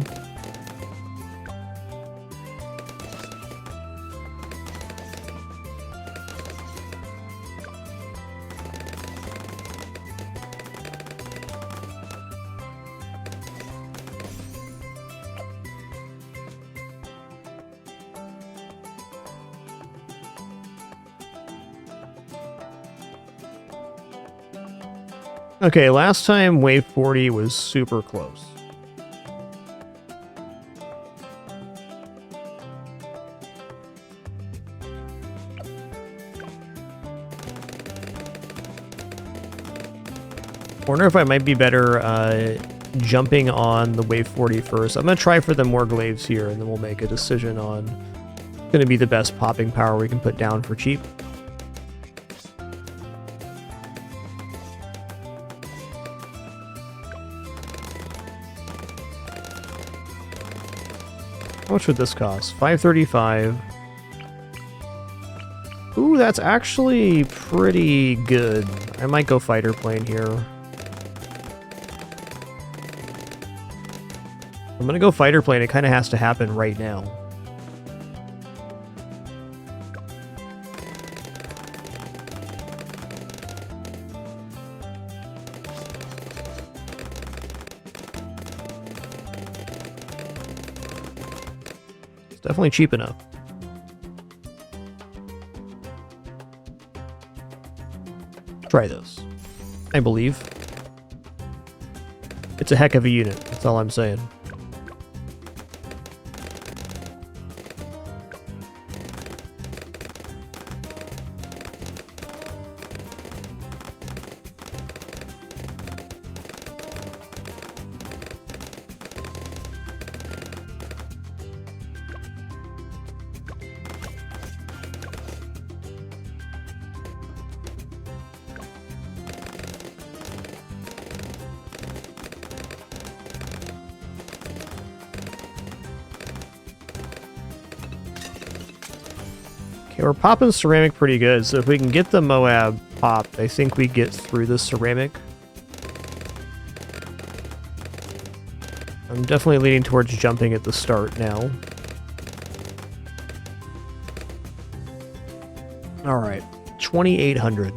Okay, last time wave 40 was super close. Wonder if I might be better jumping on the wave 40 first. I'm going to try for the more glaives here, and then we'll make a decision on going to be the best popping power we can put down for cheap. How much would this cost? $535. Ooh, that's actually pretty good. I might go fighter plane here. I'm gonna go fighter plane. It kind of has to happen right now. Definitely cheap enough. Try this. I believe. It's a heck of a unit, that's all I'm saying. Yeah, we're popping ceramic pretty good, so if we can get the Moab popped, I think we get through the ceramic. I'm definitely leaning towards jumping at the start now. Alright, 2,800.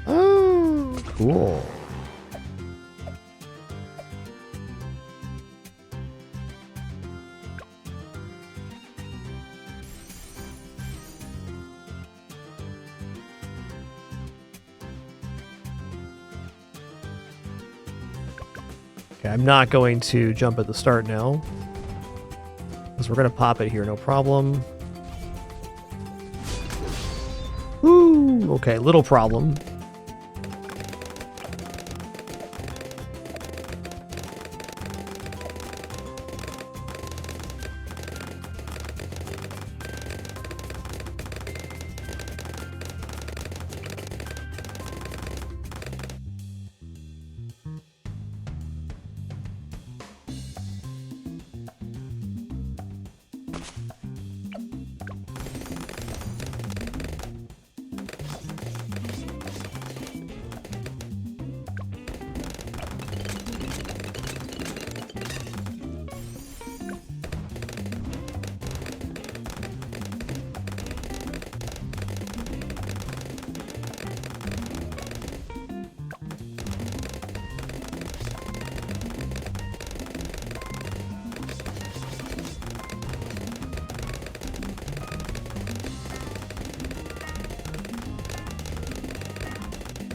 Oh, cool. Okay, I'm not going to jump at the start now, because we're going to pop it here, no problem. Woo! Okay, little problem.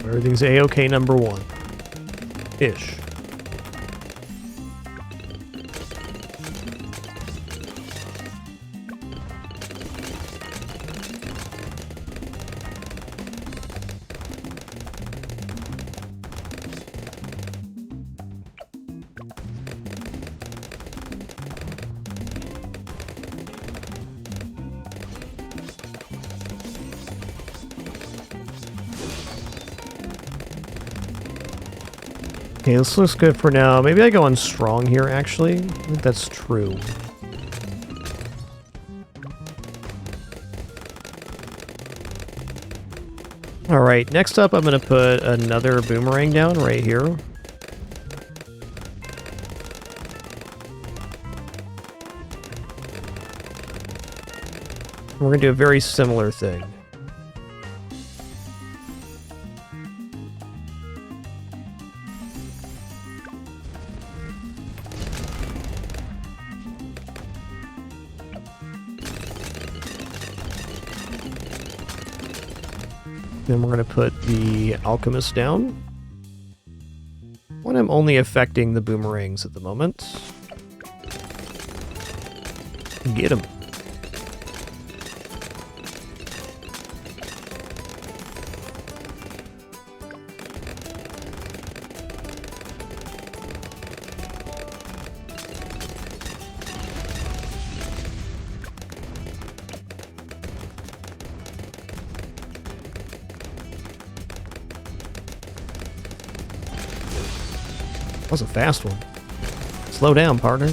Everything's A-OK number one. Ish. Okay, this looks good for now. Maybe I go on strong here, actually. I think that's true. Alright, next up I'm going to put another boomerang down right here. We're going to do a very similar thing. Then we're going to put the alchemist down. When I'm only affecting the boomerangs at the moment. Get him. That was a fast one. Slow down, partner.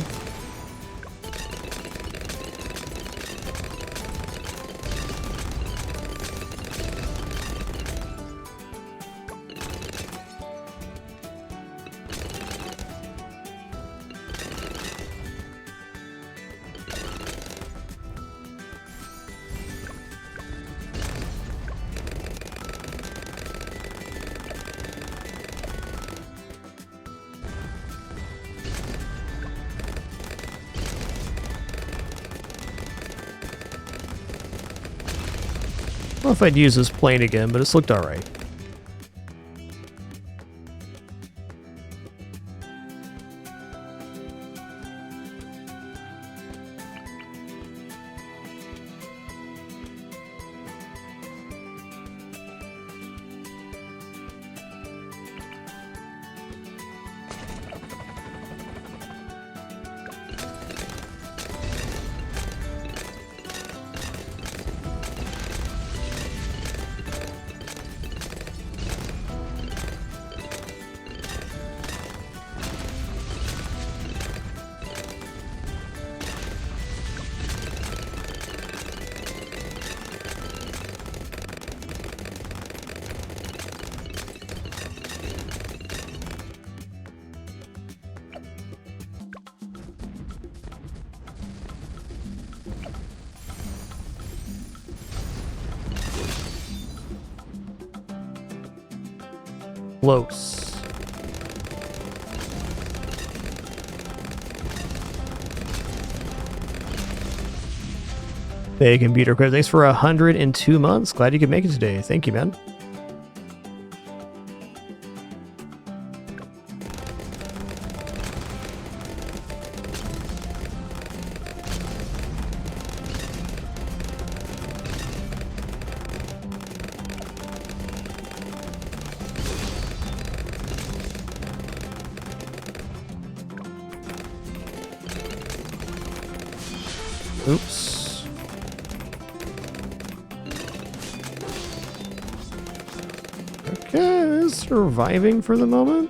I don't know if I'd use this plane again, but it's looked alright. Close. Hey, Computer Crib, thanks for 102 months. Glad you could make it today. Thank you, man. Oops. Okay, surviving for the moment.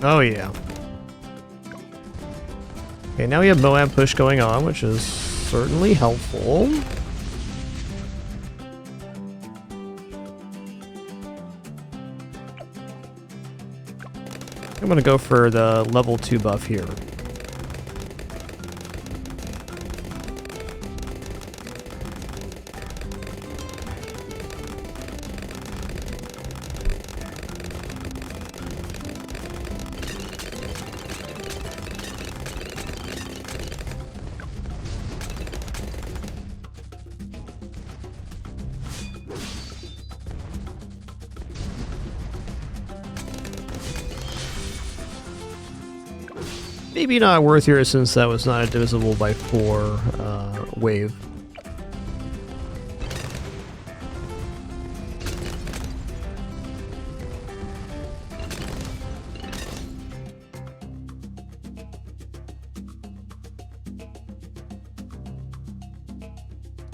Oh yeah. Okay, now we have Moab push going on, which is certainly helpful. I'm gonna go for the level 2 buff here. Maybe not worth here since that was not a divisible by 4 wave.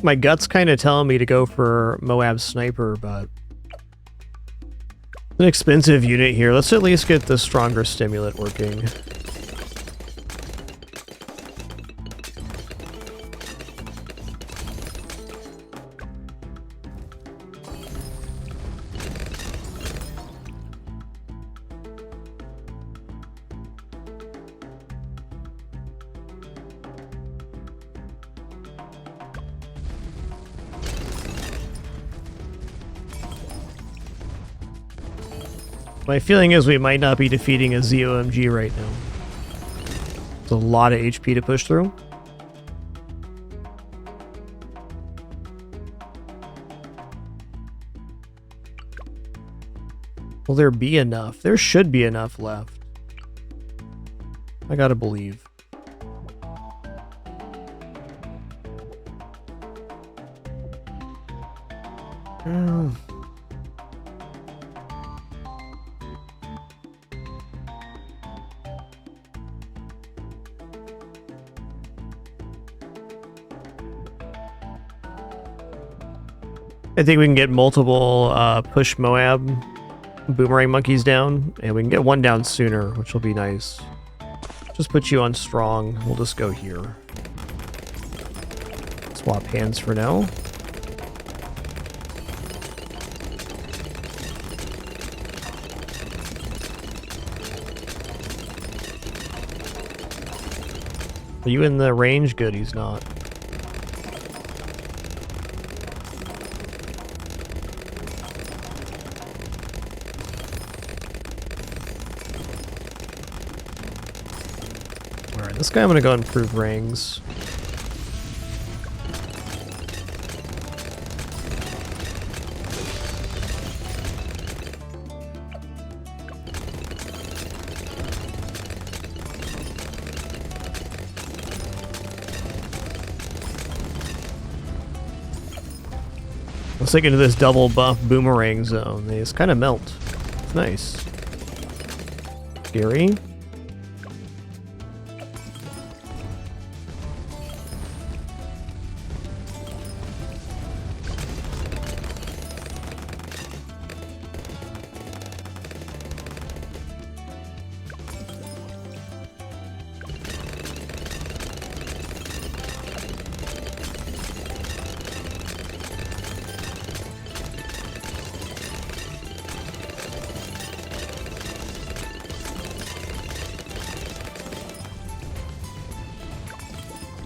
My gut's kind of telling me to go for Moab Sniper, but it's an expensive unit here. Let's at least get the stronger stimulant working. My feeling is we might not be defeating a ZOMG right now. It's a lot of HP to push through. Will there be enough? There should be enough left. I gotta believe. Oh. I think we can get multiple push Moab boomerang monkeys down, and we can get one down sooner, which will be nice. Just put you on strong. We'll just go here. Swap hands for now. Are you in the range? Good, he's not. This guy I'm gonna go improve rings. Let's take into this double buff boomerang zone. They just kind of melt. It's nice. Scary.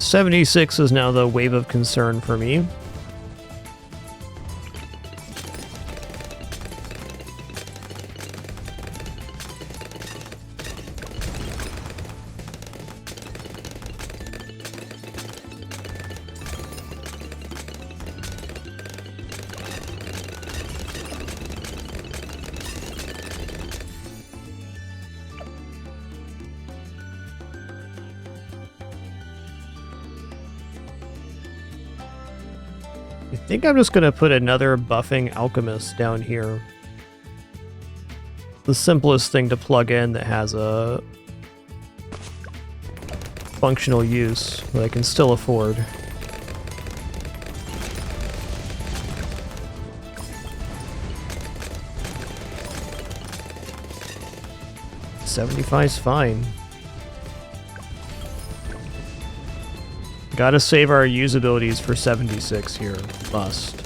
.76 is now the wave of concern for me. I think I'm just going to put another buffing alchemist down here. The simplest thing to plug in that has a functional use that I can still afford. $75's fine. Gotta save our usabilities for 76 here. Must.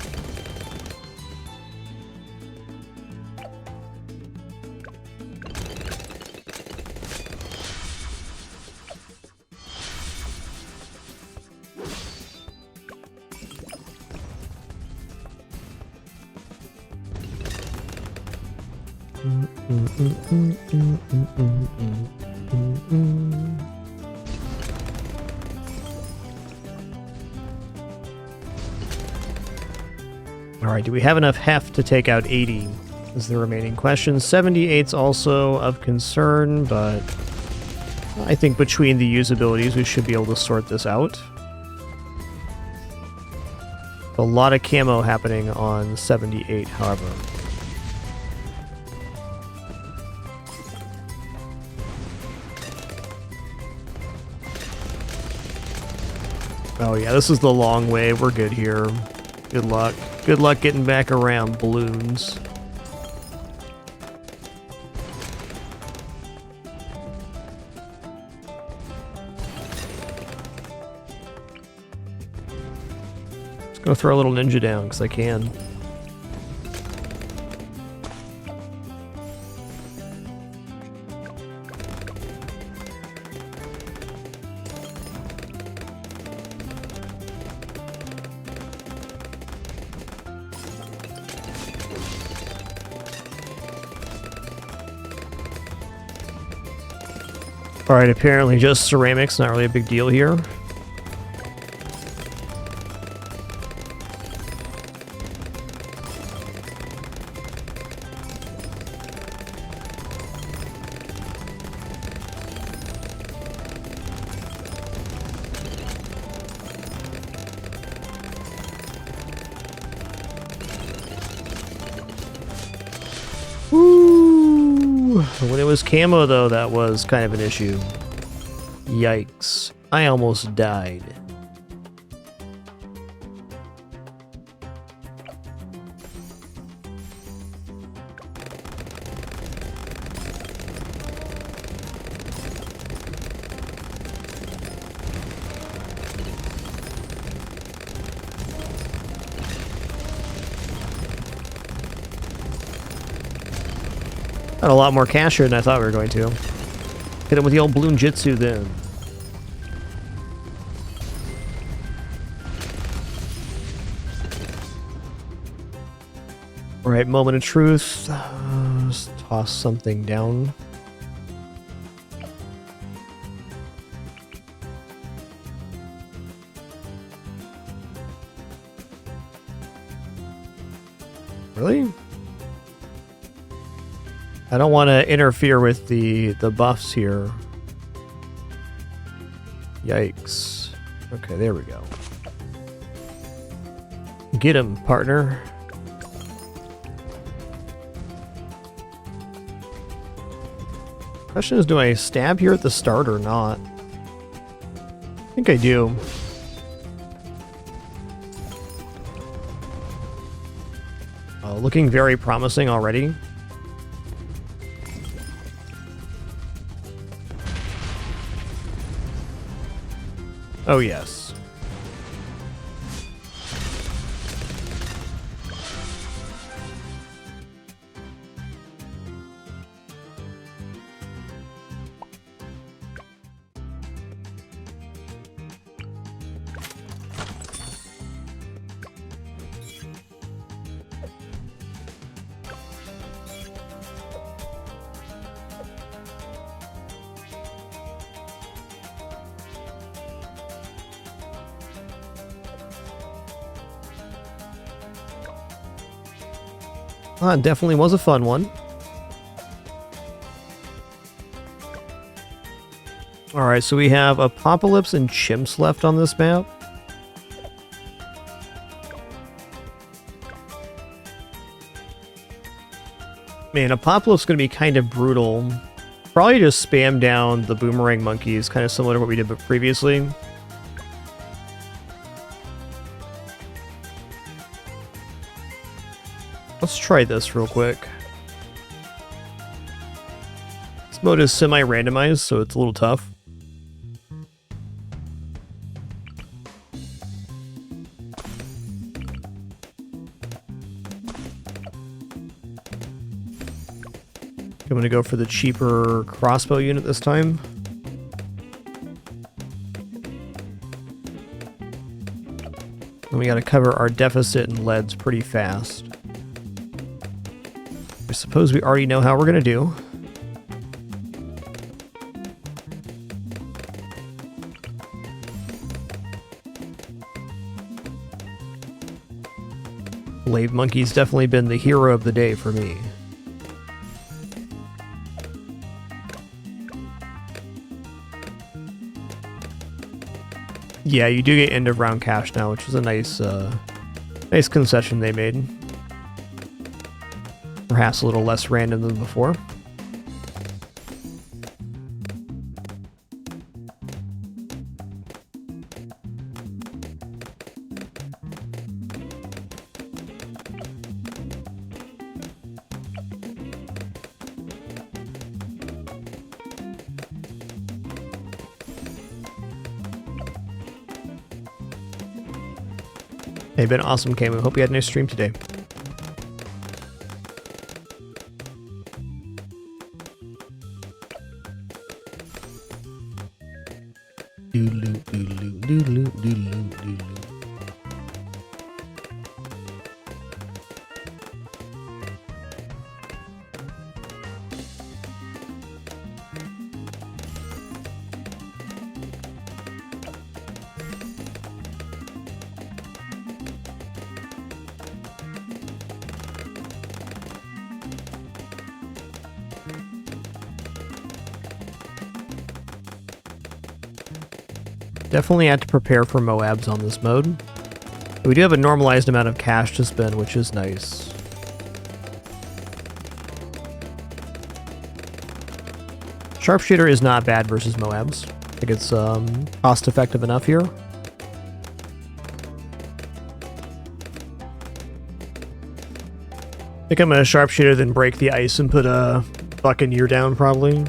Alright, do we have enough heft to take out 80? Is the remaining question. 78's also of concern, but I think between the usabilities we should be able to sort this out. A lot of camo happening on 78, however. Oh yeah, this is the long way. We're good here. Good luck. Good luck getting back around, balloons. Let's go throw a little ninja down, because I can. Alright, apparently just ceramics, not really a big deal here. When it was camo, though, that was kind of an issue. Yikes. I almost died. Got a lot more cash here than I thought we were going to. Hit him with the old balloon jitsu then. Alright, moment of truth. Let's toss something down. Really? I don't want to interfere with the buffs here. Yikes. Okay, there we go. Get him, partner. Question is, do I stab here at the start or not? I think I do. Looking very promising already. Oh, yes. It definitely was a fun one. Alright, so we have Apocalypse and Chimps left on this map. Man, Apocalypse is going to be kind of brutal. Probably just spam down the boomerang monkeys, kind of similar to what we did previously. Let's try this real quick. This mode is semi-randomized, so it's a little tough. I'm going to go for the cheaper crossbow unit this time. And we got to cover our deficit in leads pretty fast. I suppose we already know how we're going to do. Blade Monkey's definitely been the hero of the day for me. Yeah, you do get end of round cash now, which is a nice concession they made. Perhaps a little less random than before. Hey, been awesome, Camu. Hope you had a nice stream today. Definitely had to prepare for Moabs on this mode. We do have a normalized amount of cash to spend, which is nice. Sharpshooter is not bad versus Moabs. I think it's cost effective enough here. I think I'm gonna Sharpshooter, then break the ice and put a Buccaneer down probably.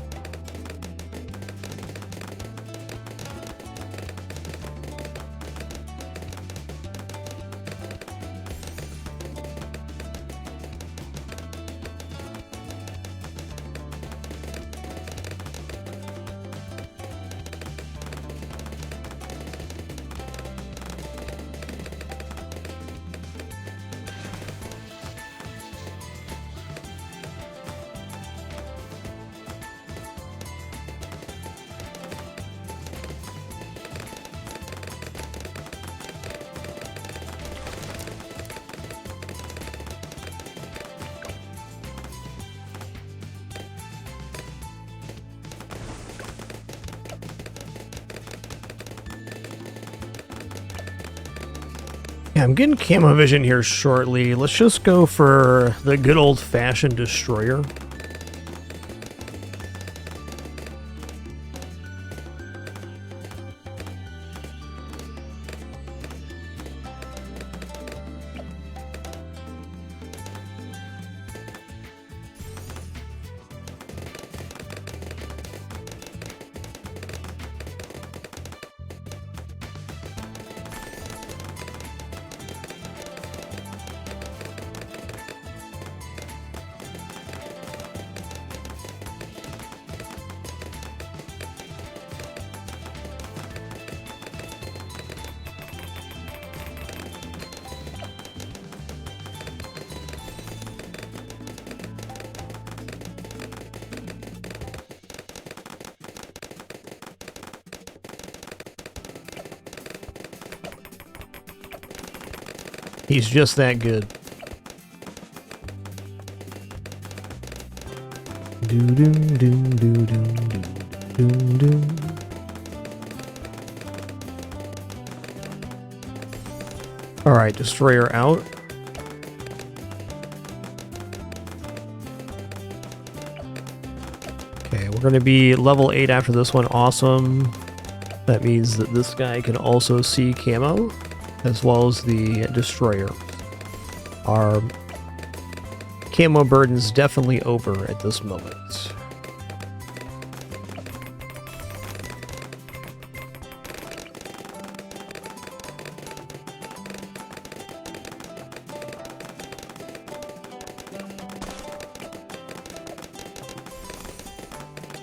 Yeah, I'm getting camo vision here shortly. Let's just go for the good old-fashioned destroyer. He's just that good. Alright, destroyer out. going to be level 8 after this one. Awesome. That means that this guy can also see camo, as well as the destroyer. Our camo burden's definitely over at this moment.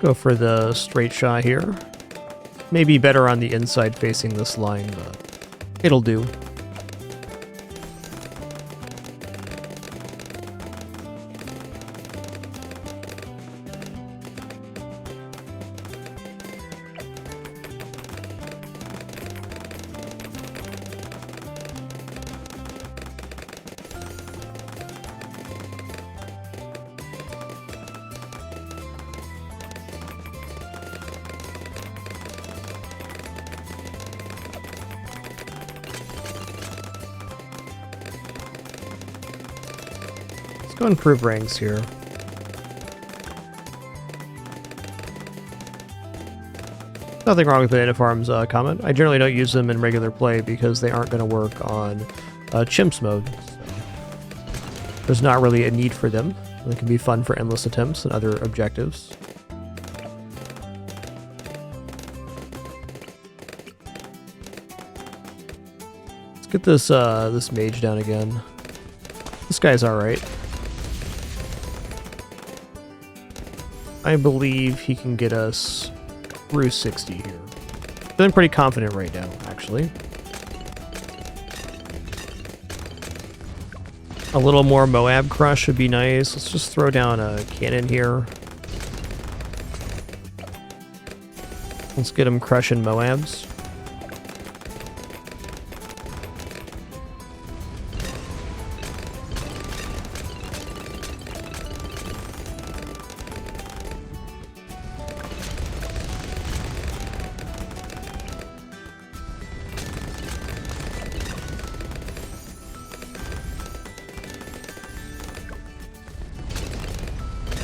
Go for the straight shot here. Maybe better on the inside facing this line, but it'll do. Go improve ranks here. Nothing wrong with banana farms comment. I generally don't use them in regular play because they aren't going to work on chimps mode. So there's not really a need for them. They can be fun for endless attempts and other objectives. Let's get this this mage down again. This guy's all right. I believe he can get us through 60 here. Feeling pretty confident right now, actually. A little more Moab crush would be nice. Let's just throw down a cannon here. Let's get him crushing Moabs.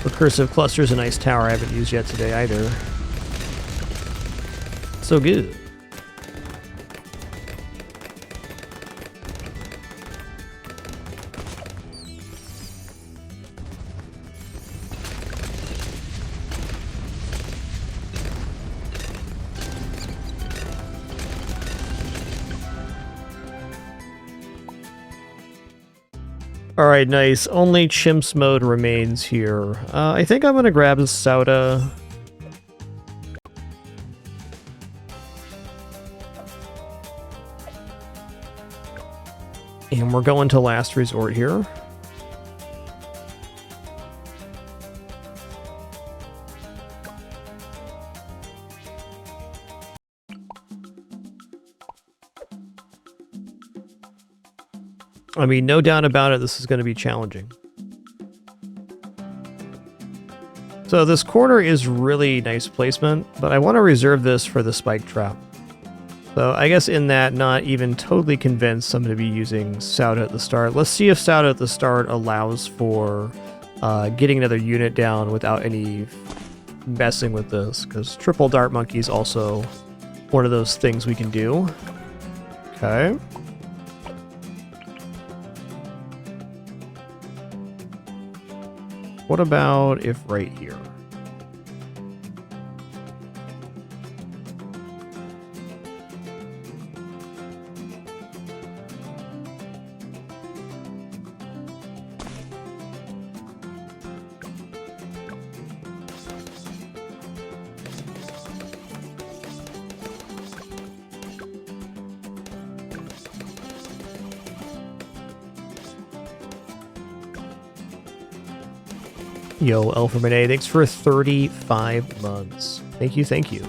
Recursive Cluster's a nice tower I haven't used yet today either. So good. Alright, nice. Only chimps mode remains here. I think I'm gonna grab a Sauda. And we're going to last resort here. I mean, no doubt about it, this is going to be challenging. So this corner is really nice placement, but I want to reserve this for the spike trap. So I guess in that, not even totally convinced I'm going to be using Sauda at the start. Let's see if Sauda at the start allows for getting another unit down without any messing with this, because triple dart monkey is also one of those things we can do. Okay. What about if right here? Yo, Elferman A, thanks for 35 months. Thank you, thank you.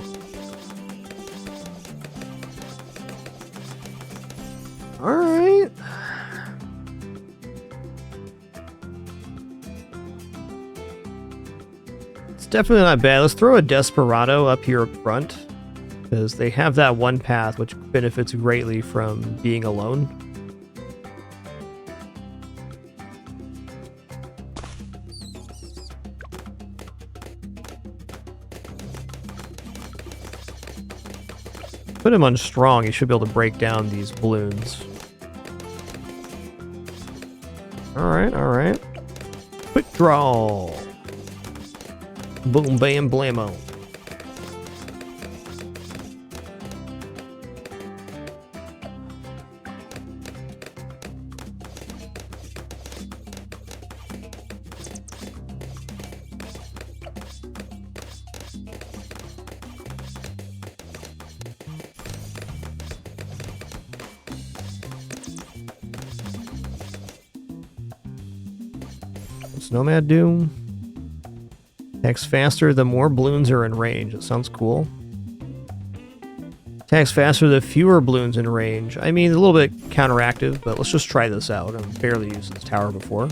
Alright. It's definitely not bad. Let's throw a Desperado up here up front, because they have that one path which benefits greatly from being alone. Put him on strong, he should be able to break down these balloons. Alright, alright. Quick draw. Boom, bam, blammo. What's Nomad do? Attacks faster the more balloons are in range. That sounds cool. Attacks faster the fewer balloons in range. I mean, a little bit counteractive, but let's just try this out. I've barely used this tower before.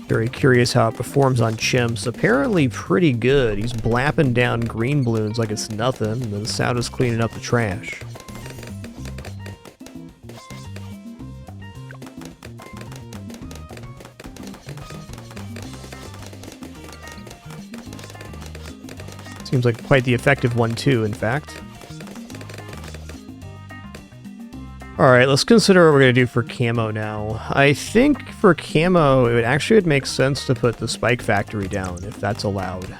Very curious how it performs on chimps. Apparently pretty good. He's blapping down green balloons like it's nothing, and the sound is cleaning up the trash. Seems like quite the effective one too, in fact. Alright, let's consider what we're going to do for camo now. I think for camo, it would make sense to put the spike factory down, if that's allowed.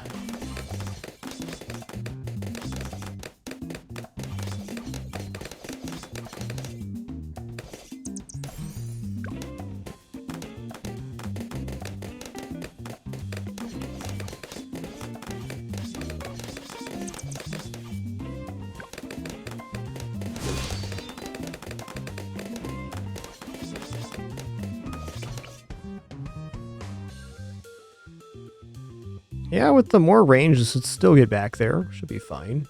Yeah, with the more range, this should still get back there. Should be fine.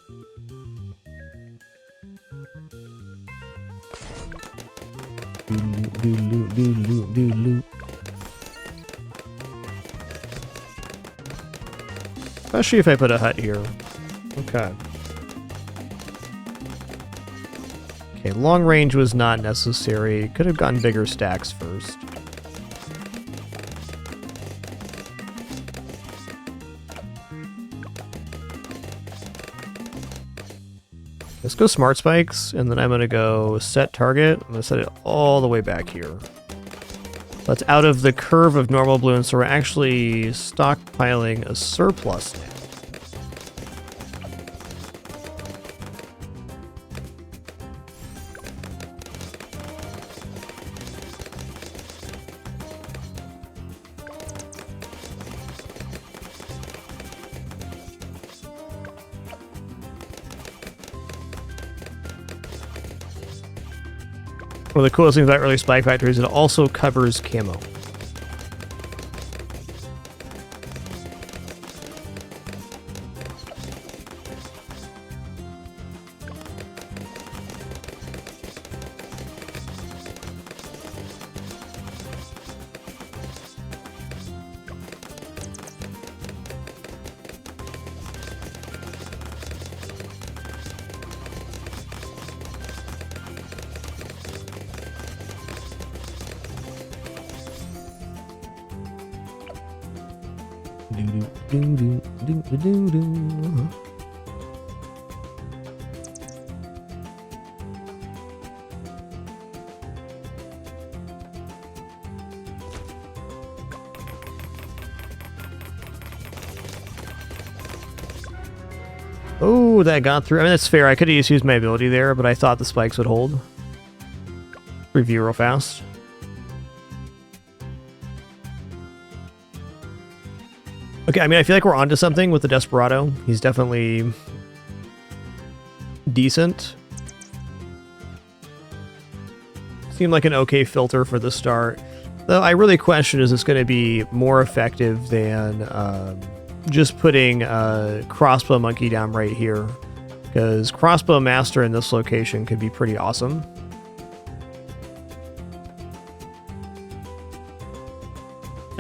Especially if I put a hut here. Okay. Okay, long range was not necessary. Could have gotten bigger stacks first. Let's go smart spikes, and then I'm going to go set target. I'm going to set it all the way back here. That's out of the curve of normal balloons, so we're actually stockpiling a surplus now. One of the coolest things about early spike factory is it also covers camo. Oh, that got through. I mean, that's fair. I could have just used my ability there, but I thought the spikes would hold. Review real fast. Okay, I mean, I feel like we're onto something with the Desperado. He's definitely decent. Seemed like an okay filter for the start. Though I really question, is this going to be more effective than just putting a Crossbow Monkey down right here? Because Crossbow Master in this location could be pretty awesome.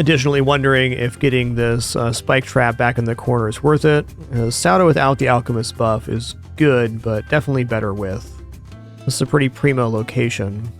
Additionally, wondering if getting this spike trap back in the corner is worth it. Sauda without the Alchemist buff is good, but definitely better with. This is a pretty primo location.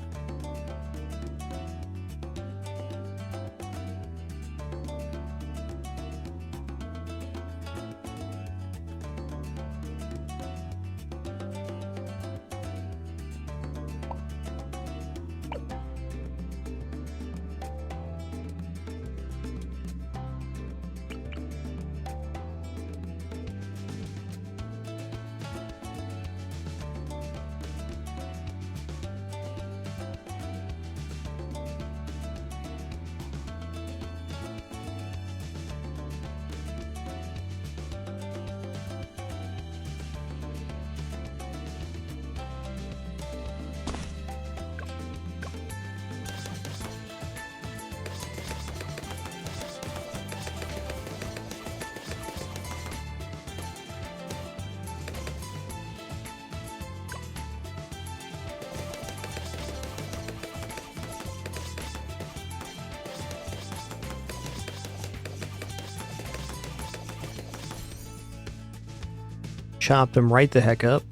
chopped them right the heck up.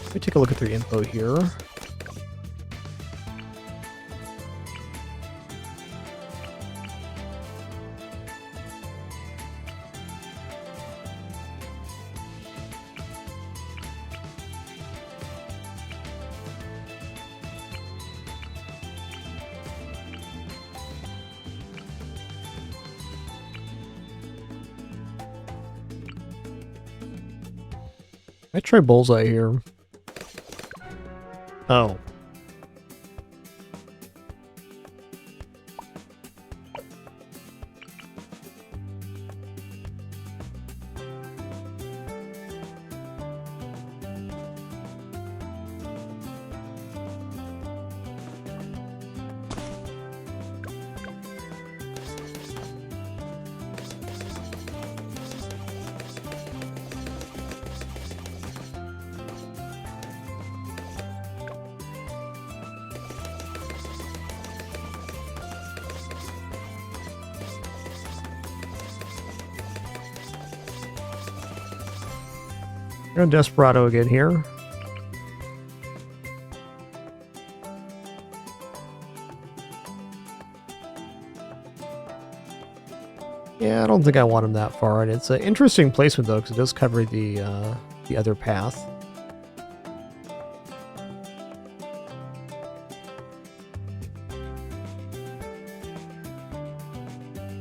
Let me take a look at their info here. I try Bullseye here. Oh. Go Desperado again here. Yeah, I don't think I want him that far, and it's an interesting placement though, because it does cover the other path.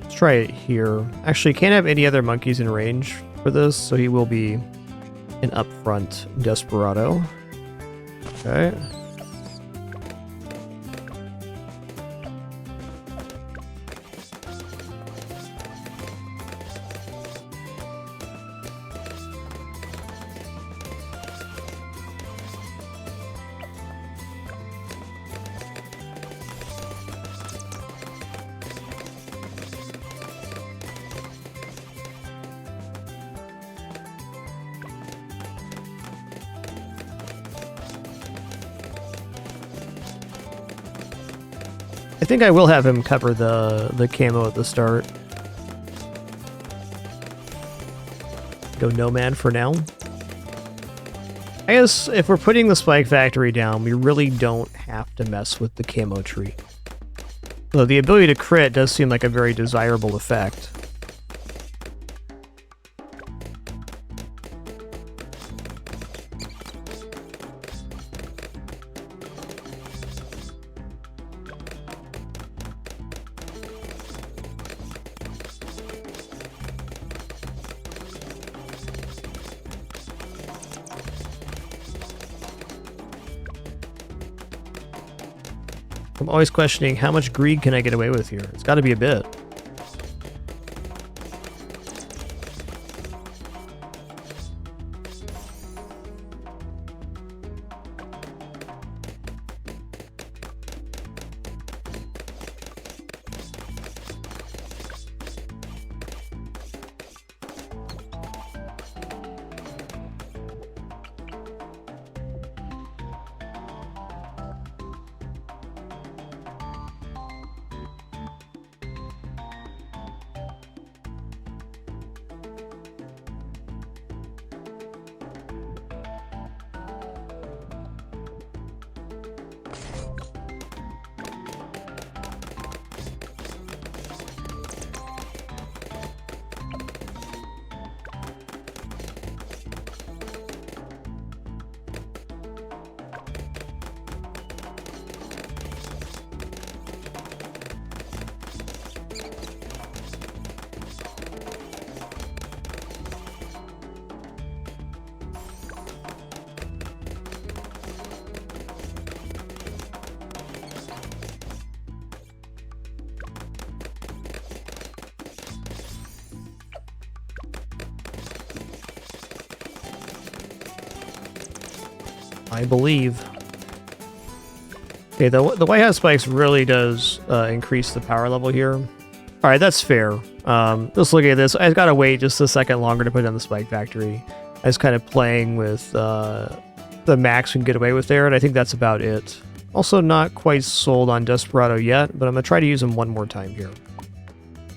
Let's try it here. Actually, can't have any other monkeys in range for this, so he will be an upfront Desperado. Okay. I think I will have him cover the camo at the start. Go Nomad for now. I guess if we're putting the Spike Factory down, we really don't have to mess with the camo tree. Though the ability to crit does seem like a very desirable effect. I'm always questioning how much greed can I get away with here. It's got to be a bit. I believe. Okay, the White House Spikes really does increase the power level here. Alright, that's fair. Just looking at this, I've got to wait just a second longer to put down the Spike Factory. I was kind of playing with the max we can get away with there, and I think that's about it. Also not quite sold on Desperado yet, but I'm going to try to use him one more time here.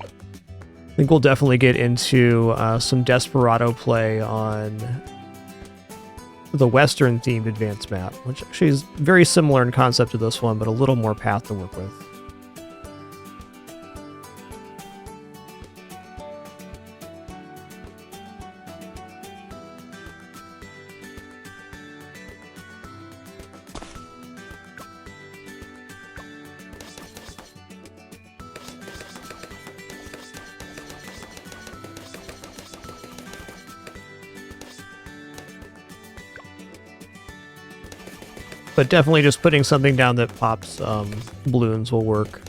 I think we'll definitely get into some Desperado play on the Western-themed advanced map, which actually is very similar in concept to this one, but a little more path to work with. But definitely just putting something down that pops balloons will work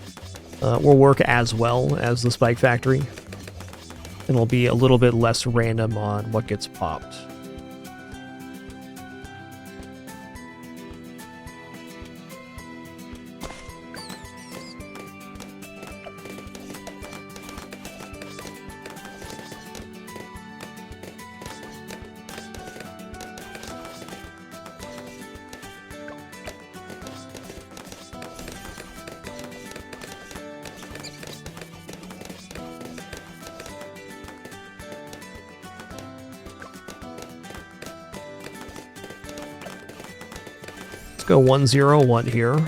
as well as the Spike Factory. And it'll be a little bit less random on what gets popped. Let's go 101 here.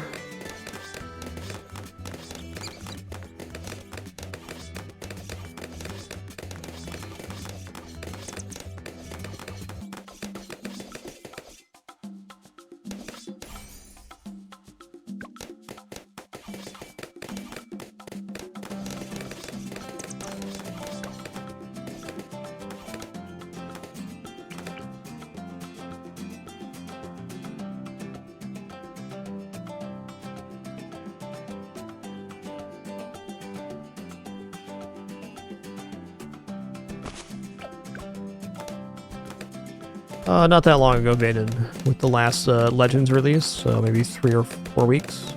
Not that long ago, Vaden, with the last Legends release, so maybe 3 or 4 weeks.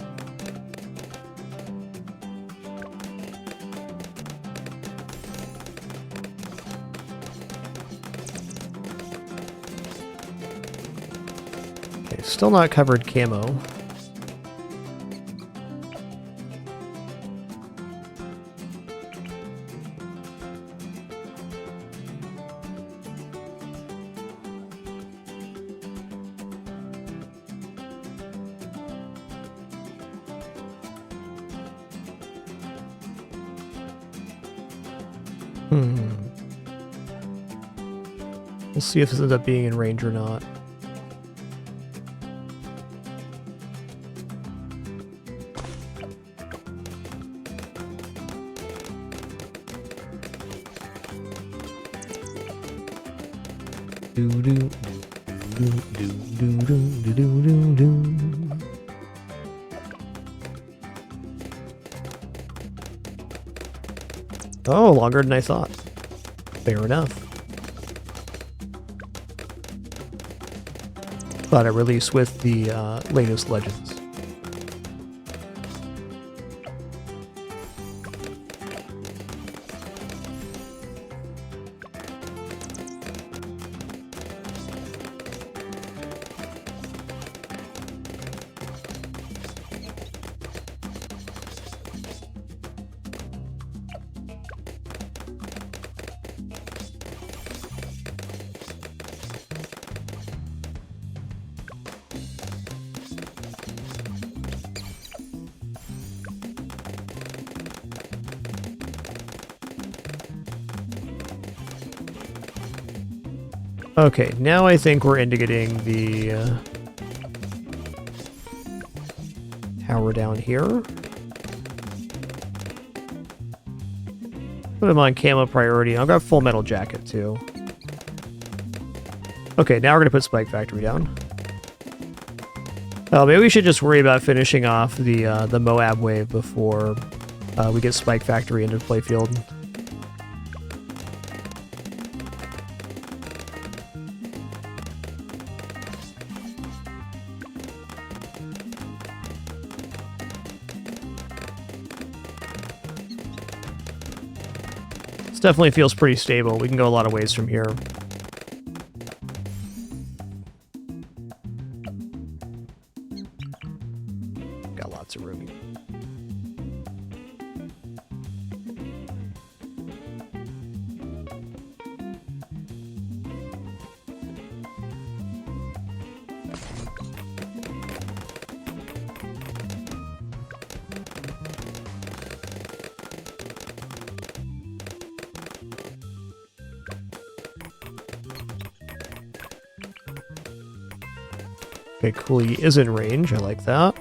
Okay, still not covered camo. We'll see if this ends up being in range or not. Oh, longer than I thought. Fair enough. Thought it released with the latest Legends. Okay, now I think we're into getting the tower down here. Put him on camo priority. I've got full metal jacket too. Okay, now we're gonna put Spike Factory down. Oh, maybe we should just worry about finishing off the Moab wave before we get Spike Factory into the playfield. This definitely feels pretty stable. We can go a lot of ways from here. Got lots of room here. Okay, cool. He is in range. I like that.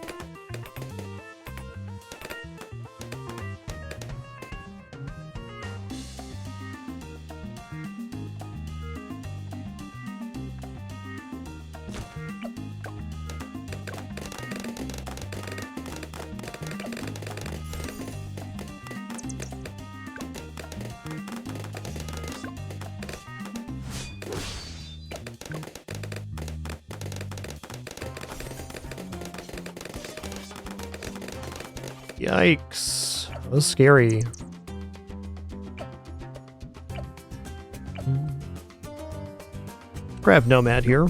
Yikes. That was scary. Grab Nomad here.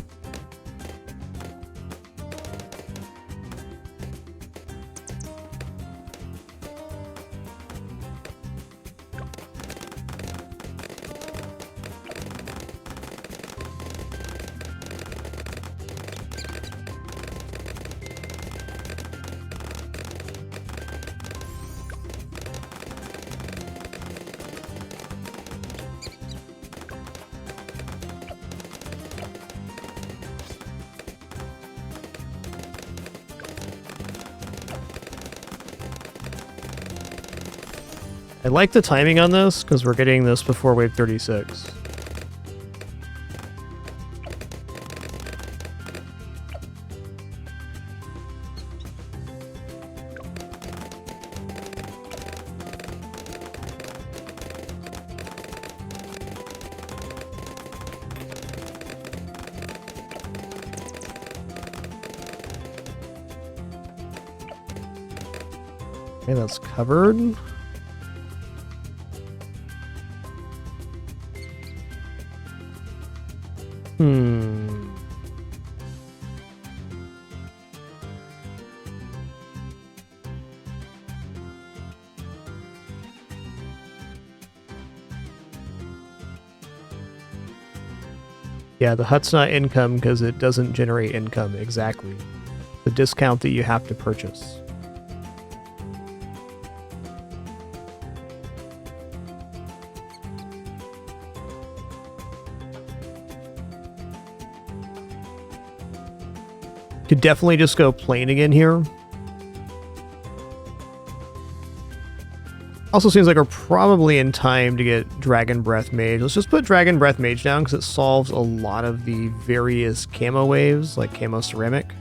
I like the timing on this, because we're getting this before wave 36. Okay, that's covered. Yeah, the hut's not income because it doesn't generate income, exactly. The discount that you have to purchase. Could definitely just go plain again here. Also seems like we're probably in time to get Dragon Breath Mage. Let's just put Dragon Breath Mage down because it solves a lot of the various camo waves, like camo ceramic.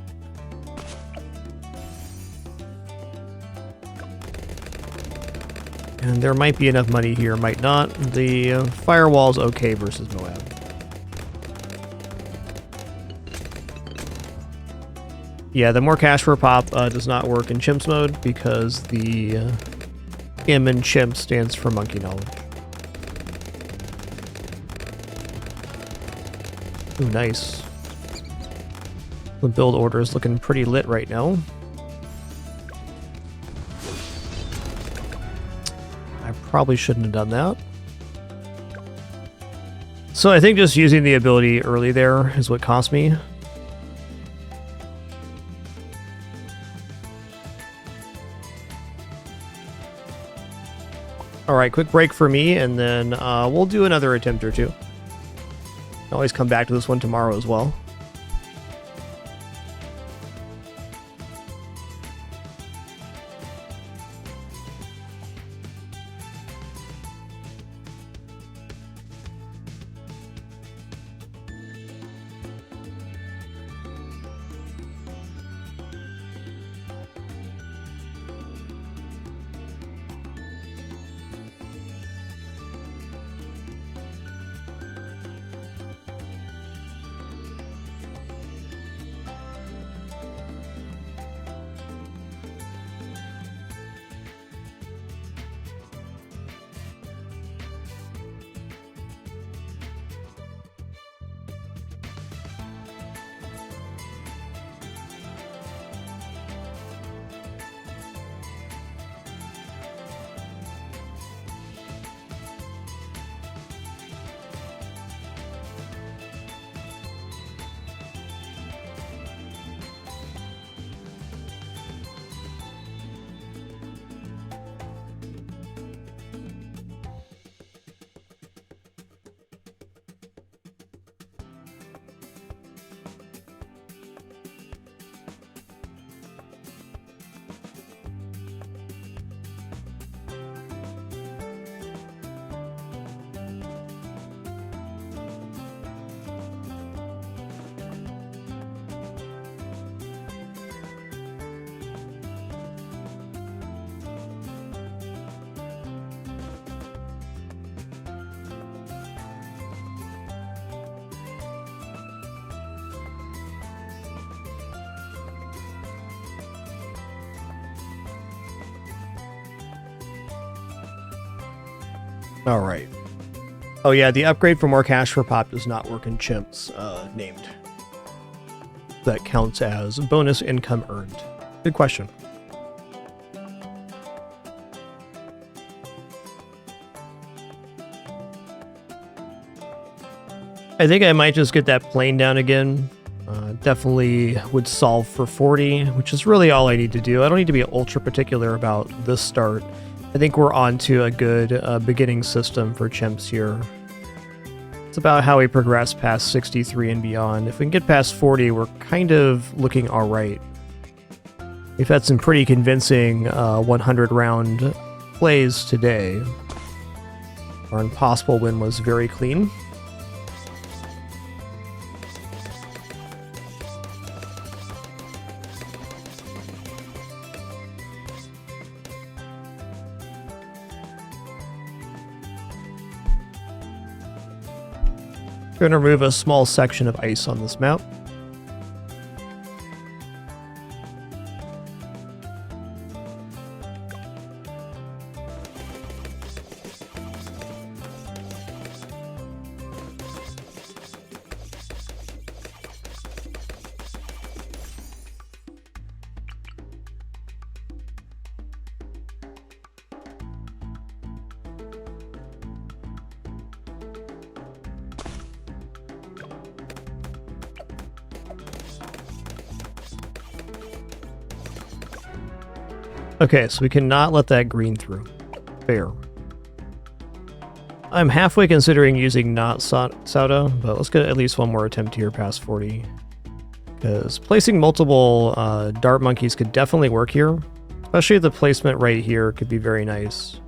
And there might be enough money here, might not. The firewall's okay versus Moab. Yeah, the more cash for pop does not work in Chimps mode because the M in Chimp stands for monkey knowledge. Ooh, nice. The build order is looking pretty lit right now. I probably shouldn't have done that. So I think just using the ability early there is what cost me. Alright, quick break for me, and then we'll do another attempt or two. Always come back to this one tomorrow as well. All right. Oh yeah, the upgrade for more cash for pop does not work in chimps named. That counts as bonus income earned. Good question. I think I might just get that plane down again. Definitely would solve for 40, which is really all I need to do. I don't need to be ultra particular about this start. I think we're on to a good beginning system for chimps here. It's about how we progress past 63 and beyond. If we can get past 40, we're kind of looking all right. We've had some pretty convincing 100-round plays today. Our impossible win was very clean. We're going to remove a small section of ice on this map. Okay, so we cannot let that green through. Fair. I'm halfway considering using not Sauda, but let's get at least one more attempt here past 40. Because placing multiple dart monkeys could definitely work here. Especially the placement right here could be very nice.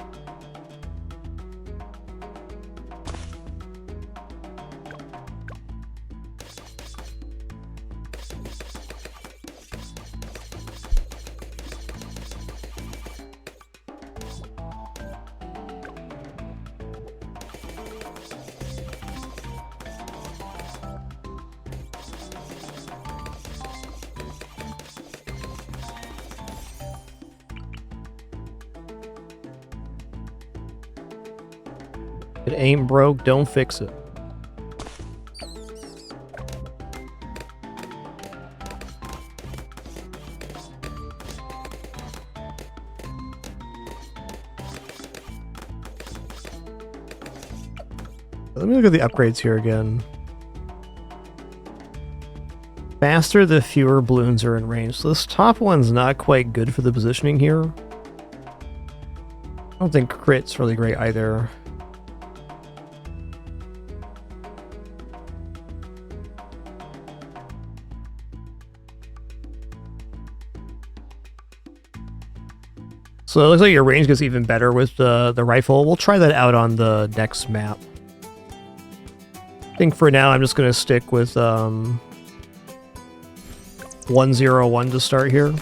It ain't broke, don't fix it. Let me look at the upgrades here again. Faster the fewer balloons are in range. So this top one's not quite good for the positioning here. I don't think crit's really great either. So it looks like your range gets even better with the rifle. We'll try that out on the next map. I think for now I'm just going to stick with 101 to start here.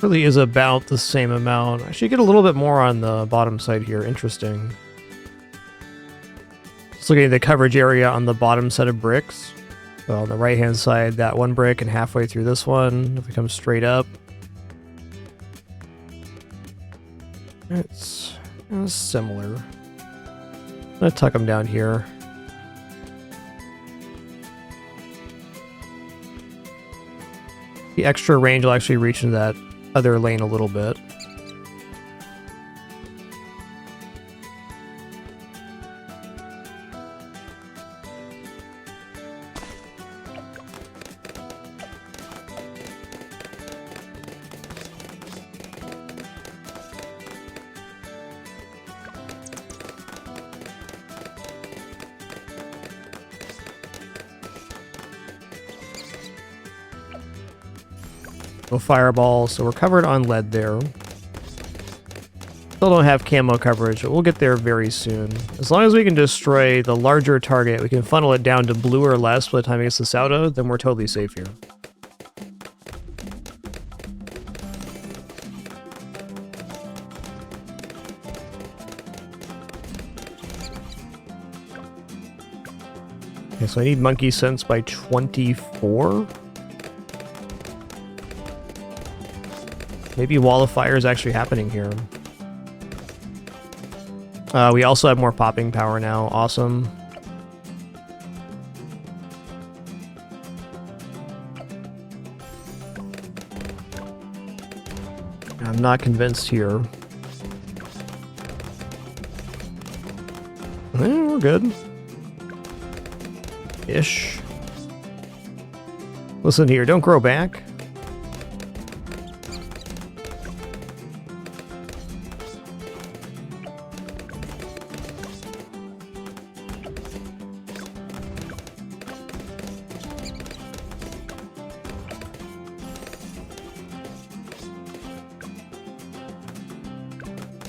Really is about the same amount. I should get a little bit more on the bottom side here. Interesting. Just looking at the coverage area on the bottom set of bricks. So on the right hand side, that one brick, and halfway through this one, if we come straight up, it's similar. I'm gonna tuck them down here. The extra range will actually reach into that other lane a little bit. No fireball, so we're covered on lead there. Still don't have camo coverage, but we'll get there very soon. As long as we can destroy the larger target, we can funnel it down to blue or less by the time it gets to Saudo, then we're totally safe here. Okay, so I need monkey sense by 24. Maybe wall of fire is actually happening here. We also have more popping power now. Awesome. I'm not convinced here. We're good. Ish. Listen here, don't grow back.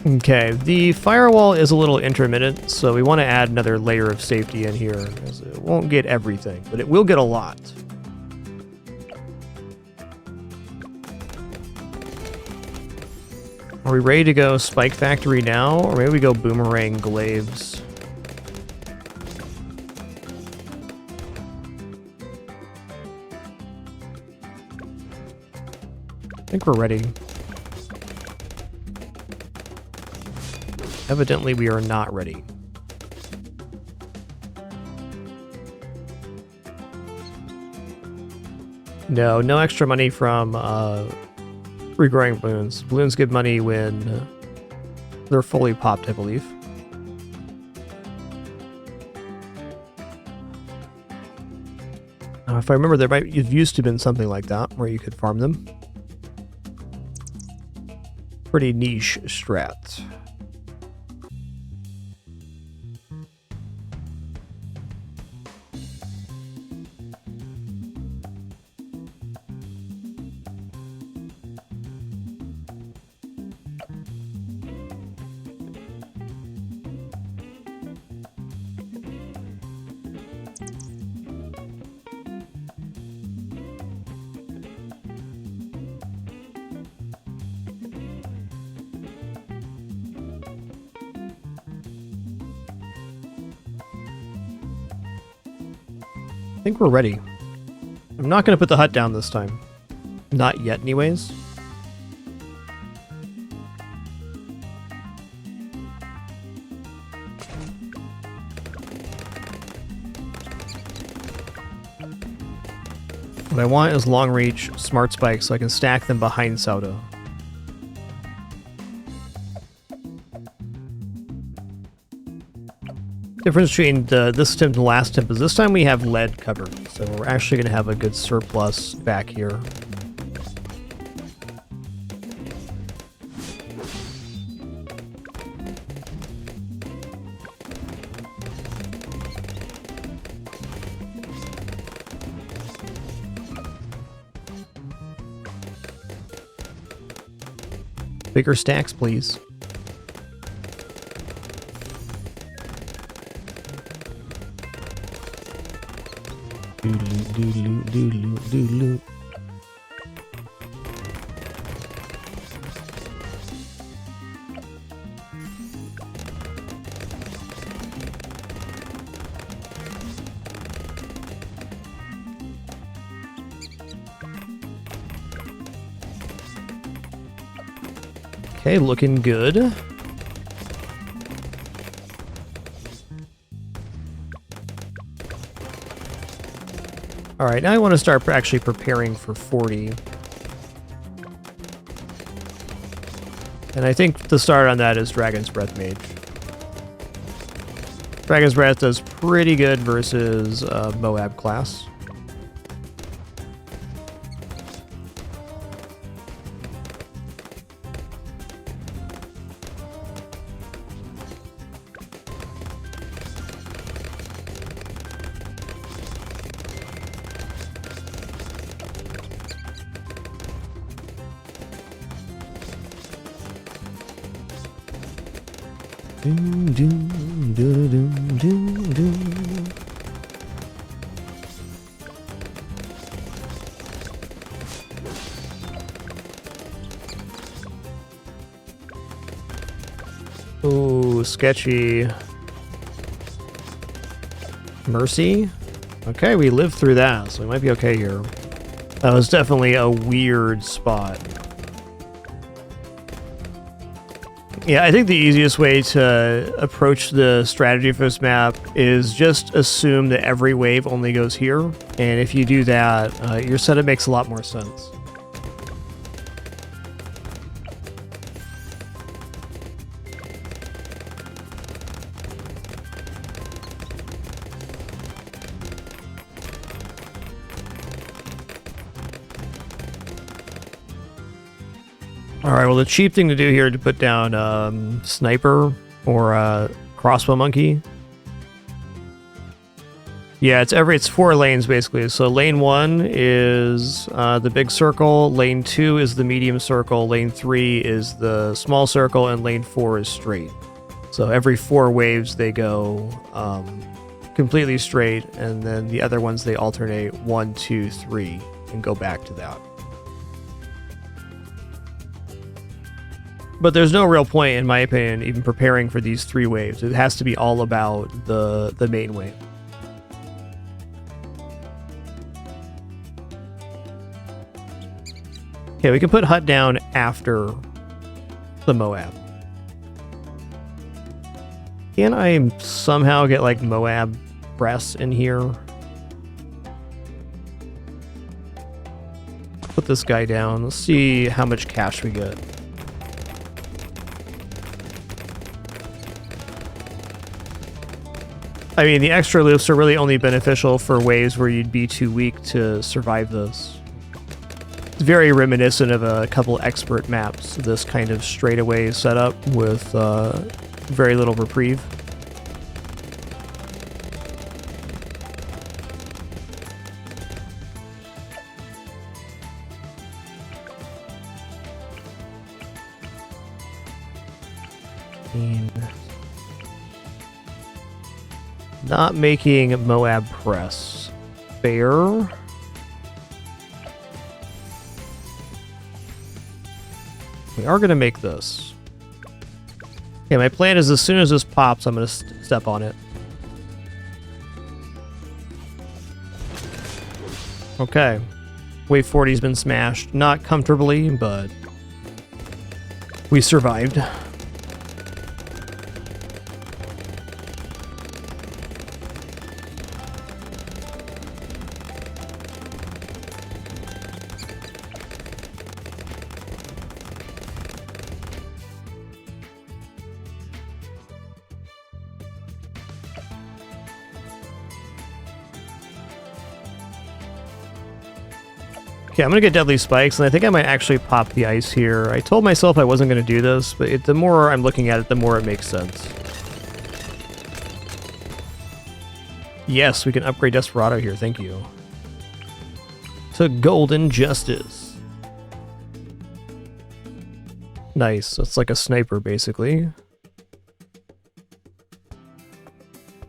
Okay, the firewall is a little intermittent, so we want to add another layer of safety in here. It won't get everything, but it will get a lot. Are we ready to go Spike Factory now, or maybe we go Boomerang Glaives? I think we're ready. Evidently, we are not ready. No extra money from regrowing balloons. Balloons give money when they're fully popped, I believe. If I remember, there used to have been something like that, where you could farm them. Pretty niche strat. I think we're ready. I'm not going to put the hut down this time. Not yet, anyways. What I want is long reach smart spikes so I can stack them behind Saudo. Difference between this temp and the last temp is this time we have lead covered, so we're actually going to have a good surplus back here. Bigger stacks, please. Doodaloo. Okay, looking good. Alright, now I want to start actually preparing for 40. And I think the start on that is Dragon's Breath Mage. Dragon's Breath does pretty good versus Moab class. Doom, doom, doom, doom, doom, doom. Ooh, sketchy. Mercy? Okay, we lived through that, so we might be okay here. That was definitely a weird spot. Yeah, I think the easiest way to approach the strategy for this map is just assume that every wave only goes here, and if you do that, your setup makes a lot more sense. Alright, well the cheap thing to do here is to put down sniper or crossbow monkey. Yeah, it's 4 lanes basically. So lane 1 is the big circle, lane 2 is the medium circle, lane 3 is the small circle, and lane 4 is straight. So every 4 waves they go completely straight, and then the other ones they alternate 1, 2, 3, and go back to that. But there's no real point, in my opinion, even preparing for these 3 waves. It has to be all about the main wave. Okay, we can put hut down after the Moab. Can I somehow get, like, Moab breasts in here? Put this guy down. Let's see how much cash we get. I mean, the extra loops are really only beneficial for waves where you'd be too weak to survive this. It's very reminiscent of a couple expert maps, this kind of straightaway setup with very little reprieve. Not making Moab press. Fair. We are going to make this. Okay, my plan is as soon as this pops, I'm going to step on it. Okay. Wave 40's been smashed. Not comfortably, but we survived. Okay, I'm gonna get Deadly Spikes, and I think I might actually pop the ice here. I told myself I wasn't gonna do this, but the more I'm looking at it, the more it makes sense. Yes, we can upgrade Desperado here, thank you. To Golden Justice. Nice, it's like a sniper, basically.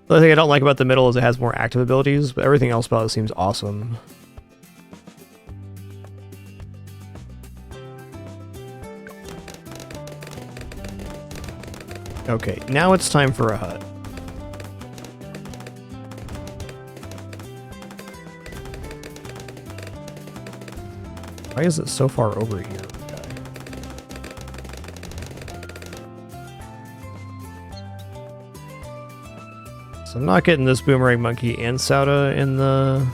The only thing I don't like about the middle is it has more active abilities, but everything else about it seems awesome. Okay, now it's time for a hut. Why is it so far over here? Okay. So I'm not getting this Boomerang Monkey and Sauda in the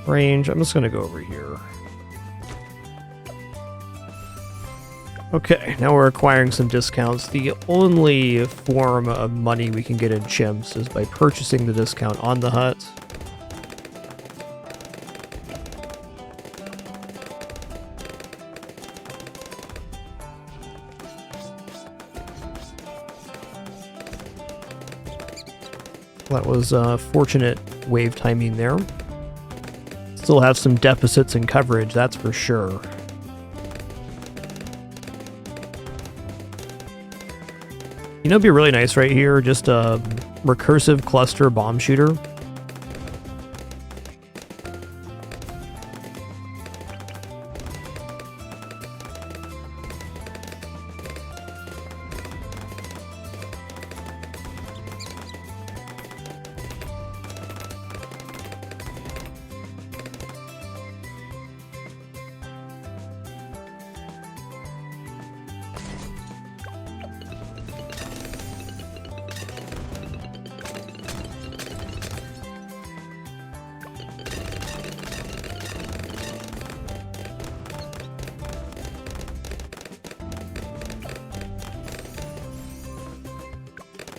range. I'm just going to go over here. Okay, now we're acquiring some discounts. The only form of money we can get in chimps is by purchasing the discount on the hut. That was fortunate wave timing there. Still have some deficits in coverage, that's for sure. You know, it'd be really nice right here, just a recursive cluster bomb shooter.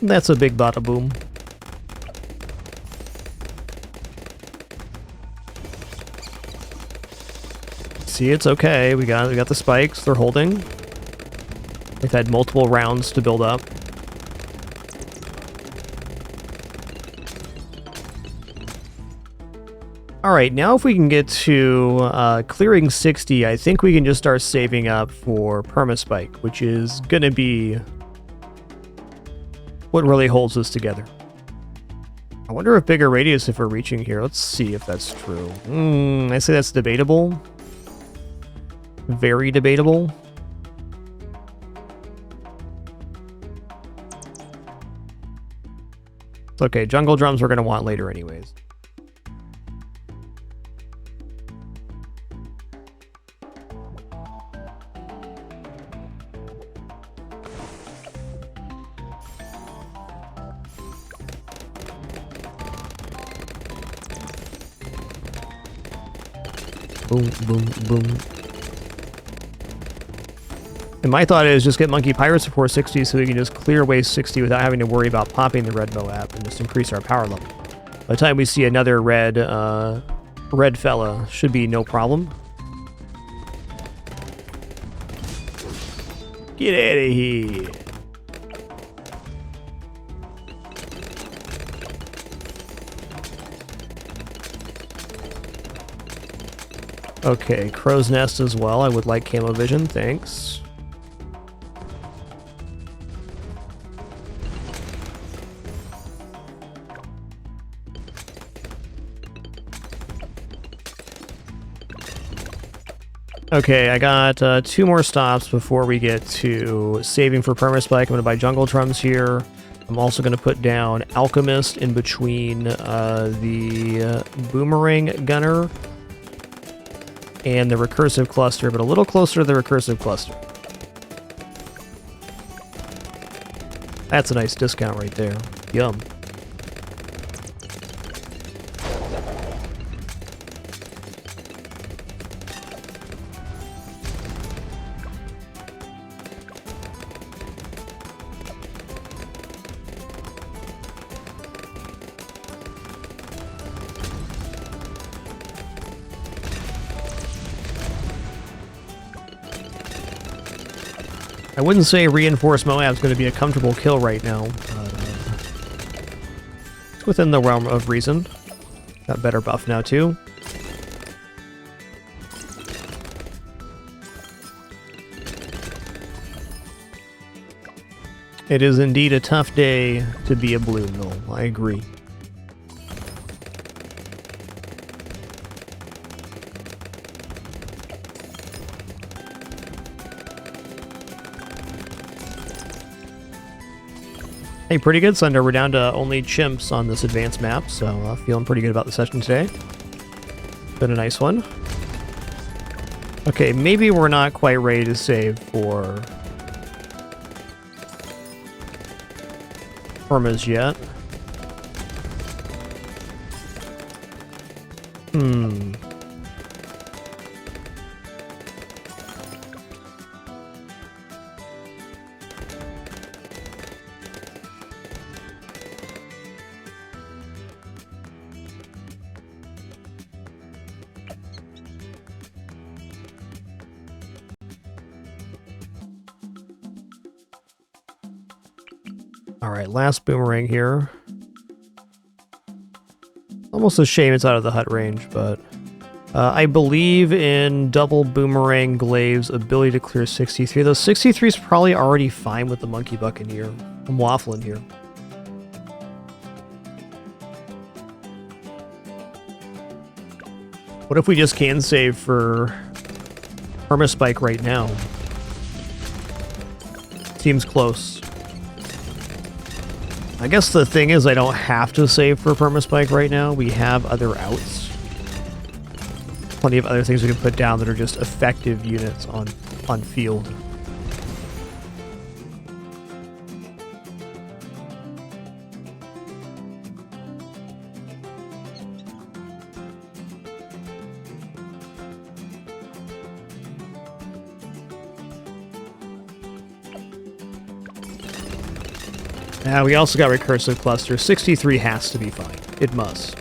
That's a big bada boom. See, it's okay. We got the spikes. They're holding. They've had multiple rounds to build up. All right, now if we can get to clearing 60, I think we can just start saving up for permaspike, which is gonna be what really holds us together. I wonder if bigger radius if we're reaching here. Let's see if that's true. I say that's debatable. Very debatable. It's okay, jungle drums we're going to want later anyways. Boom, boom, boom. And my thought is just get Monkey Pirates before 60 so we can just clear waste 60 without having to worry about popping the red bow app and just increase our power level. By the time we see another red fella, should be no problem. Get out of here. Okay, Crow's Nest as well. I would like Camo Vision, thanks. Okay, I got 2 more stops before we get to saving for permaspike. I'm going to buy Jungle Drums here. I'm also going to put down Alchemist in between the Boomerang Gunner and the recursive cluster, but a little closer to the recursive cluster. That's a nice discount right there. Yum. I wouldn't say Reinforced Moab's going to be a comfortable kill right now. It's within the realm of reason. Got better buff now, too. It is indeed a tough day to be a Bloon, though. I agree. Hey, pretty good, Sunder. We're down to only chimps on this advanced map, so feeling pretty good about the session today. Been a nice one. Okay, maybe we're not quite ready to save for Fragmas yet. Alright, last boomerang here. Almost a shame it's out of the hut range, but I believe in double boomerang glaive's ability to clear 63. Those 63 is probably already fine with the Monkey Buccaneer. I'm waffling here. What if we just can save for Permaspike right now? Seems close. I guess the thing is I don't have to save for Permaspike right now. We have other outs. Plenty of other things we can put down that are just effective units on field. We also got recursive cluster. 63 has to be fine. It must.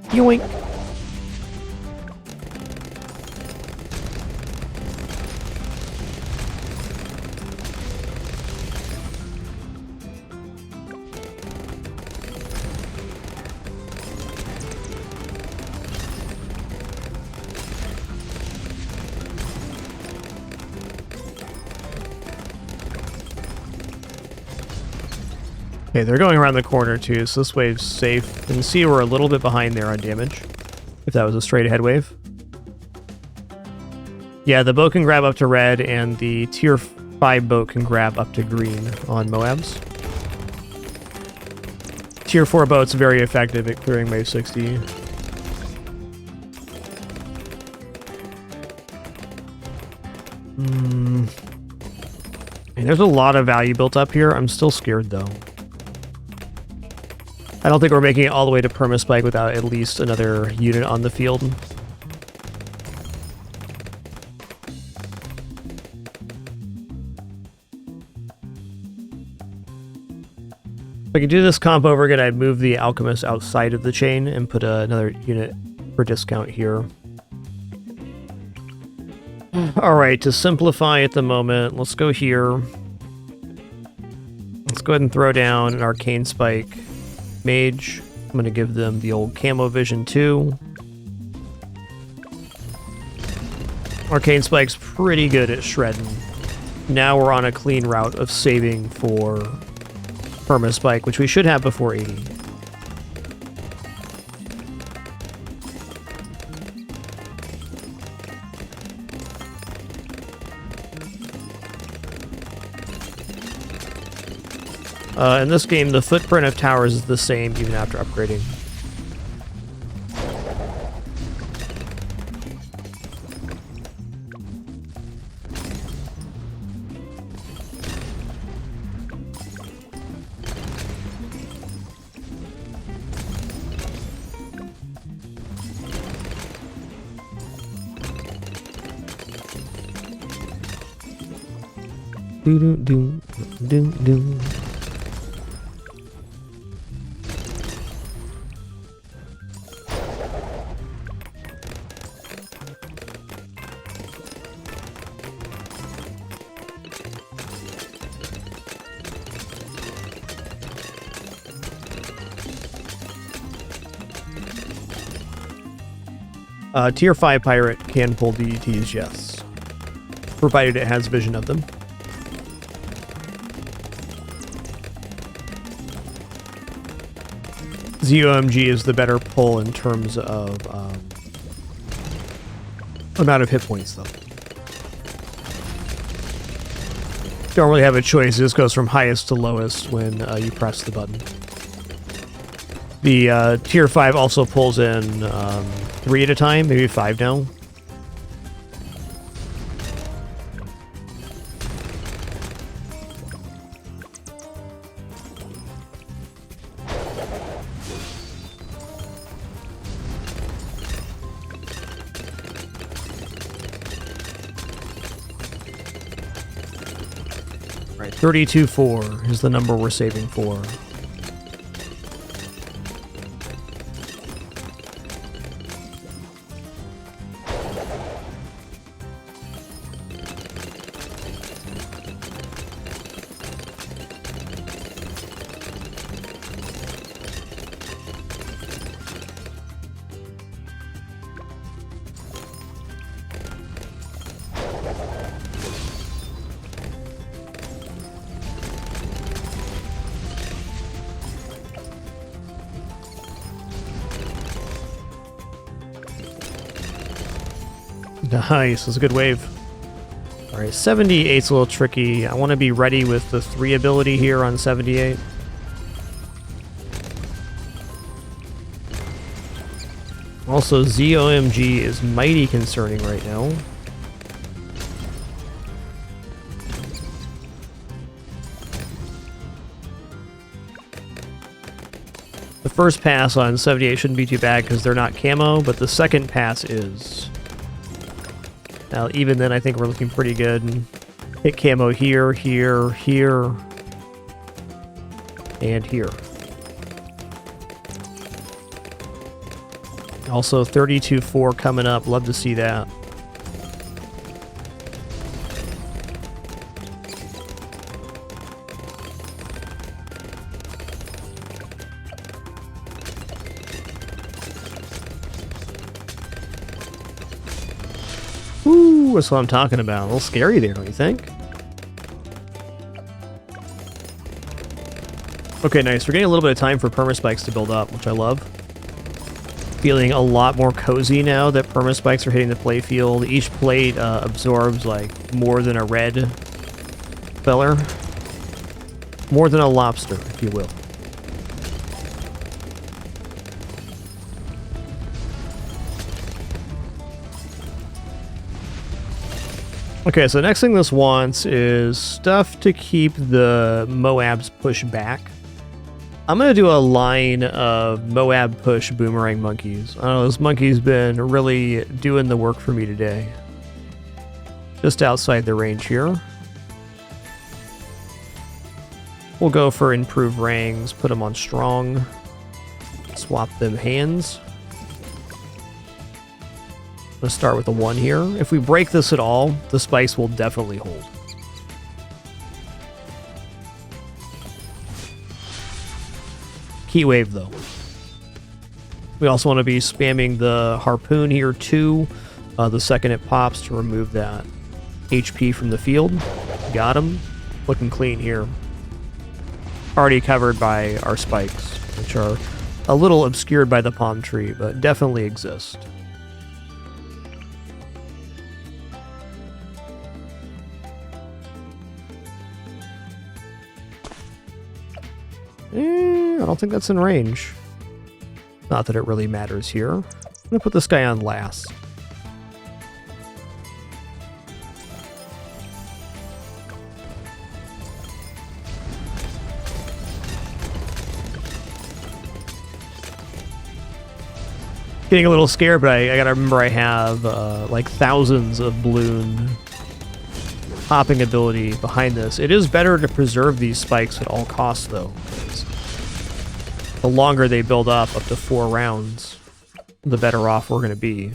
Yoink. Okay, they're going around the corner too, so this wave's safe. You can see we're a little bit behind there on damage, if that was a straight ahead wave. Yeah, the boat can grab up to red, and the tier 5 boat can grab up to green on Moabs. Tier 4 boat's very effective at clearing wave 60. And there's a lot of value built up here. I'm still scared though. I don't think we're making it all the way to Permaspike without at least another unit on the field. If I can do this comp over again, I'd move the Alchemist outside of the chain and put another unit for discount here. Alright, to simplify at the moment, let's go here. Let's go ahead and throw down an Arcane Spike Mage. I'm going to give them the old Camo Vision too. Arcane Spike's pretty good at shredding. Now we're on a clean route of saving for Permaspike, which we should have before 80. In this game, the footprint of towers is the same even after upgrading. Do-do-do-do-do. Tier 5 pirate can pull DDTs, yes. Provided it has vision of them. ZOMG is the better pull in terms of amount of hit points, though. Don't really have a choice. This goes from highest to lowest when you press the button. The tier 5 also pulls in 3 at a time, maybe 5 now. Right, 32.4 is the number we're saving for. Nice, that's a good wave. Alright, 78's a little tricky. I want to be ready with the 3 ability here on 78. Also, ZOMG is mighty concerning right now. The first pass on 78 shouldn't be too bad because they're not camo, but the second pass is. Now, even then, I think we're looking pretty good. Hit camo here, here, here, and here. Also, 32-4 coming up. Love to see that. Ooh, that's what I'm talking about. A little scary there, don't you think? Okay, nice. We're getting a little bit of time for permaspikes to build up, which I love. Feeling a lot more cozy now that permaspikes are hitting the playfield. Each plate absorbs like more than a red feller. More than a lobster, if you will. Okay, so the next thing this wants is stuff to keep the Moabs pushed back. I'm going to do a line of Moab push boomerang monkeys. I don't know, this monkey's been really doing the work for me today. Just outside the range here. We'll go for improved rangs, put them on strong. Swap them hands. Let's start with a 1 here. If we break this at all, the spice will definitely hold. Heat wave, though. We also want to be spamming the harpoon here, too, the second it pops to remove that HP from the field. Got him. Looking clean here. Already covered by our spikes, which are a little obscured by the palm tree, but definitely exist. I don't think that's in range. Not that it really matters here. I'm gonna put this guy on last. Getting a little scared, but I gotta remember I have like thousands of balloon popping ability behind this. It is better to preserve these spikes at all costs, though. The longer they build up to 4 rounds, the better off we're going to be.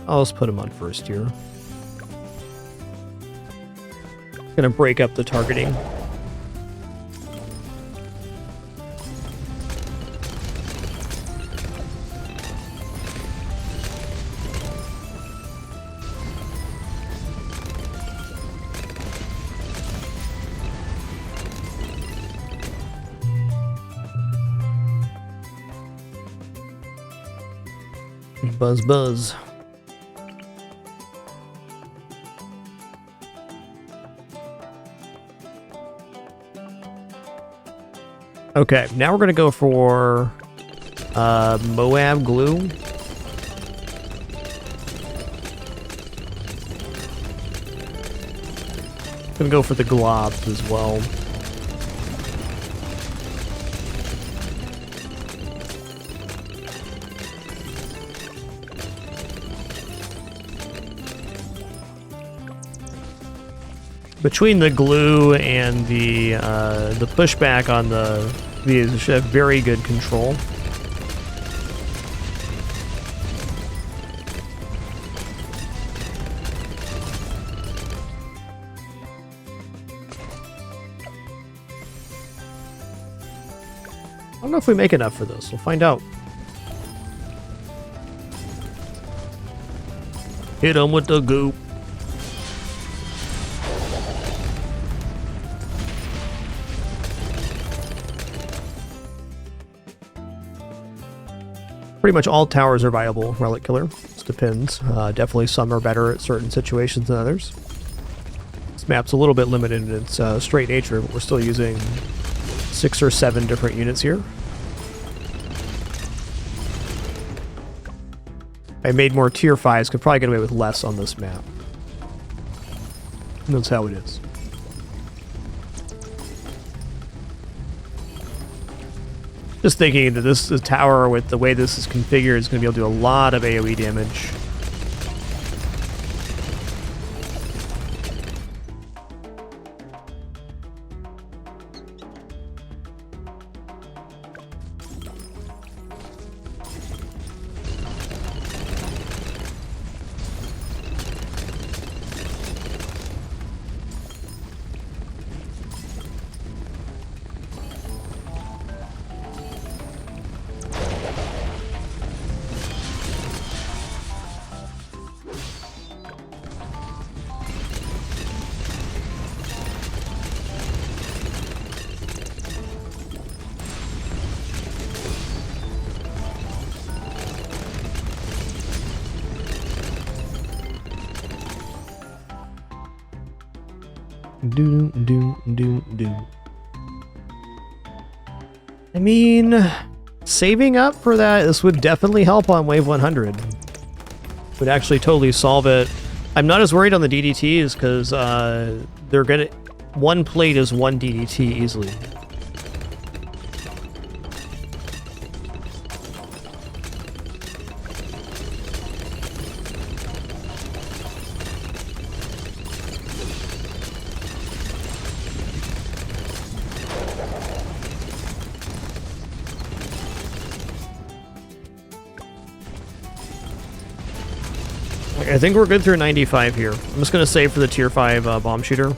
I'll just put him on first here. Gonna break up the targeting. Buzz, buzz. Okay, now we're going to go for Moab glue. Gonna go for the globs as well. Between the glue and the pushback on these, we should have very good control. I don't know if we make enough for this. We'll find out. Hit him with the goop. Pretty much all towers are viable Relic Killer. Just depends. Definitely some are better at certain situations than others. This map's a little bit limited in its straight nature, but we're still using 6 or 7 different units here. I made more tier 5s, could probably get away with less on this map. And that's how it is. Just thinking that this tower, with the way this is configured, is going to be able to do a lot of AoE damage. I mean, saving up for that, this would definitely help on wave 100. Would actually totally solve it. I'm not as worried on the DDTs because they're gonna... One plate is 1 DDT easily. I think we're good through 95 here. I'm just going to save for the tier 5 bomb shooter.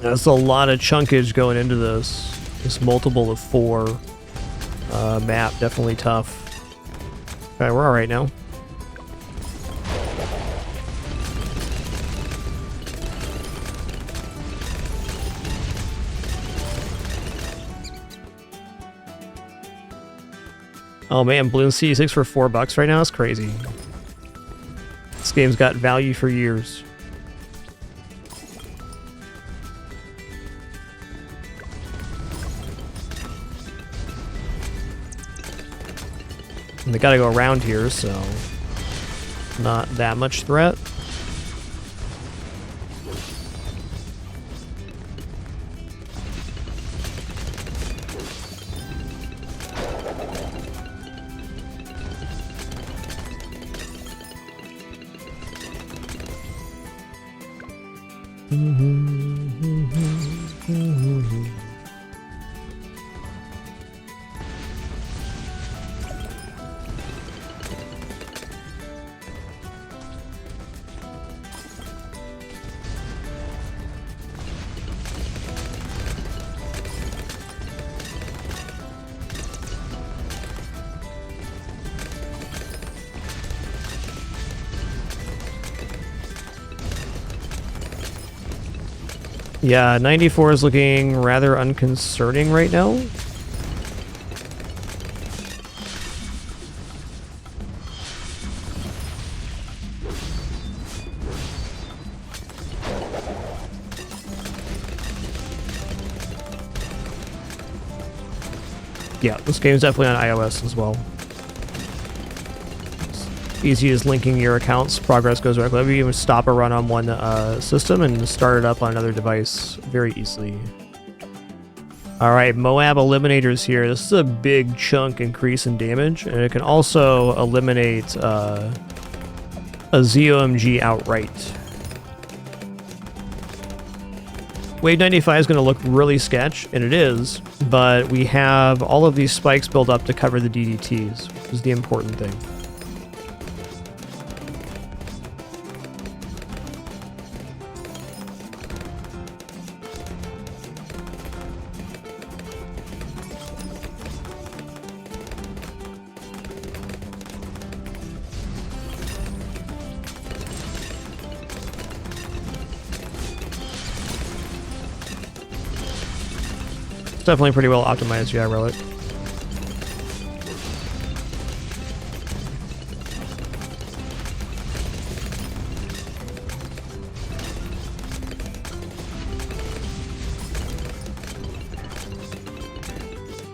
That's a lot of chunkage going into this. This multiple of 4 map, definitely tough. Alright, we're alright now. Oh man, Bloonsin 6 for $4 right now? That's crazy. This game's got value for years. And they gotta go around here, so not that much threat. Yeah, 94 is looking rather unconcerning right now. Yeah, this game's definitely on iOS as well. Easy as linking your accounts. Progress goes directly. You can stop a run on one system and start it up on another device very easily. Alright, Moab Eliminators here. This is a big chunk increase in damage, and it can also eliminate a ZOMG outright. Wave 95 is going to look really sketch, and it is, but we have all of these spikes built up to cover the DDTs, which is the important thing. Definitely pretty well optimized, yeah, Relic.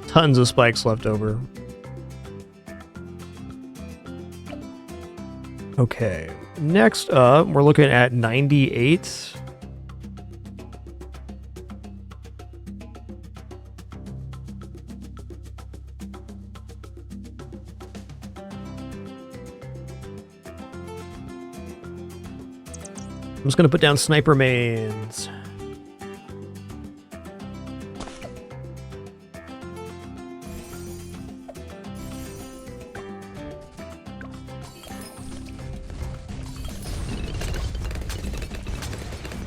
Tons of spikes left over. Okay, next up, we're looking at 98. I'm just gonna put down sniper mains.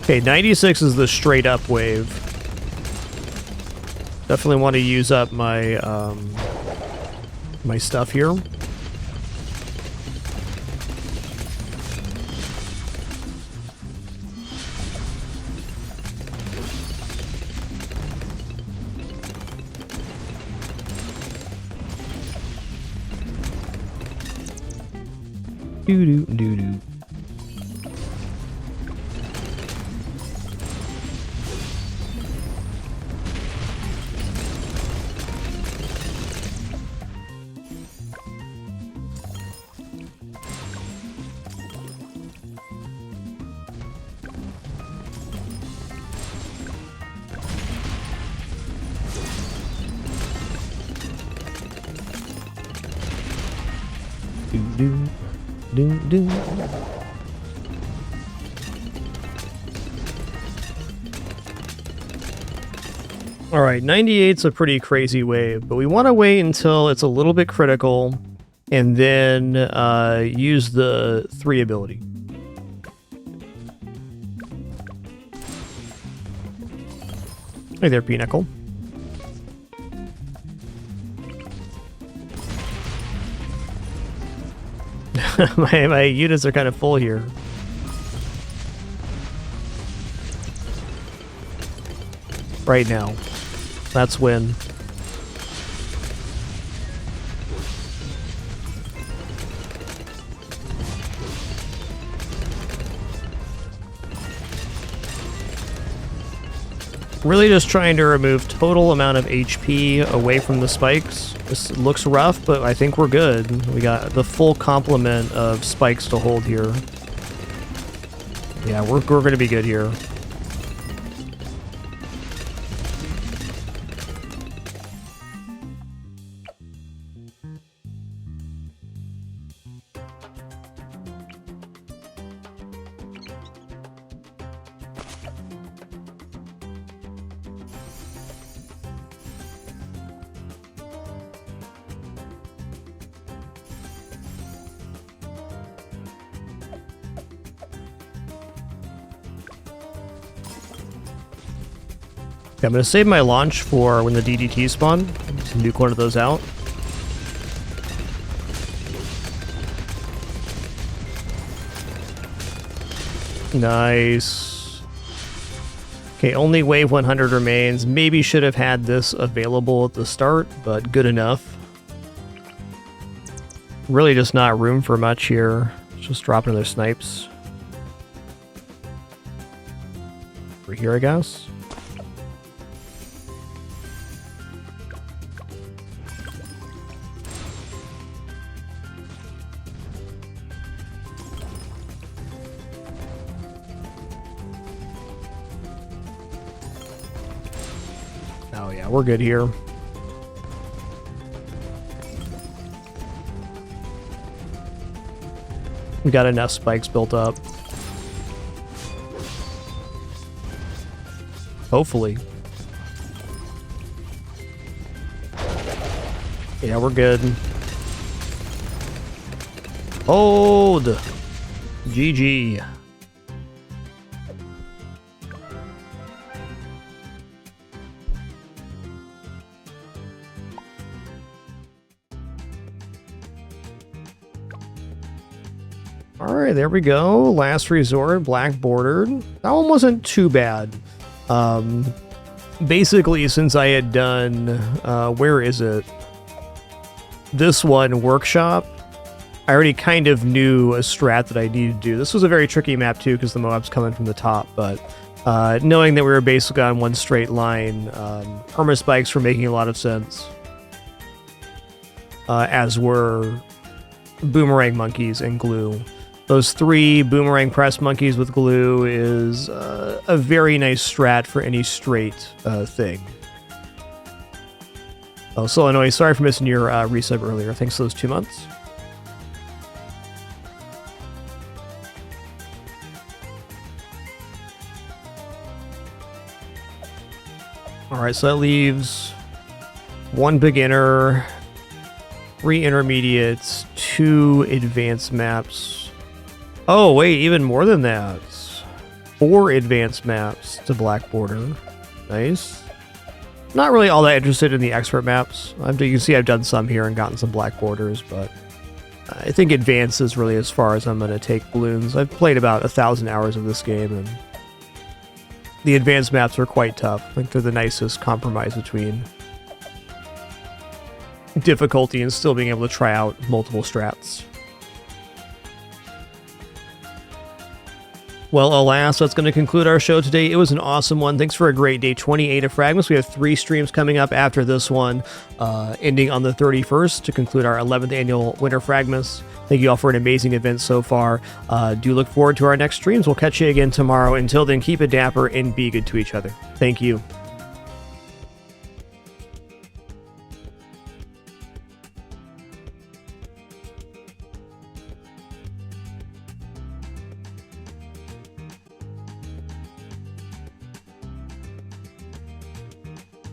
Okay, 96 is the straight up wave. Definitely want to use up my my stuff here. Doo doo doo doo. Do do do. All right, 98's a pretty crazy wave, but we want to wait until it's a little bit critical and then use the 3 ability. Hey there, Pinnacle. my units are kind of full here. Right now. That's when. Really just trying to remove total amount of HP away from the spikes. This looks rough, but I think we're good. We got the full complement of spikes to hold here. Yeah, we're going to be good here. Okay, I'm going to save my launch for when the DDT spawn. Just nuke one of those out. Nice. Okay, only wave 100 remains. Maybe should have had this available at the start, but good enough. Really just not room for much here. Let's just drop another snipes. Over here, I guess. Oh yeah, we're good here. We got enough spikes built up. Hopefully. Yeah, we're good. Hold! GG. Alright, there we go. Last resort, black bordered. That one wasn't too bad. basically, since I had done, where is it? This one, Workshop, I already kind of knew a strat that I needed to do. This was a very tricky map too, because the Moab's coming from the top, but knowing that we were basically on one straight line, perma spikes were making a lot of sense, as were boomerang monkeys and glue. Those 3 boomerang press monkeys with glue is a very nice strat for any straight thing. Oh, so Illinois, sorry for missing your resub earlier. Thanks for those 2 months. Alright, so that leaves 1 beginner, 3 intermediates, 2 advanced maps. Oh, wait, even more than that. 4 advanced maps to black border. Nice. Not really all that interested in the expert maps. You can see I've done some here and gotten some black borders, but I think advanced is really as far as I'm going to take balloons. I've played about 1,000 hours of this game, and the advanced maps are quite tough. I think they're the nicest compromise between difficulty and still being able to try out multiple strats. Well, alas, that's going to conclude our show today. It was an awesome one. Thanks for a great day 28 of fragMas. We have 3 streams coming up after this one, ending on the 31st to conclude our 11th annual Winter fragMas. Thank you all for an amazing event so far. Do look forward to our next streams. We'll catch you again tomorrow. Until then, keep it dapper and be good to each other. Thank you.